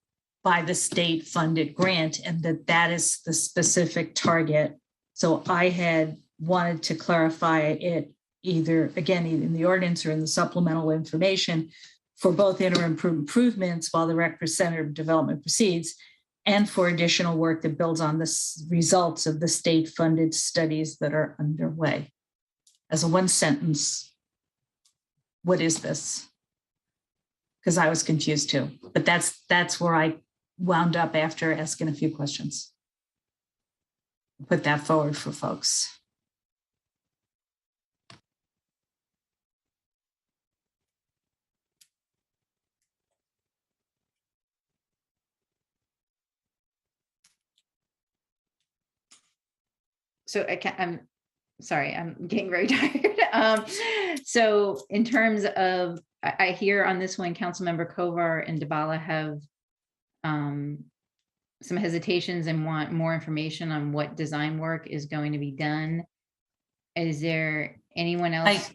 by the state-funded grant, and that is the specific target. So I had wanted to clarify it either in the ordinance or in the supplemental information for both interim improvements while the representative development proceeds, and for additional work that builds on the results of the state-funded studies that are underway. As a one sentence, what is this? Because I was confused too, but that's where I wound up after asking a few questions. Put that forward for folks. So I'm sorry, I'm getting very tired. So in terms of, I hear on this one, Councilmember Kovar and Devala have some hesitations and want more information on what design work is going to be done. Is there anyone else?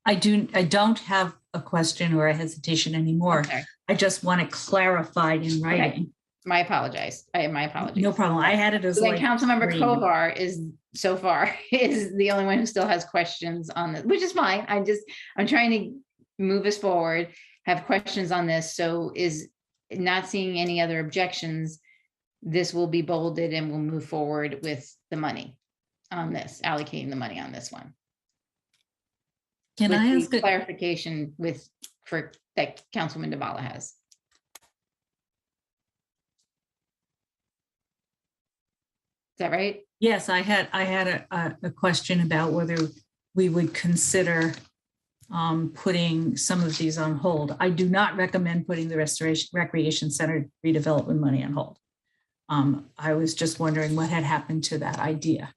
I don't have a question or a hesitation anymore. Okay. I just want it clarified in writing. Okay. My apologies. No problem. I had it as so like Councilmember Kovar is so far is the only one who still has questions on this, which is fine. I'm trying to move us forward, have questions on this. So is not seeing any other objections, this will be bolded and we'll move forward with the money on this, allocating the money on this one. Can I ask a clarification for that Councilman Devala has? Is that right? Yes, I had a question about whether we would consider putting some of these on hold. I do not recommend putting the Recreation Center redevelopment money on hold. I was just wondering what had happened to that idea.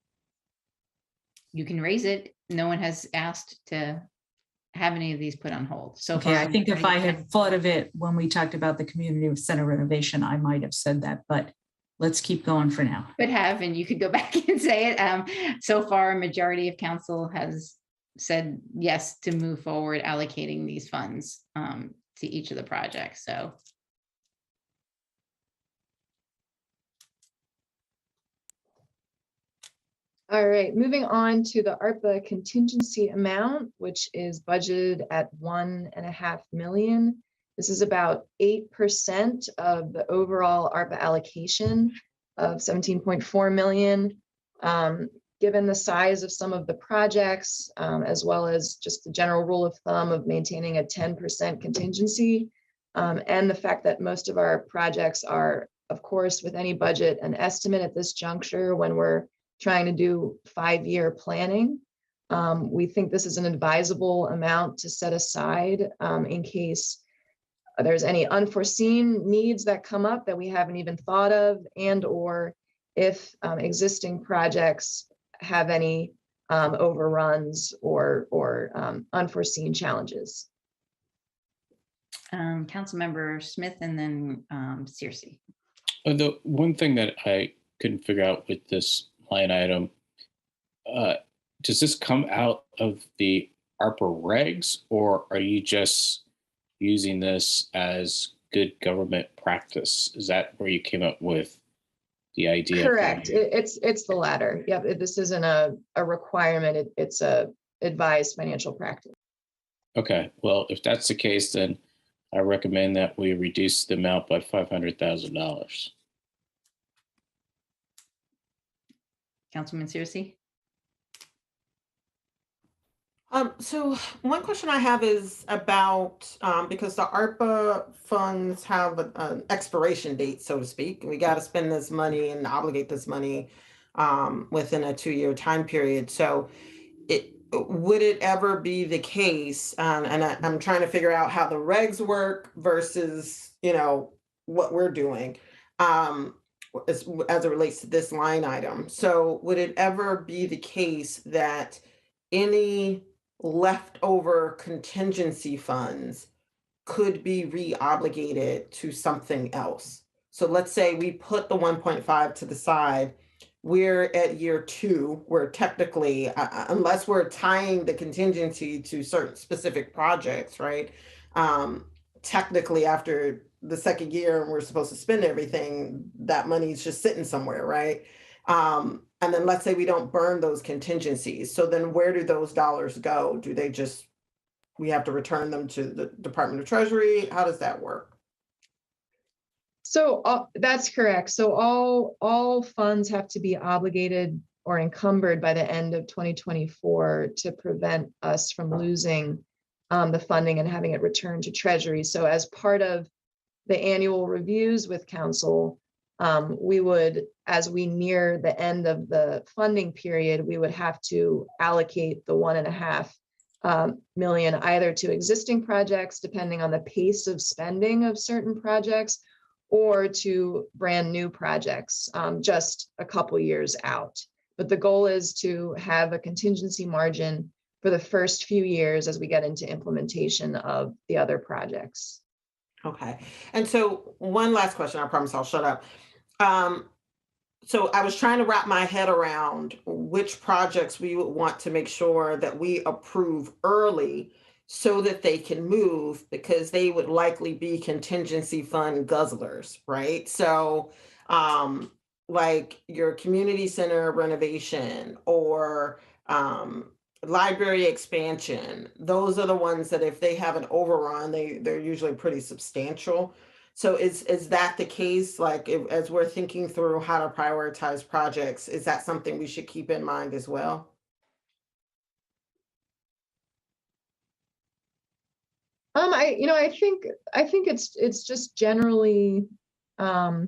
You can raise it. No one has asked to have any of these put on hold. So okay, I think if I had thought of it when we talked about the community center renovation, I might have said that, but let's keep going for now. Could have, and you could go back and say it. So far, a majority of council has said yes to move forward allocating these funds to each of the projects. So All right, moving on to the ARPA contingency amount, which is budgeted at $1.5 million. This is about 8% of the overall ARPA allocation of $17.4 million. Given the size of some of the projects, as well as just the general rule of thumb of maintaining a 10% contingency, and the fact that most of our projects are, of course, with any budget, an estimate at this juncture when we're trying to do 5-year planning. We think this is an advisable amount to set aside in case there's any unforeseen needs that come up that we haven't even thought of, and or if existing projects have any overruns or unforeseen challenges. Councilmember Smith and then Searcy. The one thing that I couldn't figure out with this line item, does this come out of the ARPA regs, or are you just using this as good government practice? Is that where you came up with the idea? Correct. It's the latter. Yep. This isn't a requirement. It's a advised financial practice. Okay. Well, if that's the case, then I recommend that we reduce the amount by $500,000. Councilman Searcy. So one question I have is about, because the ARPA funds have an expiration date, so to speak. We got to spend this money and obligate this money within a 2-year time period. So would it ever be the case, and I'm trying to figure out how the regs work versus, what we're doing as it relates to this line item. So would it ever be the case that any leftover contingency funds could be re-obligated to something else? So let's say we put the 1.5 to the side, we're at year 2, where technically, unless we're tying the contingency to certain specific projects, right? Technically after the second year and we're supposed to spend everything, that money's just sitting somewhere, right? And then let's say we don't burn those contingencies. So then where do those dollars go? Do they just, we have to return them to the Department of Treasury? How does that work? So that's correct. So all funds have to be obligated or encumbered by the end of 2024 to prevent us from losing the funding and having it returned to Treasury. So as part of the annual reviews with council, we would, as we near the end of the funding period, we would have to allocate the $1.5 million either to existing projects, depending on the pace of spending of certain projects, or to brand new projects, just a couple years out. But the goal is to have a contingency margin for the first few years as we get into implementation of the other projects. Okay. And so one last question, I promise I'll shut up. So I was trying to wrap my head around which projects we would want to make sure that we approve early so that they can move, because they would likely be contingency fund guzzlers, right? So like your community center renovation or library expansion, those are the ones that if they have an overrun, they're usually pretty substantial. So is that the case? Like as we're thinking through how to prioritize projects, is that something we should keep in mind as well? I think it's just generally, so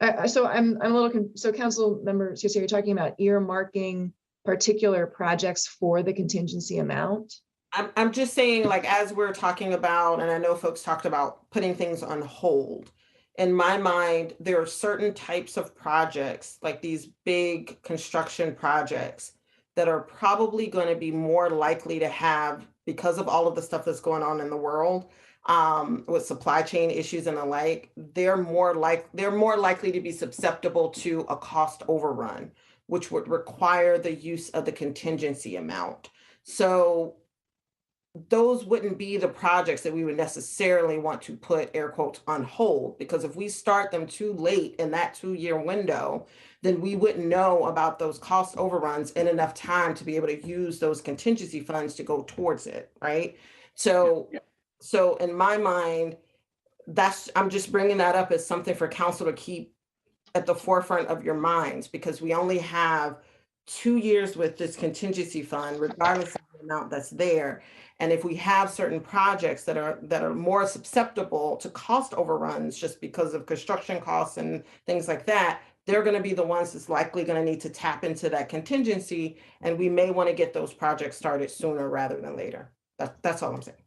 I'm a little, so council members, so you're talking about earmarking particular projects for the contingency amount? I'm just saying, like, as we're talking about, and I know folks talked about putting things on hold, in my mind, there are certain types of projects, like these big construction projects, that are probably going to be more likely to have, because of all of the stuff that's going on in the world, with supply chain issues and the like, they're more likely to be susceptible to a cost overrun, which would require the use of the contingency amount. So those wouldn't be the projects that we would necessarily want to put air quotes on hold, because if we start them too late in that 2-year window, then we wouldn't know about those cost overruns in enough time to be able to use those contingency funds to go towards it, right? So, so in my mind, I'm just bringing that up as something for council to keep at the forefront of your minds, because we only have 2 years with this contingency fund, regardless of the amount that's there. And if we have certain projects that are more susceptible to cost overruns just because of construction costs and things like that, they're going to be the ones that's likely going to need to tap into that contingency. And we may want to get those projects started sooner rather than later. That's all I'm saying.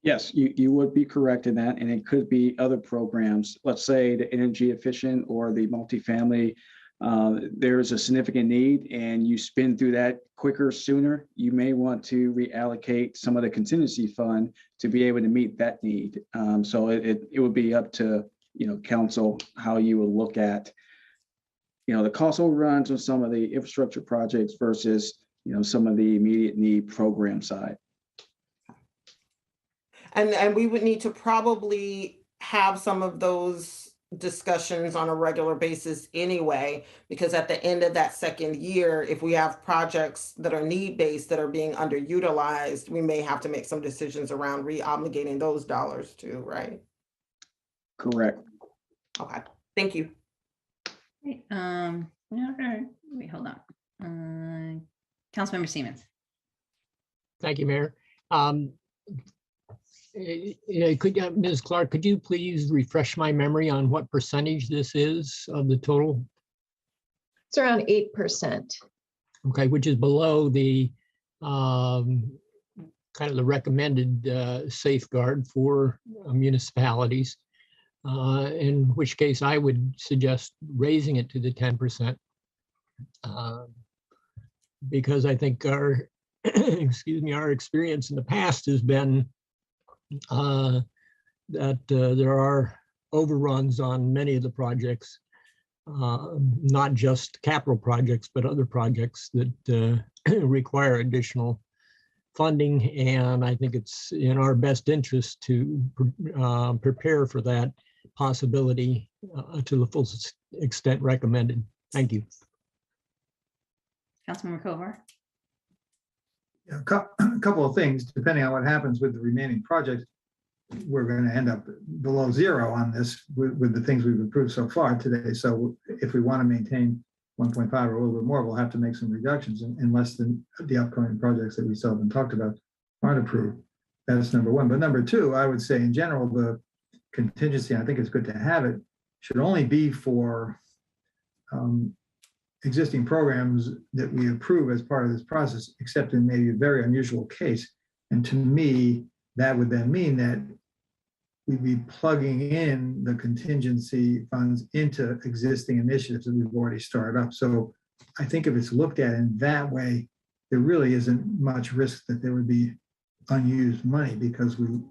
Yes, you would be correct in that. And it could be other programs, let's say the energy efficient or the multifamily. There's a significant need and you spin through that quicker, sooner. You may want to reallocate some of the contingency fund to be able to meet that need. So it would be up to, council, how you would look at, the cost overruns on some of the infrastructure projects versus, some of the immediate need program side. And we would need to probably have some of those discussions on a regular basis anyway, because at the end of that second year, if we have projects that are need-based that are being underutilized, we may have to make some decisions around re-obligating those dollars too, right? Correct. Okay, thank you. Wait, hold on. Councilmember Siemens. Thank you, Mayor. Ms. Clark, could you please refresh my memory on what percentage this is of the total? It's around 8%. Okay, which is below the kind of the recommended safeguard for municipalities. In which case I would suggest raising it to the 10%. Because I think our, our experience in the past has been that there are overruns on many of the projects, not just capital projects, but other projects that require additional funding. And I think it's in our best interest to prepare for that possibility to the full extent recommended. Thank you. Councilmember Cover. A couple of things, depending on what happens with the remaining projects, we're going to end up below zero on this with the things we've approved so far today. So if we want to maintain 1.5 or a little bit more, we'll have to make some reductions unless the upcoming projects that we still haven't talked about aren't approved. That's number one. But number two, I would say in general, the contingency, I think it's good to have it, should only be for existing programs that we approve as part of this process, except in maybe a very unusual case. And to me, that would then mean that we'd be plugging in the contingency funds into existing initiatives that we've already started up. So I think if it's looked at in that way, there really isn't much risk that there would be unused money, because we,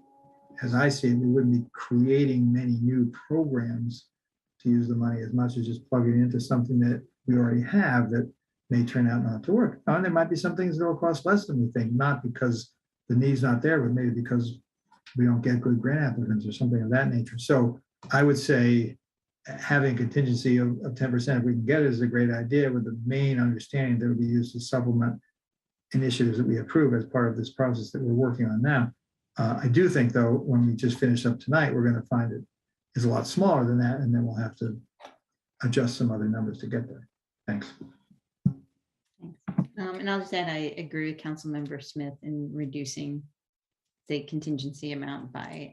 as I see it, we wouldn't be creating many new programs to use the money as much as just plugging it into something that we already have that may turn out not to work. And there might be some things that will cost less than we think, not because the need's not there, but maybe because we don't get good grant applicants or something of that nature. So I would say having contingency of 10%, if we can get it, is a great idea, with the main understanding that it would be used to supplement initiatives that we approve as part of this process that we're working on now. I do think, though, when we just finish up tonight, we're going to find it is a lot smaller than that, and then we'll have to adjust some other numbers to get there. Thanks. And I'll just add, I agree with Councilmember Smith in reducing the contingency amount by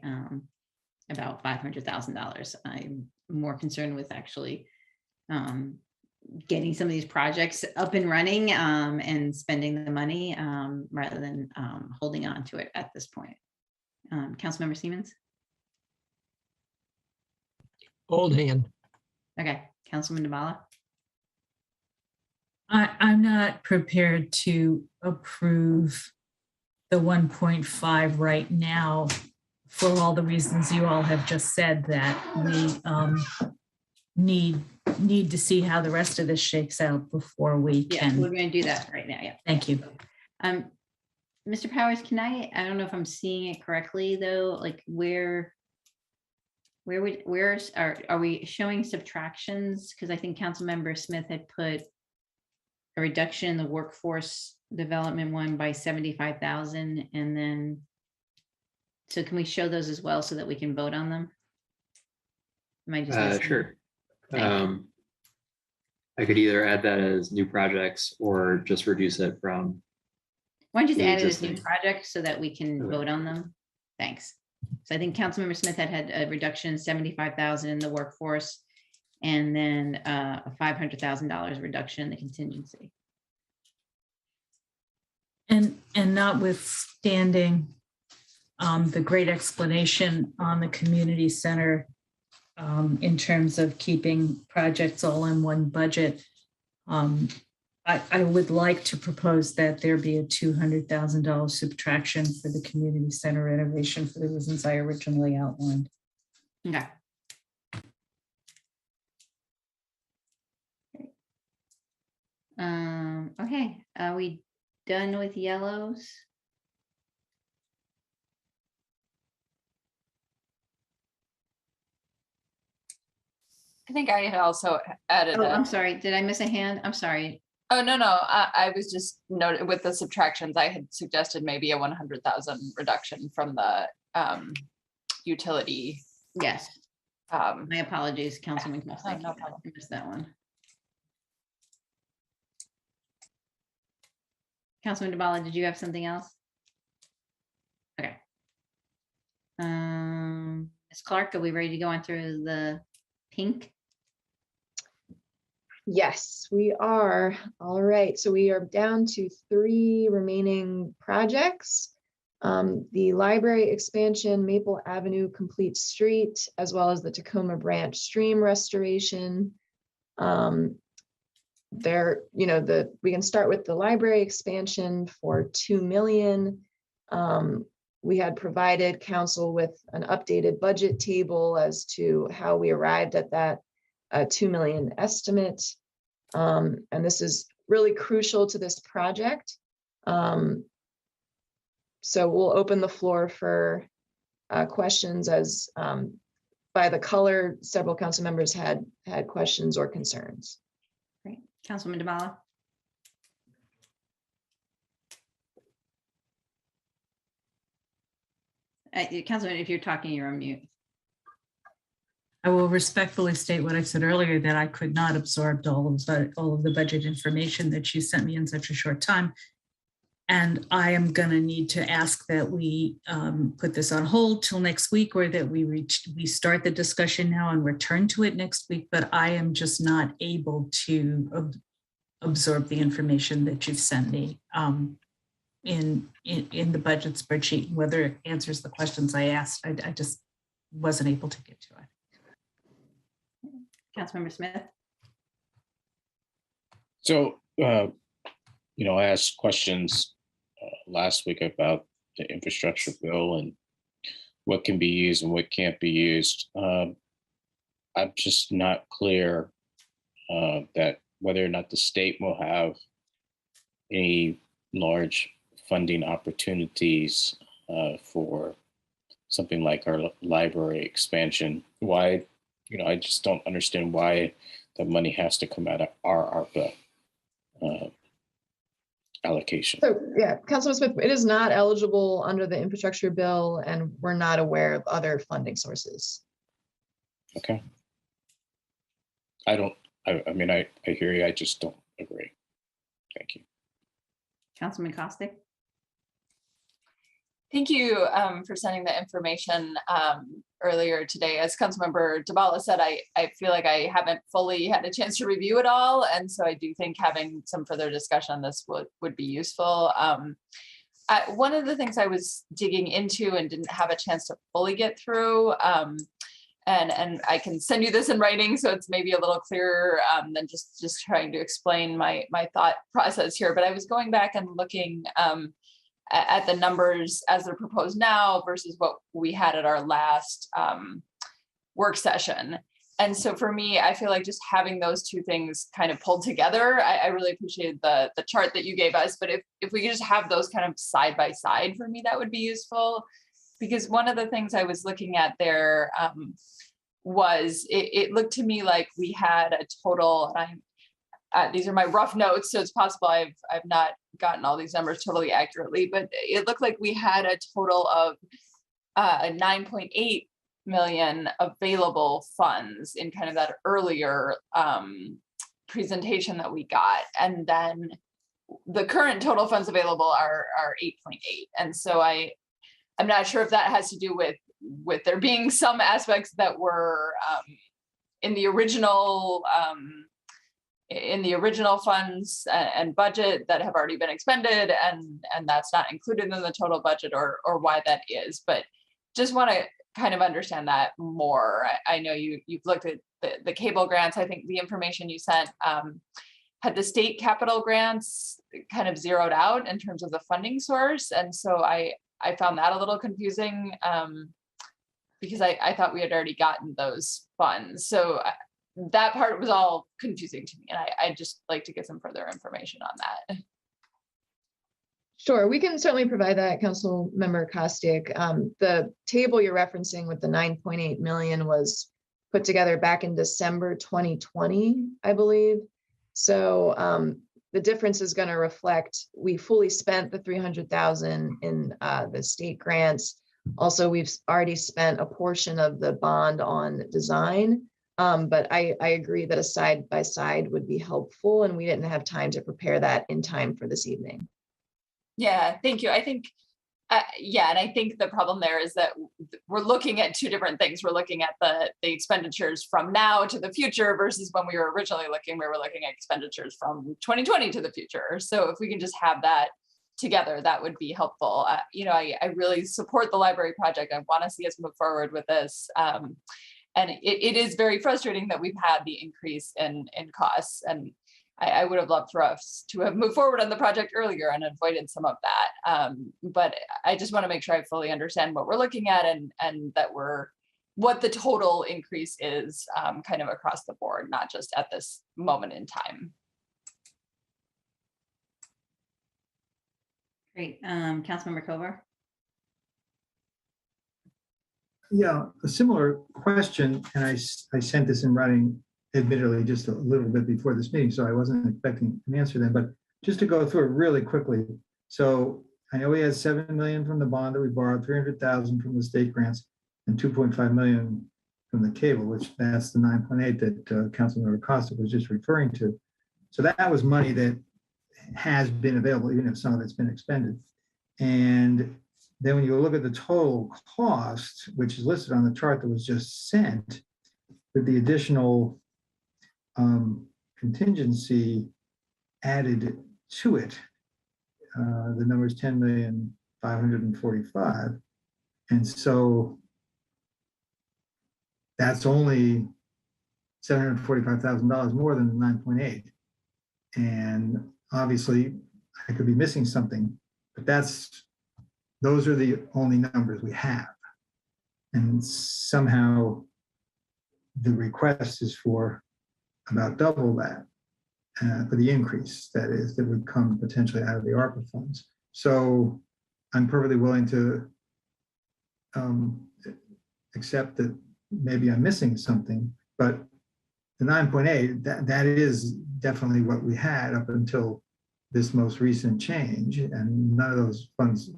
about $500,000. I'm more concerned with actually getting some of these projects up and running and spending the money rather than holding on to it at this point. Councilmember Siemens? Old hand. Okay, Councilman Devala? I'm not prepared to approve the 1.5 right now for all the reasons you all have just said, that we need to see how the rest of this shakes out before we can. Yeah, we're going to do that right now. Yeah. Thank you. Mr. Powers, I don't know if I'm seeing it correctly though, like where are we showing subtractions? Because I think Councilmember Smith had put a reduction in the workforce development one by 75,000, and then, so can we show those as well so that we can vote on them? Am I just missing? Sure. I could either add that as new projects or just reduce it from. Why don't you just the add it as new existing. projects so that we can vote on them? Thanks. So I think Councilmember Smith had a reduction 75,000 in the workforce, and then a $500,000 reduction in the contingency. And notwithstanding the great explanation on the community center in terms of keeping projects all in one budget, I would like to propose that there be a $200,000 subtraction for the community center renovation for the reasons I originally outlined. Okay. Okay, are we done with yellows? I think I had also added. Oh, I'm sorry. Did I miss a hand? I'm sorry. Oh, no. I was just noted with the subtractions, I had suggested maybe a 100,000 reduction from the utility. Yes. My apologies, Councilman Costa. No problem. I missed that one. Councilman DeBala, did you have something else? Okay. Ms. Clark, are we ready to go on through the pink? Yes, we are. All right, so we are down to 3 remaining projects. The library expansion, Maple Avenue Complete Street, as well as the Tacoma Branch Stream restoration. We can start with the library expansion for $2 million. We had provided council with an updated budget table as to how we arrived at that $2 million estimate. And this is really crucial to this project. So we'll open the floor for questions as by the color, several council members had questions or concerns. Great. Councilman DeBala. Councilman, if you're talking, you're on mute. I will respectfully state what I said earlier, that I could not absorb all of the budget information that you sent me in such a short time. And I am going to need to ask that we put this on hold till next week, or that we start the discussion now and return to it next week. But I am just not able to absorb the information that you've sent me in the budget spreadsheet. Whether it answers the questions I asked, I just wasn't able to get to it. Councilmember Smith. So, I asked questions last week about the infrastructure bill and what can be used and what can't be used. I'm just not clear that whether or not the state will have any large funding opportunities for something like our library expansion. Why, I just don't understand why the money has to come out of our ARPA allocation. So yeah, Councilman Smith, it is not eligible under the infrastructure bill, and we're not aware of other funding sources. Okay. I hear you. I just don't agree. Thank you. Councilman Costick. Thank you for sending the information earlier today. As Councilmember DeBala said, I feel like I haven't fully had a chance to review it all. And so I do think having some further discussion on this would be useful. One of the things I was digging into and didn't have a chance to fully get through, and I can send you this in writing so it's maybe a little clearer than just trying to explain my thought process here. But I was going back and looking at the numbers as they're proposed now versus what we had at our last work session. And so for me, I feel like just having those two things kind of pulled together, I really appreciate the chart that you gave us. But if we could just have those kind of side by side, for me, that would be useful. Because one of the things I was looking at there was it looked to me like we had a total, and these are my rough notes, so it's possible I've not gotten all these numbers totally accurately, but it looked like we had a total of 9.8 million available funds in kind of that earlier presentation that we got. And then the current total funds available are 8.8. And so I'm not sure if that has to do with there being some aspects that were in the original funds and budget that have already been expended, and that's not included in the total budget, or why that is. But just want to kind of understand that more. I know you've looked at the cable grants. I think the information you sent had the state capital grants kind of zeroed out in terms of the funding source. And so I found that a little confusing because I thought we had already gotten those funds. So that part was all confusing to me. And I'd just like to get some further information on that. Sure, we can certainly provide that, Council Member Costick. The table you're referencing with the 9.8 million was put together back in December 2020, I believe. So the difference is going to reflect, we fully spent the 300,000 in the state grants. Also, we've already spent a portion of the bond on design. But I agree that a side by side would be helpful, and we didn't have time to prepare that in time for this evening. Yeah, thank you. I think, and I think the problem there is that we're looking at two different things. We're looking at the expenditures from now to the future versus when we were originally looking, we were looking at expenditures from 2020 to the future. So if we can just have that together, that would be helpful. I really support the library project. I want to see us move forward with this. And it is very frustrating that we've had the increase in costs, and I would have loved for us to have moved forward on the project earlier and avoided some of that. But I just want to make sure I fully understand what we're looking at, and that what the total increase is kind of across the board, not just at this moment in time. Great. Councilmember Kovar. Yeah, a similar question, and I sent this in writing, admittedly, just a little bit before this meeting, so I wasn't expecting an answer then, but just to go through it really quickly. So I know we had 7 million from the bond that we borrowed, 300,000 from the state grants, and 2.5 million from the cable, which that's the 9.8 that Councilmember Costa was just referring to. So that was money that has been available, even if some of it's been expended. And then when you look at the total cost, which is listed on the chart that was just sent, with the additional contingency added to it, the number is 10,545,000. And so that's only $745,000 more than the 9.8. And obviously I could be missing something, but those are the only numbers we have. And somehow the request is for about double that, for the increase, that would come potentially out of the ARPA funds. So I'm perfectly willing to accept that maybe I'm missing something, but the 9.8, that is definitely what we had up until this most recent change, and none of those funds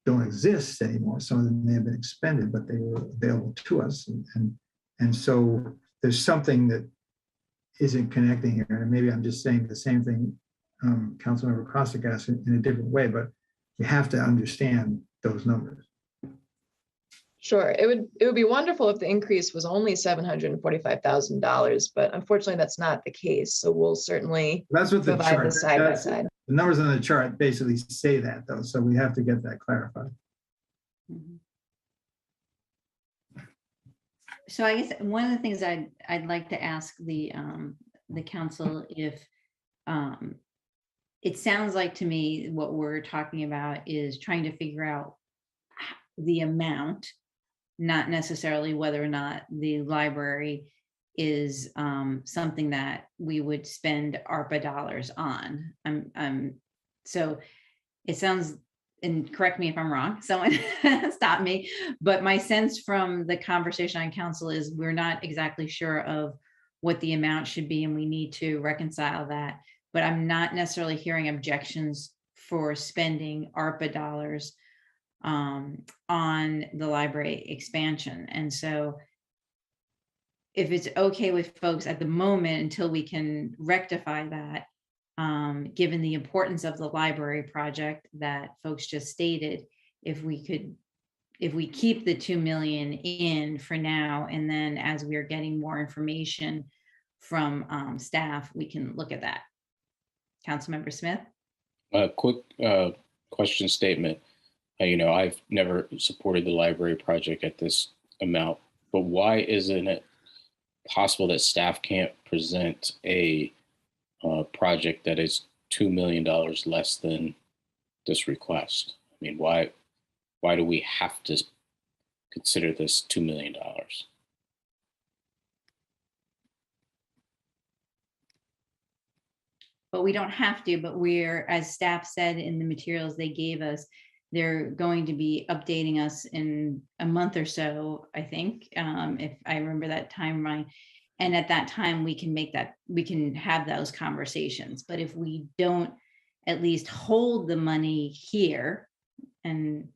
don't exist anymore. Some of them may have been expended, but they were available to us. And so there's something that isn't connecting here. And maybe I'm just saying the same thing Councilmember Costick asked in a different way, but you have to understand those numbers. Sure, it would be wonderful if the increase was only $745,000, but unfortunately that's not the case. So we'll certainly provide the side by side. The numbers on the chart basically say that, though, so we have to get that clarified. So I guess one of the things I'd like to ask the council, if it sounds like to me what we're talking about is trying to figure out the amount, not necessarily whether or not the library is something that we would spend ARPA dollars on. So it sounds, and correct me if I'm wrong, someone stop me, but my sense from the conversation on council is we're not exactly sure of what the amount should be, and we need to reconcile that. But I'm not necessarily hearing objections for spending ARPA dollars on the library expansion. And so if it's okay with folks at the moment until we can rectify that, given the importance of the library project that folks just stated, if we keep the 2 million in for now, and then as we are getting more information from staff, we can look at that. Councilmember Smith? A quick question statement. I've never supported the library project at this amount, but why isn't it possible that staff can't present a project that is $2 million less than this request? I mean, why do we have to consider this $2 million? But we don't have to, but we're, as staff said in the materials they gave us, they're going to be updating us in a month or so, I think, if I remember that timeline. And at that time, we can have those conversations. But if we don't at least hold the money here and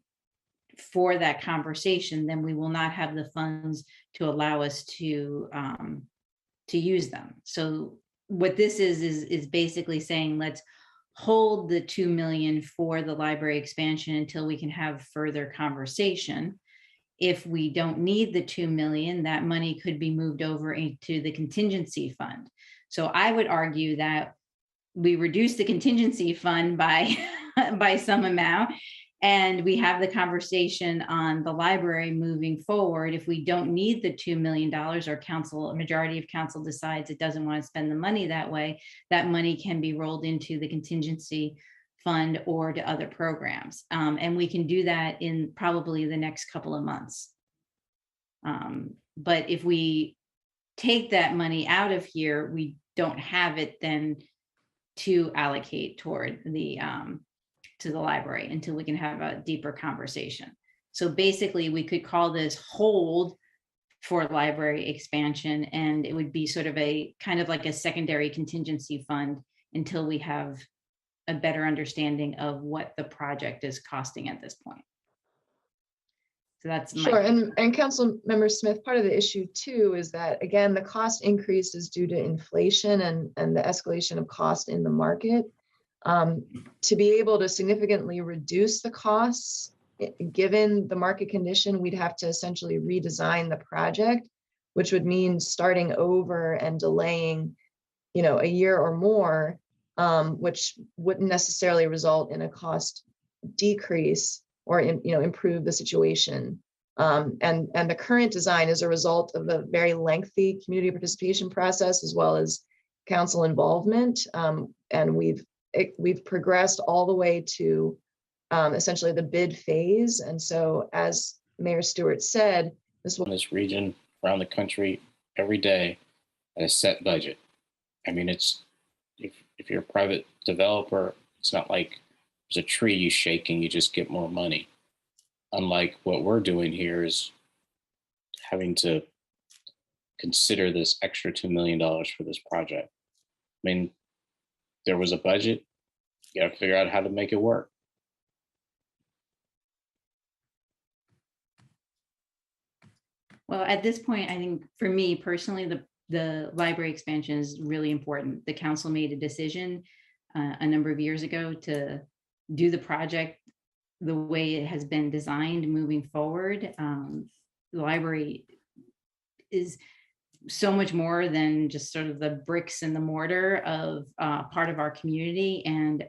for that conversation, then we will not have the funds to allow us to use them. So what this is basically saying, let's hold the 2 million for the library expansion until we can have further conversation. If we don't need the 2 million, that money could be moved over into the contingency fund. So I would argue that we reduce the contingency fund by by some amount, and we have the conversation on the library moving forward. If we don't need the $2 million, or a majority of council decides it doesn't want to spend the money that way, that money can be rolled into the contingency fund or to other programs. And we can do that in probably the next couple of months. But if we take that money out of here, we don't have it then to allocate toward the to the library until we can have a deeper conversation. So basically we could call this hold for library expansion, and it would be sort of a kind of like a secondary contingency fund until we have a better understanding of what the project is costing at this point. So that's Sure, and Council Member Smith, part of the issue too is that, again, the cost increase is due to inflation and the escalation of cost in the market. To be able to significantly reduce the costs, given the market condition, we'd have to essentially redesign the project, which would mean starting over and delaying, a year or more, which wouldn't necessarily result in a cost decrease or improve the situation. And the current design is a result of a very lengthy community participation process as well as council involvement. And we've progressed all the way to essentially the bid phase. And so, as Mayor Stewart said, this region around the country every day at a set budget. I mean, it's if you're a private developer, it's not like there's a tree you shake and you just get more money. Unlike what we're doing here is having to consider this extra $2 million for this project. I mean, there was a budget, you got to figure out how to make it work. Well, at this point, I think for me personally, the library expansion is really important. The council made a decision a number of years ago to do the project the way it has been designed moving forward. The library is so much more than just sort of the bricks and the mortar of part of our community. And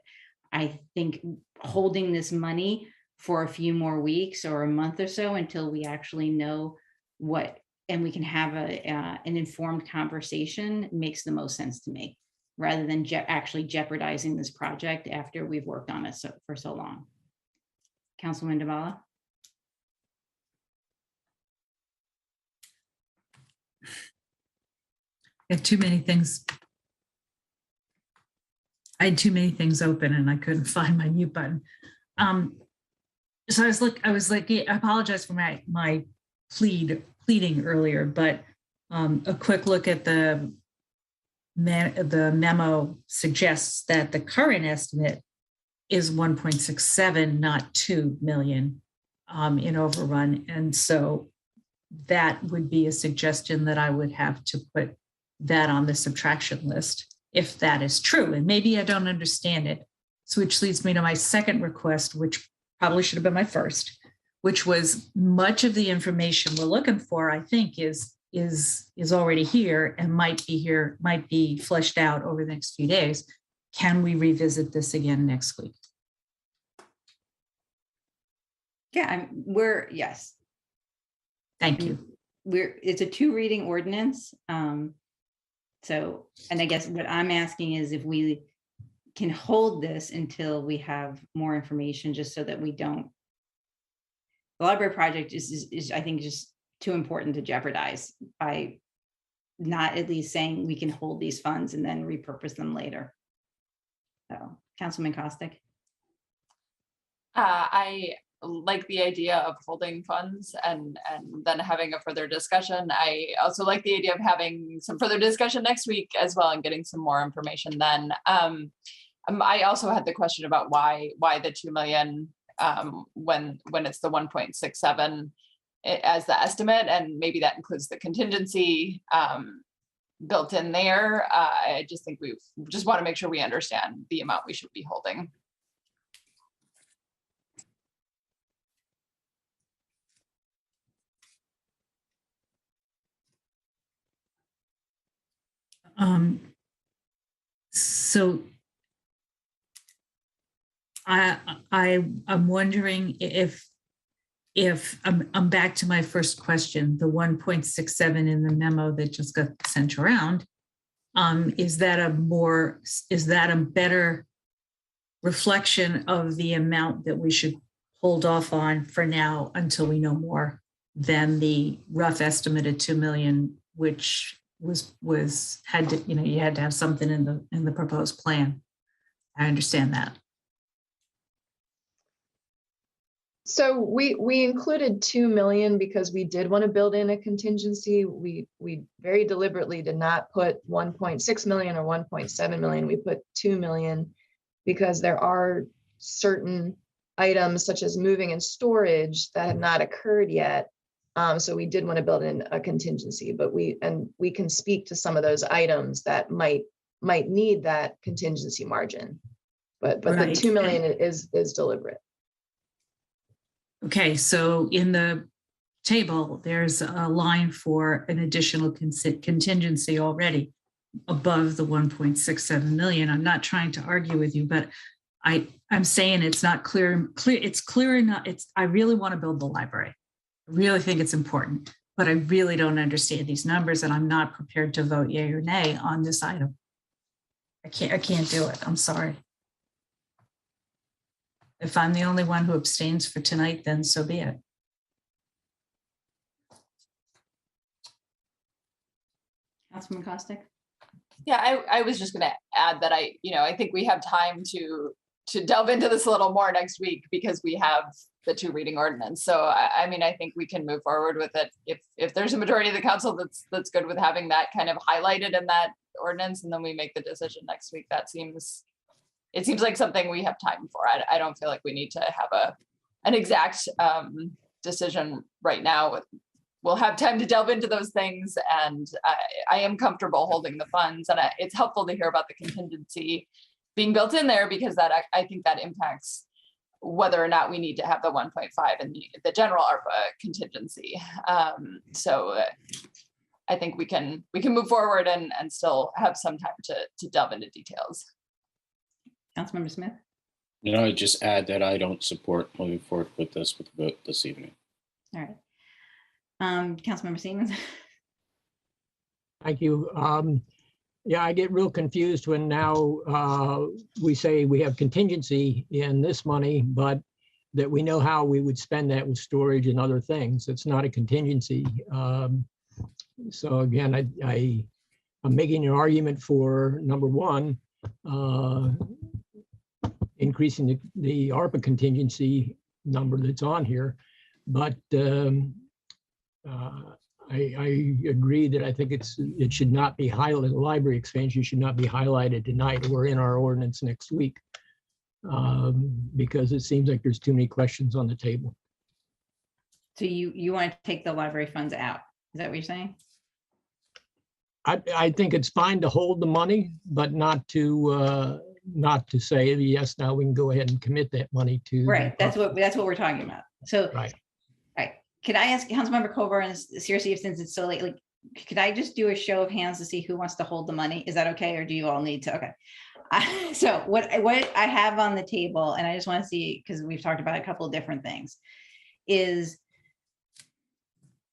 I think holding this money for a few more weeks or a month or so until we actually know what, and we can have an informed conversation makes the most sense to me, rather than actually jeopardizing this project after we've worked on it for so long. Councilman Dabala? I had too many things. I had too many things open and I couldn't find my mute button. So I was like, I apologize for my pleading earlier, but a quick look at the memo suggests that the current estimate is 1.67, not 2 million in overrun. And so that would be a suggestion that I would have to put that on the subtraction list, if that is true. And maybe I don't understand it. So which leads me to my second request, which probably should have been my first, which was much of the information we're looking for, I think, is already here and might be fleshed out over the next few days. Can we revisit this again next week? Yeah, yes. Thank you. It's a 2 reading ordinance. So, and I guess what I'm asking is if we can hold this until we have more information, just so that we don't, the library project is I think just too important to jeopardize by not at least saying we can hold these funds and then repurpose them later. So, Councilman Kostick. I like the idea of holding funds and then having a further discussion. I also like the idea of having some further discussion next week as well and getting some more information then. I also had the question about why the 2 million when it's the 1.67 as the estimate, and maybe that includes the contingency built in there. I just think we just want to make sure we understand the amount we should be holding. So I'm wondering if I'm back to my first question, the 1.67 in the memo that just got sent around, is that a better reflection of the amount that we should hold off on for now until we know more than the rough estimate of 2 million, which had to, you had to have something in the proposed plan. I understand that. So we included 2 million because we did want to build in a contingency. We very deliberately did not put 1.6 million or 1.7 million. We put 2 million because there are certain items such as moving and storage that have not occurred yet. So we did want to build in a contingency, but we can speak to some of those items that might need that contingency margin. But Right. The 2 million is deliberate. Okay, so in the table, there's a line for an additional contingency already above the 1.67 million. I'm not trying to argue with you, but I'm saying it's not clear. It's clear enough. I really want to build the library. I really think it's important, but I really don't understand these numbers, and I'm not prepared to vote yay or nay on this item. I can't do it. I'm sorry. If I'm the only one who abstains for tonight, then so be it. Councilman Kostick. Yeah, I was just going to add that I think we have time to delve into this a little more next week because we have the 2 reading ordinance. So I think we can move forward with it if there's a majority of the council that's good with having that kind of highlighted in that ordinance, and then we make the decision next week. It seems like something we have time for. I don't feel like we need to have an exact decision right now. We'll have time to delve into those things, and I am comfortable holding the funds. And it's helpful to hear about the contingency being built in there because I think that impacts whether or not we need to have the 1.5 in the general ARPA contingency. So I think we can move forward and still have some time to delve into details. Councilmember Smith. I just add that I don't support moving forward with this with the vote this evening. All right. Councilmember Siemens. Thank you. Yeah, I get real confused when now we say we have contingency in this money, but that we know how we would spend that with storage and other things. It's not a contingency. So again, I'm making an argument for number one, increasing the ARPA contingency number that's on here. But I agree that I think it should not be highlighted. The library expansion should not be highlighted tonight or in our ordinance next week, because it seems like there's too many questions on the table. So you want to take the library funds out? Is that what you're saying? I think it's fine to hold the money, but not to say, yes, now we can go ahead and commit that money to. Right, that's what we're talking about. So, right. Could I ask Councilmember Kovar, and seriously, since it's so late, like, could I just do a show of hands to see who wants to hold the money? Is that okay, or do you all need to? Okay. So what I have on the table, and I just want to see, because we've talked about a couple of different things, is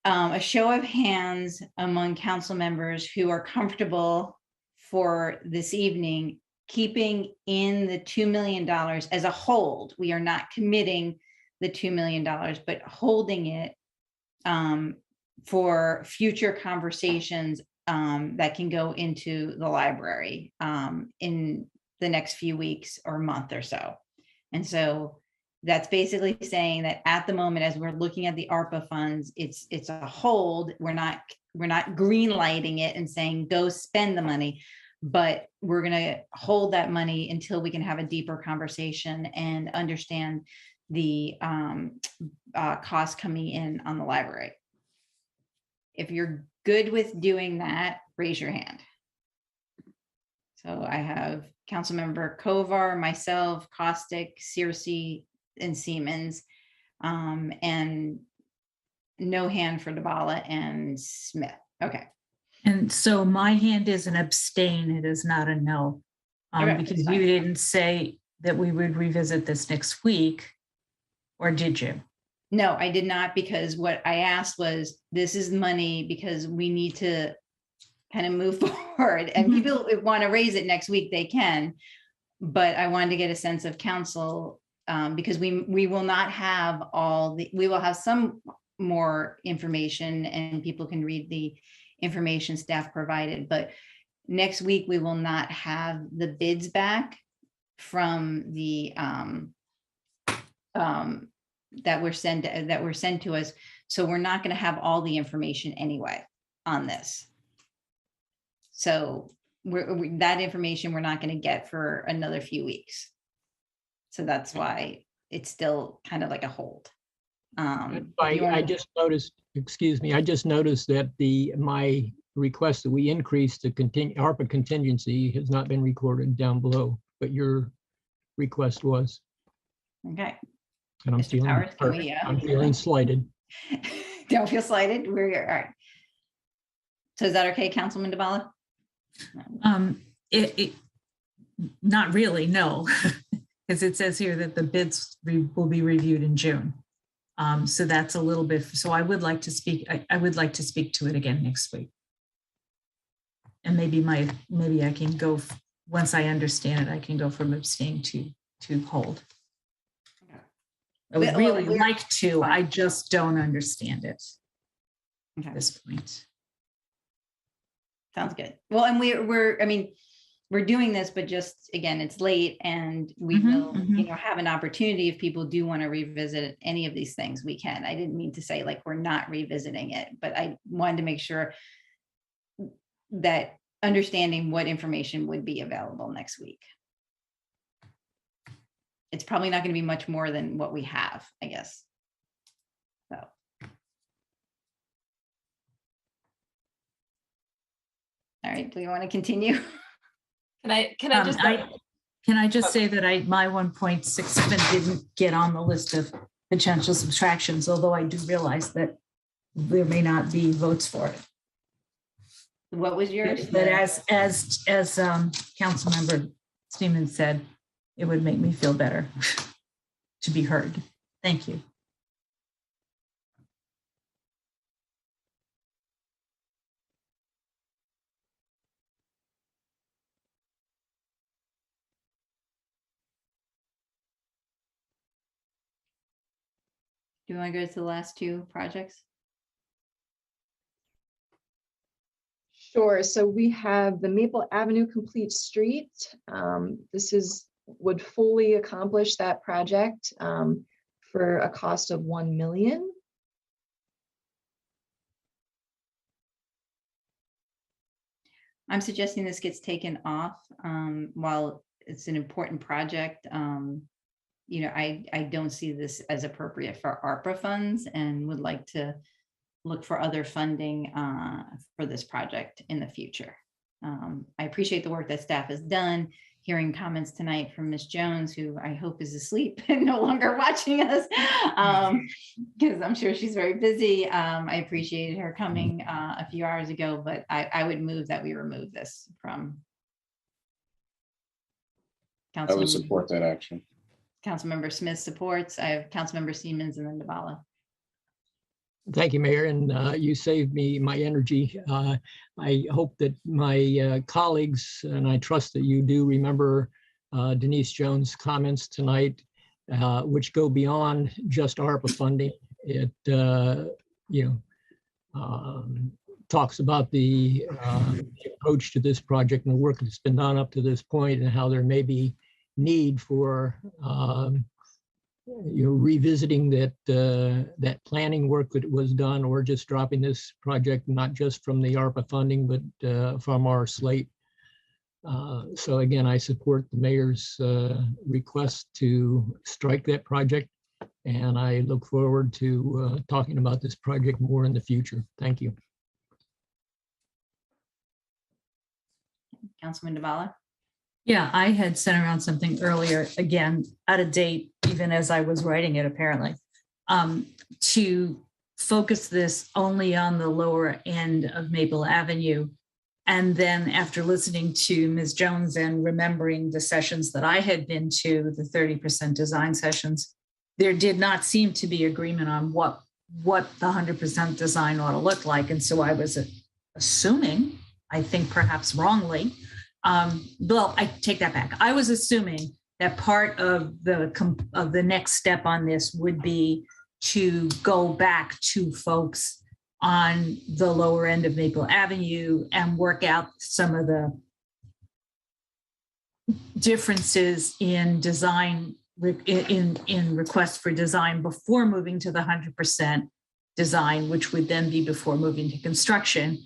a show of hands among council members who are comfortable for this evening keeping in the $2 million as a hold. We are not committing the $2 million, but holding it for future conversations that can go into the library in the next few weeks or month or so. And so that's basically saying that at the moment, as we're looking at the ARPA funds, it's a hold. We're not green lighting it and saying, go spend the money, but we're going to hold that money until we can have a deeper conversation and understand the cost coming in on the library. If you're good with doing that, raise your hand. So I have Councilmember Kovar, myself, Costick, Searcy, and Siemens, and no hand for Dabala and Smith. Okay. And so my hand is an abstain. It is not a no, Okay, because you didn't say that we would revisit this next week, or did you? No, I did not, because what I asked was, this is money because we need to kind of move forward, and people want to raise it next week, they can, but I wanted to get a sense of council, because we will not have we will have some more information and people can read the information staff provided, but next week we will not have the bids back from the that were sent to us. So we're not going to have all the information anyway on this. So that information we're not going to get for another few weeks. So that's why it's still kind of like a hold. I just noticed, excuse me, I just noticed that my request that we increase the ARPA contingency has not been recorded down below, but your request was. Okay. And I'm Mr. feeling, Powers, I'm feeling slighted. Don't feel slighted. We're all right. So is that okay, Councilman Dabala? Not really, no, because it says here that the bids will be reviewed in June. So that's a little bit, so I would like to speak, I would like to speak to it again next week. And maybe I can go, once I understand it, I can go from abstain to hold. I would really like to, I just don't understand it at this point. Sounds good. Well, and we're doing this, but just, again, it's late, and we will, have an opportunity if people do want to revisit any of these things, we can. I didn't mean to say like we're not revisiting it, but I wanted to make sure that understanding what information would be available next week. It's probably not going to be much more than what we have, I guess. So. All right, do you want to continue? Can I just say that my 1.67 didn't get on the list of potential subtractions, although I do realize that there may not be votes for it. What was yours? But as Councilmember Siemens said, it would make me feel better to be heard. Thank you. Do you want to go to the last two projects? Sure. So we have the Maple Avenue Complete Street. Would fully accomplish that project for a cost of 1 million. I'm suggesting this gets taken off. While it's an important project, I don't see this as appropriate for ARPA funds and would like to look for other funding for this project in the future. I appreciate the work that staff has done. Hearing comments tonight from Ms. Jones, who I hope is asleep and no longer watching us, because I'm sure she's very busy. I appreciated her coming a few hours ago, but I would move that we remove this from. I would support that action. Councilmember Smith supports. I have Councilmember Siemens and then DeValla. Thank you, Mayor, and you saved me my energy. I hope that my colleagues, and I trust that you do remember Denise Jones' comments tonight, which go beyond just ARPA funding. It, talks about the approach to this project and the work that's been done up to this point and how there may be need for revisiting that planning work that was done, or just dropping this project, not just from the ARPA funding, but from our slate. So again, I support the mayor's request to strike that project, and I look forward to talking about this project more in the future. Thank you. Councilman DeValla. Yeah, I had sent around something earlier, again, out of date, even as I was writing it, apparently, to focus this only on the lower end of Maple Avenue. And then after listening to Ms. Jones and remembering the sessions that I had been to, the 30% design sessions, there did not seem to be agreement on what the 100% design ought to look like. And so I was assuming, I think perhaps wrongly, well, I take that back. I was assuming that part of the next step on this would be to go back to folks on the lower end of Maple Avenue and work out some of the differences in design, in requests for design before moving to the 100% design, which would then be before moving to construction.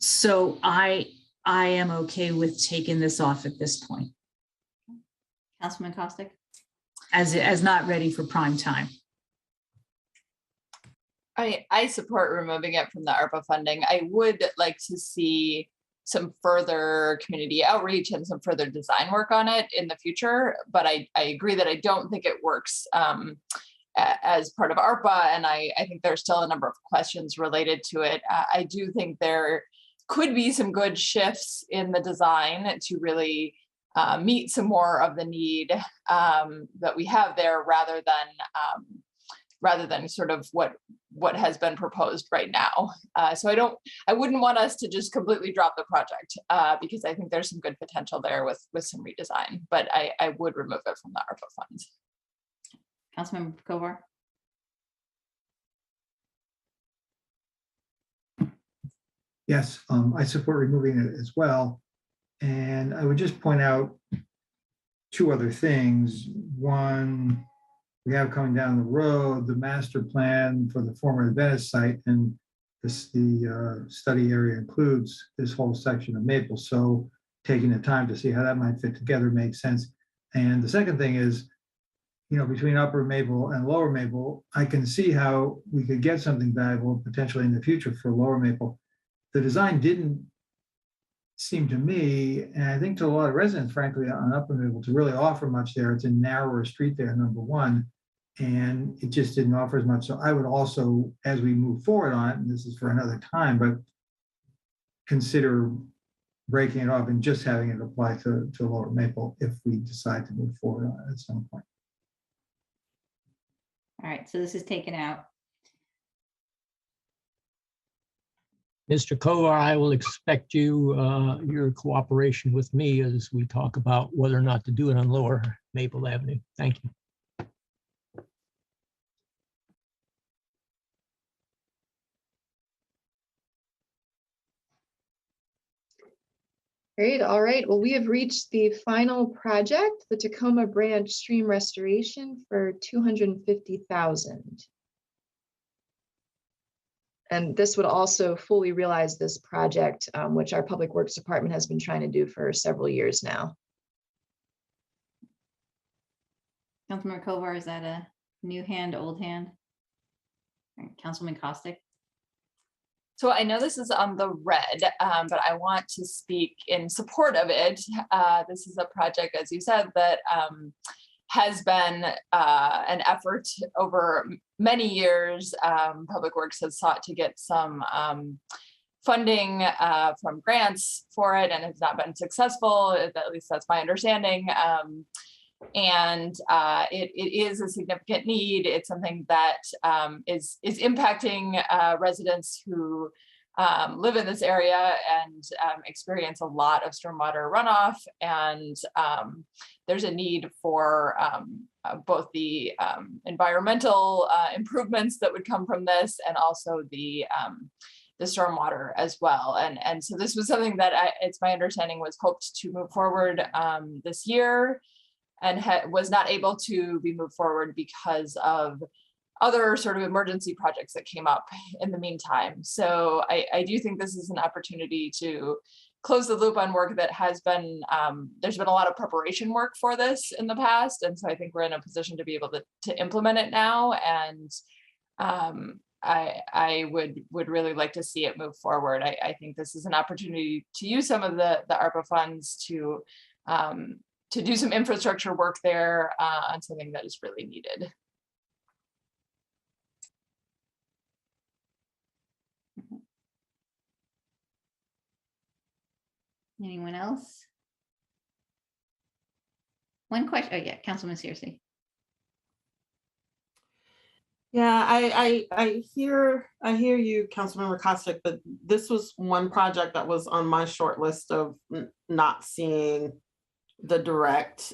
So I am okay with taking this off at this point. Councilman Costick. As not ready for prime time. I support removing it from the ARPA funding. I would like to see some further community outreach and some further design work on it in the future, but I agree that I don't think it works as part of ARPA, and I think there's still a number of questions related to it. I do think there could be some good shifts in the design to really meet some more of the need that we have there, rather than sort of what has been proposed right now. So I wouldn't want us to just completely drop the project because I think there's some good potential there with some redesign, but I would remove it from the ARPA funds. Councilmember Kovar. Yes, I support removing it as well. And I would just point out two other things. One, we have coming down the road, the master plan for the former Venice site, and the study area includes this whole section of Maple. So taking the time to see how that might fit together makes sense. And the second thing is, between Upper Maple and Lower Maple, I can see how we could get something valuable potentially in the future for Lower Maple. The design didn't seem to me, and I think to a lot of residents, frankly, on Upper Maple, to really offer much there. It's a narrower street there, number one, and it just didn't offer as much. So I would also, as we move forward on it, and this is for another time, but consider breaking it off and just having it apply to Lower Maple if we decide to move forward on it at some point. All right, so this is taken out. Mr. Kovar, I will expect your cooperation with me as we talk about whether or not to do it on Lower Maple Avenue. Thank you. Great. All right. Well, we have reached the final project, the Tacoma Branch Stream Restoration for $250,000. And this would also fully realize this project, which our Public Works Department has been trying to do for several years now. Councilmember Kovar, is that a new hand, old hand? Councilman Costick? So I know this is on the red, but I want to speak in support of it. This is a project, as you said, that has been an effort over many years. Public Works has sought to get some funding from grants for it and has not been successful. At least that's my understanding. It is a significant need. It's something that is impacting residents who live in this area and experience a lot of stormwater runoff. And there's a need for both the environmental improvements that would come from this and also the stormwater as well. And so this was something that it's my understanding was hoped to move forward this year, and was not able to be moved forward because of other sort of emergency projects that came up in the meantime. So I do think this is an opportunity to close the loop on work that has been, there's been a lot of preparation work for this in the past. And so I think we're in a position to be able to implement it now. And I would really like to see it move forward. I think this is an opportunity to use some of the ARPA funds to do some infrastructure work there on something that is really needed. Anyone else? One question. Oh yeah, Councilman Searcy. Yeah, I hear you, Councilmember Costick, but this was one project that was on my short list of not seeing the direct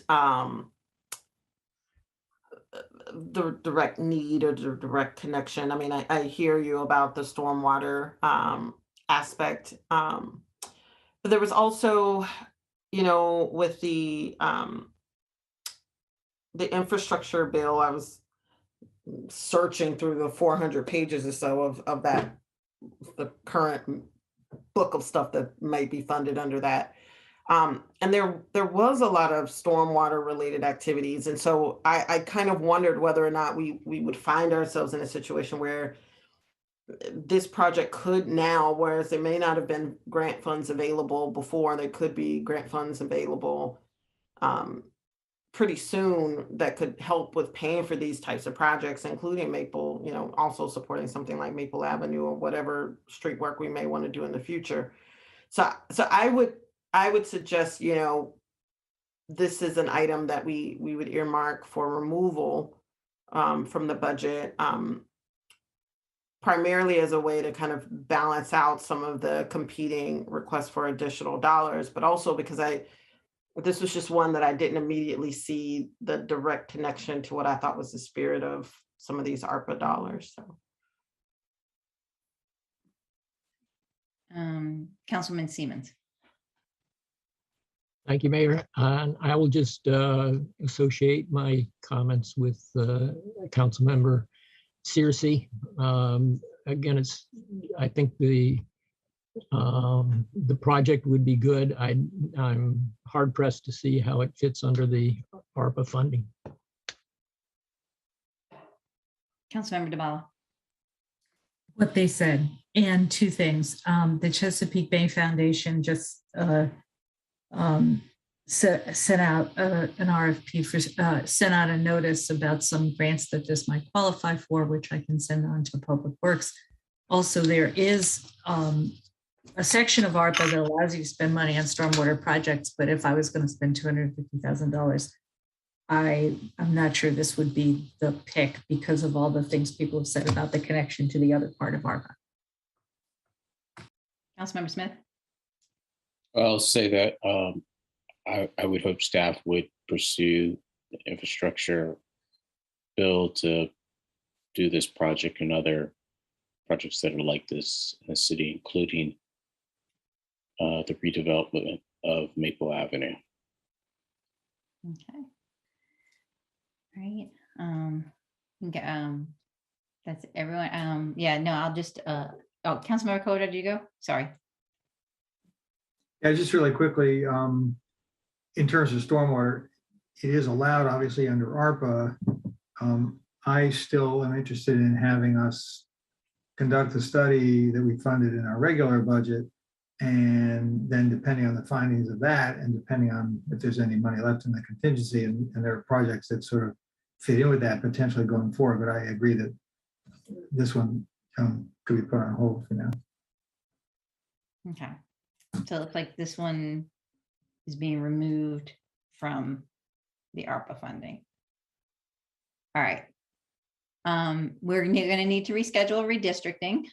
need or the direct connection. I mean, I hear you about the stormwater aspect, but there was also, you know, with the infrastructure bill, I was searching through the 400 pages or so of that, the current book of stuff that might be funded under that. And there was a lot of stormwater related activities. And so I kind of wondered whether or not we would find ourselves in a situation where this project could now, whereas there may not have been grant funds available before, there could be grant funds available pretty soon that could help with paying for these types of projects, including Maple, you know, also supporting something like Maple Avenue or whatever street work we may want to do in the future. So I would suggest, you know, this is an item that we would earmark for removal from the budget, primarily as a way to kind of balance out some of the competing requests for additional dollars, but also because this was just one that I didn't immediately see the direct connection to what I thought was the spirit of some of these ARPA dollars. So. Councilman Siemens. Thank you, Mayor. And I will just associate my comments with Councilmember Searcy. Again, I think the project would be good. I'm hard pressed to see how it fits under the ARPA funding. Councilmember DeMalla. What they said, and two things. The Chesapeake Bay Foundation just sent out an RFP for, sent out a notice about some grants that this might qualify for, which I can send on to Public Works. Also, there is a section of ARPA that allows you to spend money on stormwater projects, but if I was going to spend $250,000, I'm not sure this would be the pick because of all the things people have said about the connection to the other part of ARPA. Councilmember Smith. I'll say that I would hope staff would pursue the infrastructure bill to do this project and other projects that are like this in the city, including the redevelopment of Maple Avenue. Okay. Right. Okay, that's everyone. Yeah, no, I'll just, oh, Councilmember Coda, did you go? Sorry. Yeah, just really quickly, in terms of stormwater, it is allowed, obviously, under ARPA. I still am interested in having us conduct a study that we funded in our regular budget. And then depending on the findings of that, and depending on if there's any money left in the contingency, and there are projects that sort of fit in with that potentially going forward. But I agree that this one could be put on hold for now. Okay. So it looks like this one is being removed from the ARPA funding. All right. We're going to need to reschedule redistricting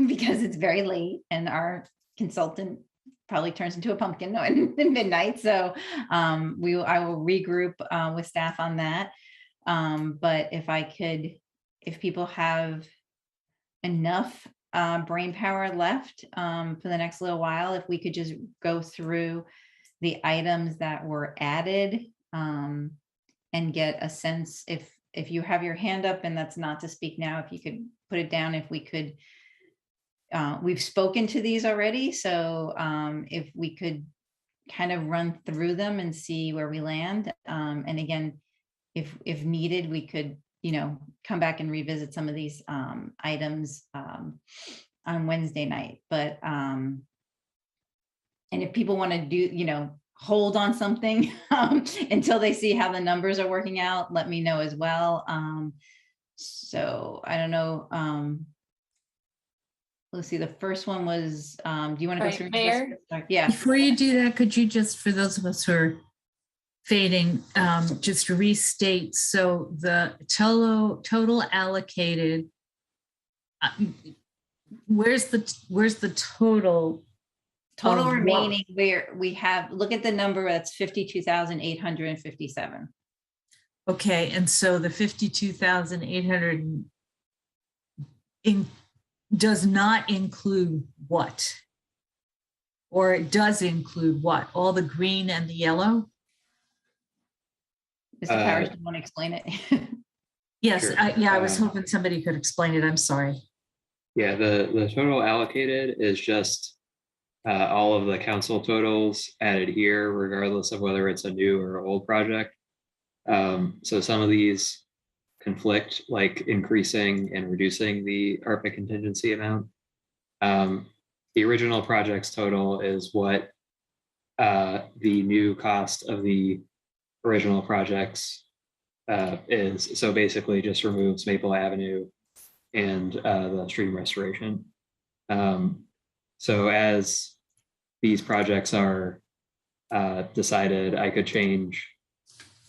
because it's very late and our consultant probably turns into a pumpkin at midnight. So I will regroup with staff on that. But if people have enough brain power left for the next little while, if we could just go through the items that were added and get a sense, if you have your hand up and that's not to speak now, if you could put it down, if we could, we've spoken to these already. So if we could kind of run through them and see where we land. And again, if needed, we could, come back and revisit some of these items on Wednesday night. But, and if people want to do, hold on something until they see how the numbers are working out, let me know as well. So I don't know. Let's see, the first one was, do you want to go through? Mayor? Yeah. Before you do that, could you just, for those of us who are fading, just restate, so the total allocated, where's the total remaining, where we have, look at the number, that's 52,857. Okay, and so the 52,800 does not include what? Or it does include what? All the green and the yellow? Mr. Powers, do you want to explain it? Yes, Sure. I was hoping somebody could explain it. I'm sorry. Yeah, the total allocated is just all of the council totals added here, regardless of whether it's a new or old project. So some of these conflict, like increasing and reducing the ARPA contingency amount. The original project's total is what the new cost of the original projects is. So basically just removes Maple Avenue and the stream restoration. So as these projects are decided, I could change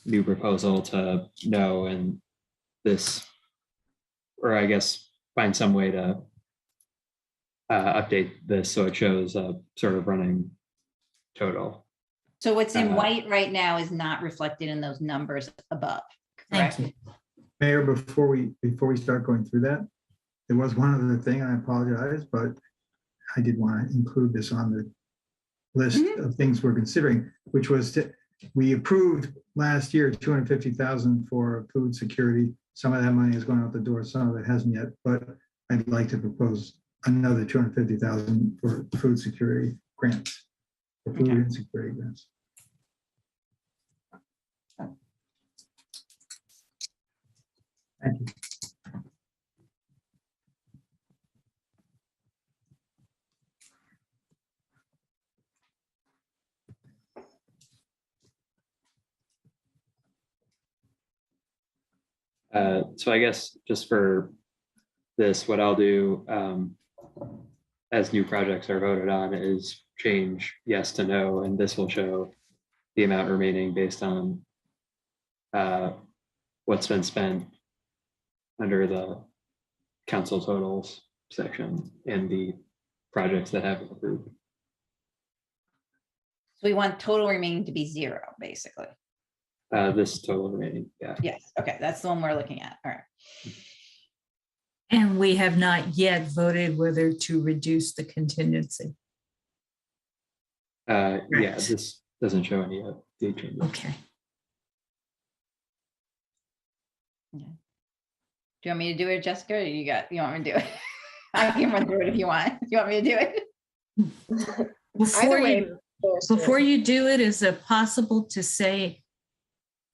new proposal to no, and this, or I guess find some way to update this so it shows a sort of running total. So what's in white right now is not reflected in those numbers above, correct? Thank you. Mayor, before we start going through that, there was one other thing, and I apologize, but I did want to include this on the list of things we're considering, which was we approved last year 250,000 for food security. Some of that money is going out the door, some of it hasn't yet, but I'd like to propose another 250,000 for food security grants, for food insecurity grants. Thank you. So I guess just for this, what I'll do as new projects are voted on is change yes to no, and this will show the amount remaining based on what's been spent under the council totals section and the projects that have been approved. So we want total remaining to be zero, basically. This total remaining, yeah. Yes, okay, that's the one we're looking at, all right. And we have not yet voted whether to reduce the contingency. Yeah, Right. this doesn't show any date changes. Okay. Do you want me to do it, Jessica? Or you want me to do it? I can run through it if you want. You want me to do it? Before you do it, is it possible to say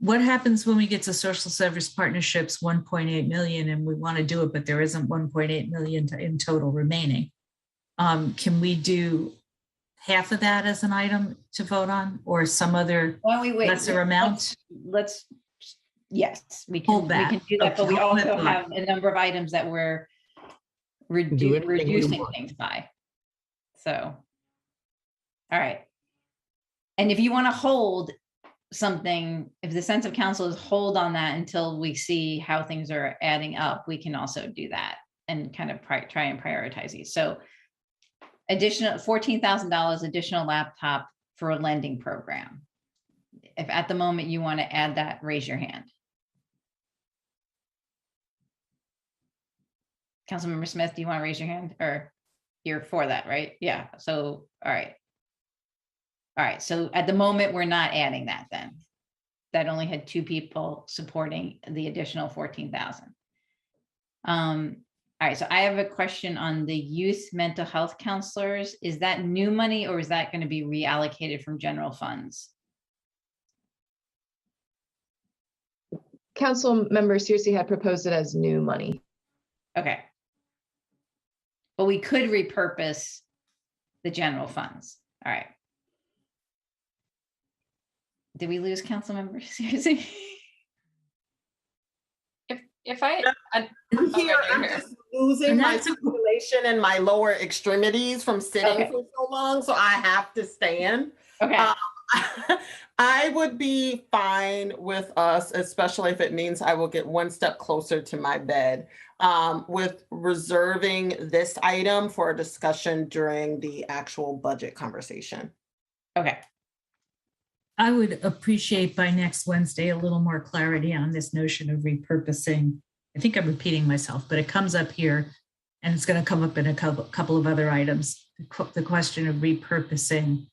what happens when we get to social service partnerships 1.8 million and we want to do it, but there isn't 1.8 million in total remaining? Can we do half of that as an item to vote on, or some other lesser amount? Yes, we can do that, but we also have a number of items that we're reducing things by. So, all right. And if you want to hold something, if the sense of council is hold on that until we see how things are adding up, we can also do that and kind of try and prioritize these. So additional $14,000 additional laptop for a lending program. If at the moment you want to add that, raise your hand. Councilmember Smith, do you want to raise your hand, or you're for that, right? Yeah, so, all right. All right, so at the moment, we're not adding that then. That only had 2 people supporting the additional 14,000. All right, so I have a question on the youth mental health counselors. Is that new money, or is that going to be reallocated from general funds? Council member Searcy had proposed it as new money. Okay. But we could repurpose the general funds. All right. Did we lose council members? Seriously? I'm here, I'm just losing my circulation in my lower extremities from sitting for so long, so I have to stand. Okay. I would be fine with us, especially if it means I will get one step closer to my bed, with reserving this item for a discussion during the actual budget conversation. Okay. I would appreciate by next Wednesday a little more clarity on this notion of repurposing. I think I'm repeating myself, but it comes up here and it's going to come up in a couple of other items. The question of repurposing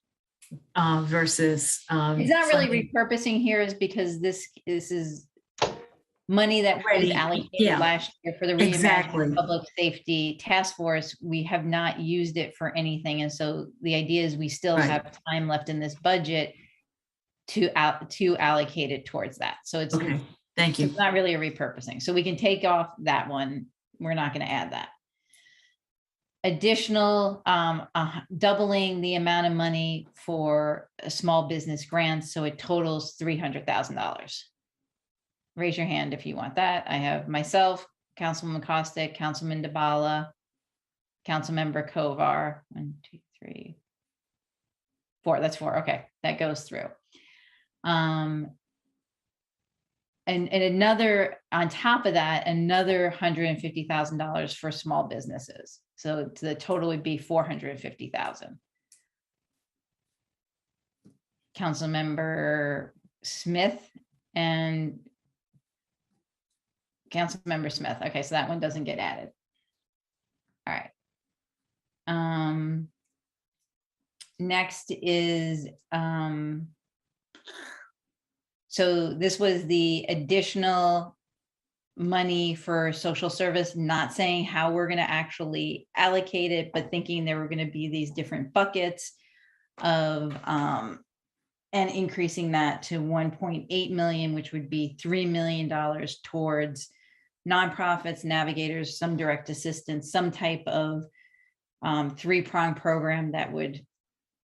versus it's not really repurposing here, is because this is money that was allocated last year for the reimagined public safety task force. We have not used it for anything, and so the idea is we still have time left in this budget to allocate it towards that. So it's thank you. It's not really a repurposing, so we can take off that one. We're not going to add that. Additional doubling the amount of money for a small business grants, so it totals $300,000. Raise your hand if you want that. I have myself, Councilman Costick, Councilman DeBala, Councilmember Kovar. 1, 2, 3, 4. That's 4. Okay, that goes through. And another, on top of that, another $150,000 for small businesses. So the total would be $450,000. Councilmember Smith and Councilmember Smith. Okay, so that one doesn't get added. All right. Next is, so this was the additional money for social service, not saying how we're going to actually allocate it, but thinking there were going to be these different buckets of, and increasing that to 1.8 million, which would be $3 million towards nonprofits, navigators, some direct assistance, some type of 3-pronged program that would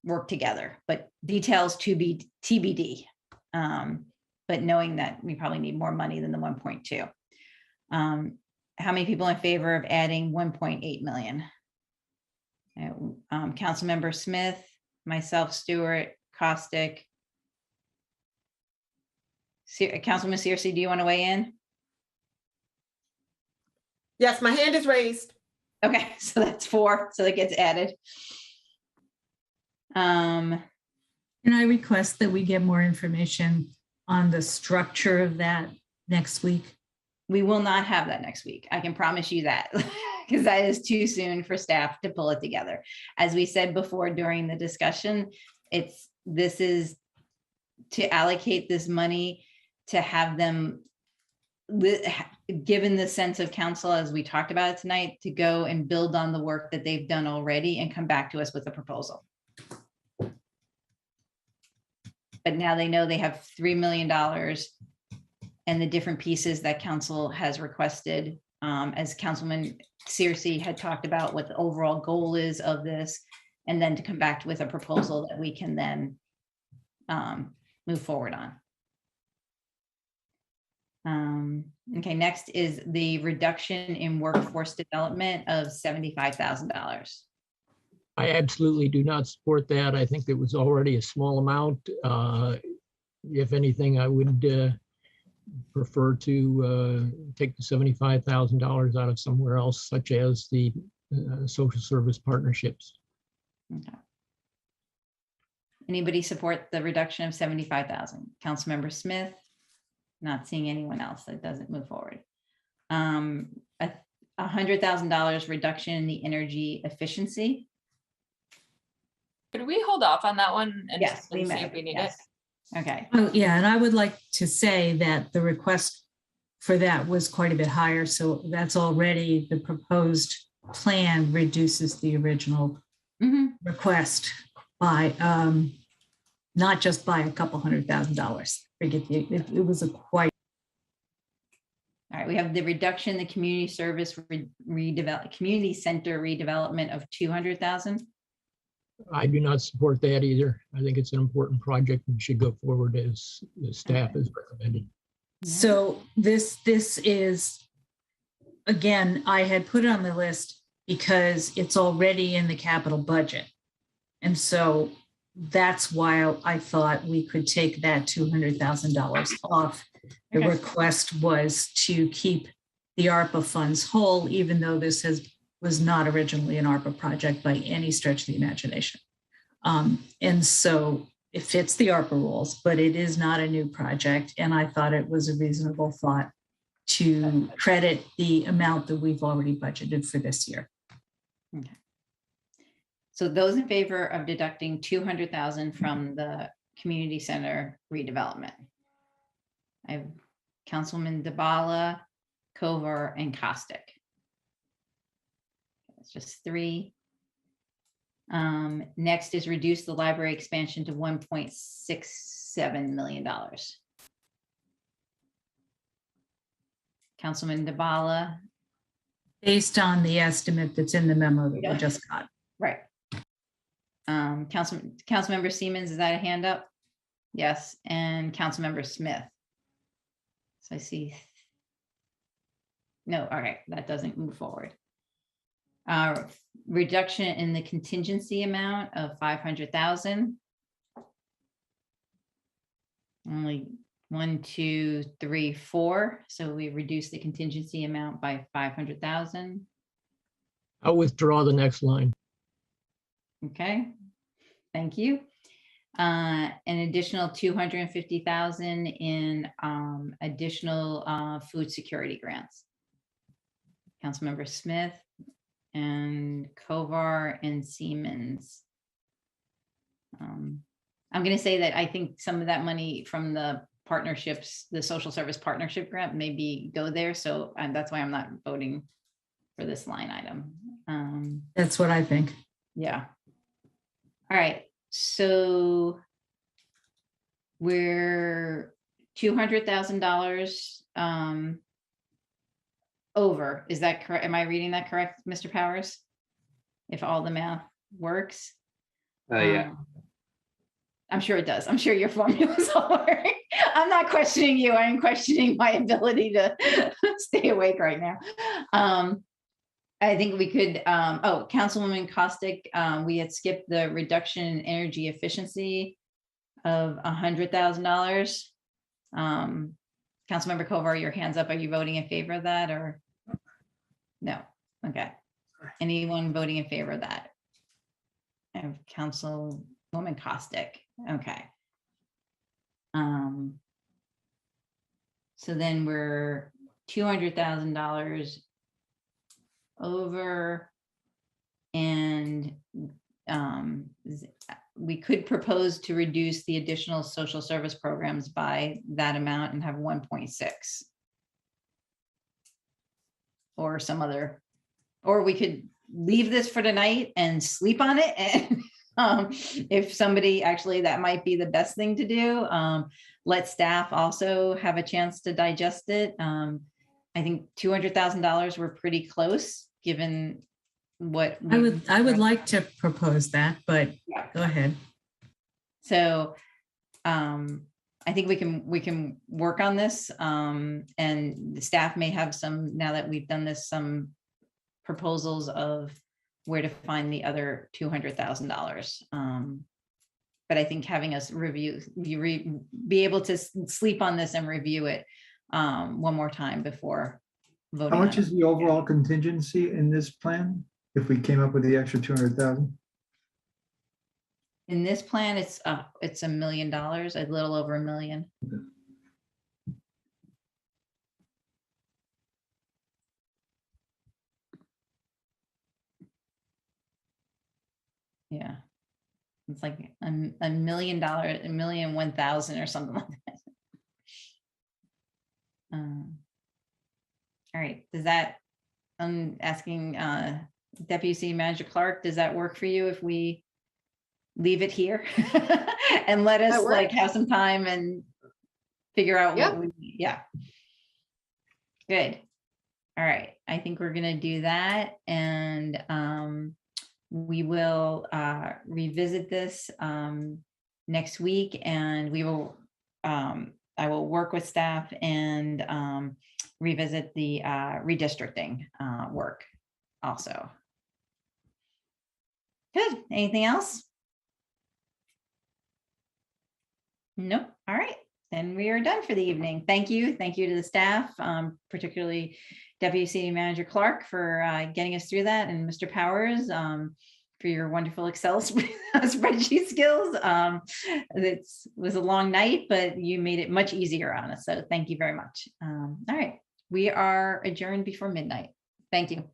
work together, but details to be TBD. But knowing that we probably need more money than the 1.2. How many people in favor of adding 1.8 million? Councilmember Smith, myself, Stewart, Costick. Councilman Searcy, do you want to weigh in? Yes, my hand is raised. Okay, so that's 4, so that gets added. Can I request that we get more information on the structure of that next week? We will not have that next week. I can promise you that, because that is too soon for staff to pull it together. As we said before during the discussion, this is to allocate this money to have them, given the sense of council, as we talked about it tonight, to go and build on the work that they've done already and come back to us with a proposal. But now they know they have $3 million and the different pieces that council has requested, as Councilman Searcy had talked about what the overall goal is of this, and then to come back with a proposal that we can then move forward on. Okay, next is the reduction in workforce development of $75,000. I absolutely do not support that. I think it was already a small amount. If anything, I would prefer to take the $75,000 out of somewhere else, such as the social service partnerships. Okay. Anybody support the reduction of 75,000? Councilmember Smith? Not seeing anyone else. That doesn't move forward. $100,000 reduction in the energy efficiency. Could we hold off on that one and Yes, see if we need it? Okay. Oh, yeah, and I would like to say that the request for that was quite a bit higher. So that's already the proposed plan reduces the original request by not just by a couple $100,000. It was a quite. All right, we have the reduction in the community service community center redevelopment of 200,000. I do not support that either. I think it's an important project and should go forward as the staff has recommended. So this is, again, I had put it on the list because it's already in the capital budget. And so that's why I thought we could take that $200,000 off. The request was to keep the ARPA funds whole, even though this was not originally an ARPA project by any stretch of the imagination. And so it fits the ARPA rules, but it is not a new project. And I thought it was a reasonable thought to credit the amount that we've already budgeted for this year. Okay. So those in favor of deducting 200,000 from the community center redevelopment. I have Councilman DeBala, Kovar, and Kostick. It's just 3. Next is reduce the library expansion to $1.67 million. Councilman DeBala. Based on the estimate that's in the memo that we just got. Right. Councilmember Siemens, is that a hand up? Yes, and Councilmember Smith. So I see. No, all right, that doesn't move forward. Reduction in the contingency amount of 500,000. Only 1, 2, 3, 4. So we reduce the contingency amount by 500,000. I'll withdraw the next line. Okay, thank you. An additional 250,000 in additional food security grants. Councilmember Smith and Kovar and Siemens. I'm going to say that I think some of that money from the partnerships, the social service partnership grant, maybe go there. So that's why I'm not voting for this line item. That's what I think. Yeah. All right. So we're $200,000 over. Is that correct? Am I reading that correct, Mr. Powers? If all the math works? Yeah. I'm sure it does. I'm sure your formulas all work. I'm not questioning you. I'm questioning my ability to stay awake right now. I think we could, Councilwoman Kostick, we had skipped the reduction in energy efficiency of $100,000. Councilmember Kovar, your hands up. Are you voting in favor of that or no? Okay. Anyone voting in favor of that? I have Councilwoman Kostick. Okay. So then we're $200,000 over, and we could propose to reduce the additional social service programs by that amount and have 1.6. Or some other, or we could leave this for tonight and sleep on it. And if somebody actually, that might be the best thing to do. Let staff also have a chance to digest it. I think $200,000 we're pretty close, given what I would like to propose that, but go ahead. So I think we can work on this, and the staff may have some, now that we've done this, some proposals of where to find the other $200,000. But I think having us be able to sleep on this and review it one more time before voting. How much on is the overall contingency in this plan if we came up with the extra 200,000? In this plan, it's $1 million, a little over $1 million. Okay. Yeah. It's like $1 million, $1,001,000 or something like that. All right, does that, I'm asking Deputy City Manager Clark, does that work for you if we leave it here and let us like have some time and figure out what we need? Yeah. Good. All right, I think we're gonna do that, and we will revisit this next week, and we will I will work with staff and revisit the redistricting work also. Good. Anything else? Nope. All right. Then we are done for the evening. Thank you. Thank you to the staff, particularly Deputy City Manager Clark for getting us through that, and Mr. Powers for your wonderful Excel spreadsheet skills. It was a long night, but you made it much easier on us. So thank you very much. All right. We are adjourned before midnight. Thank you.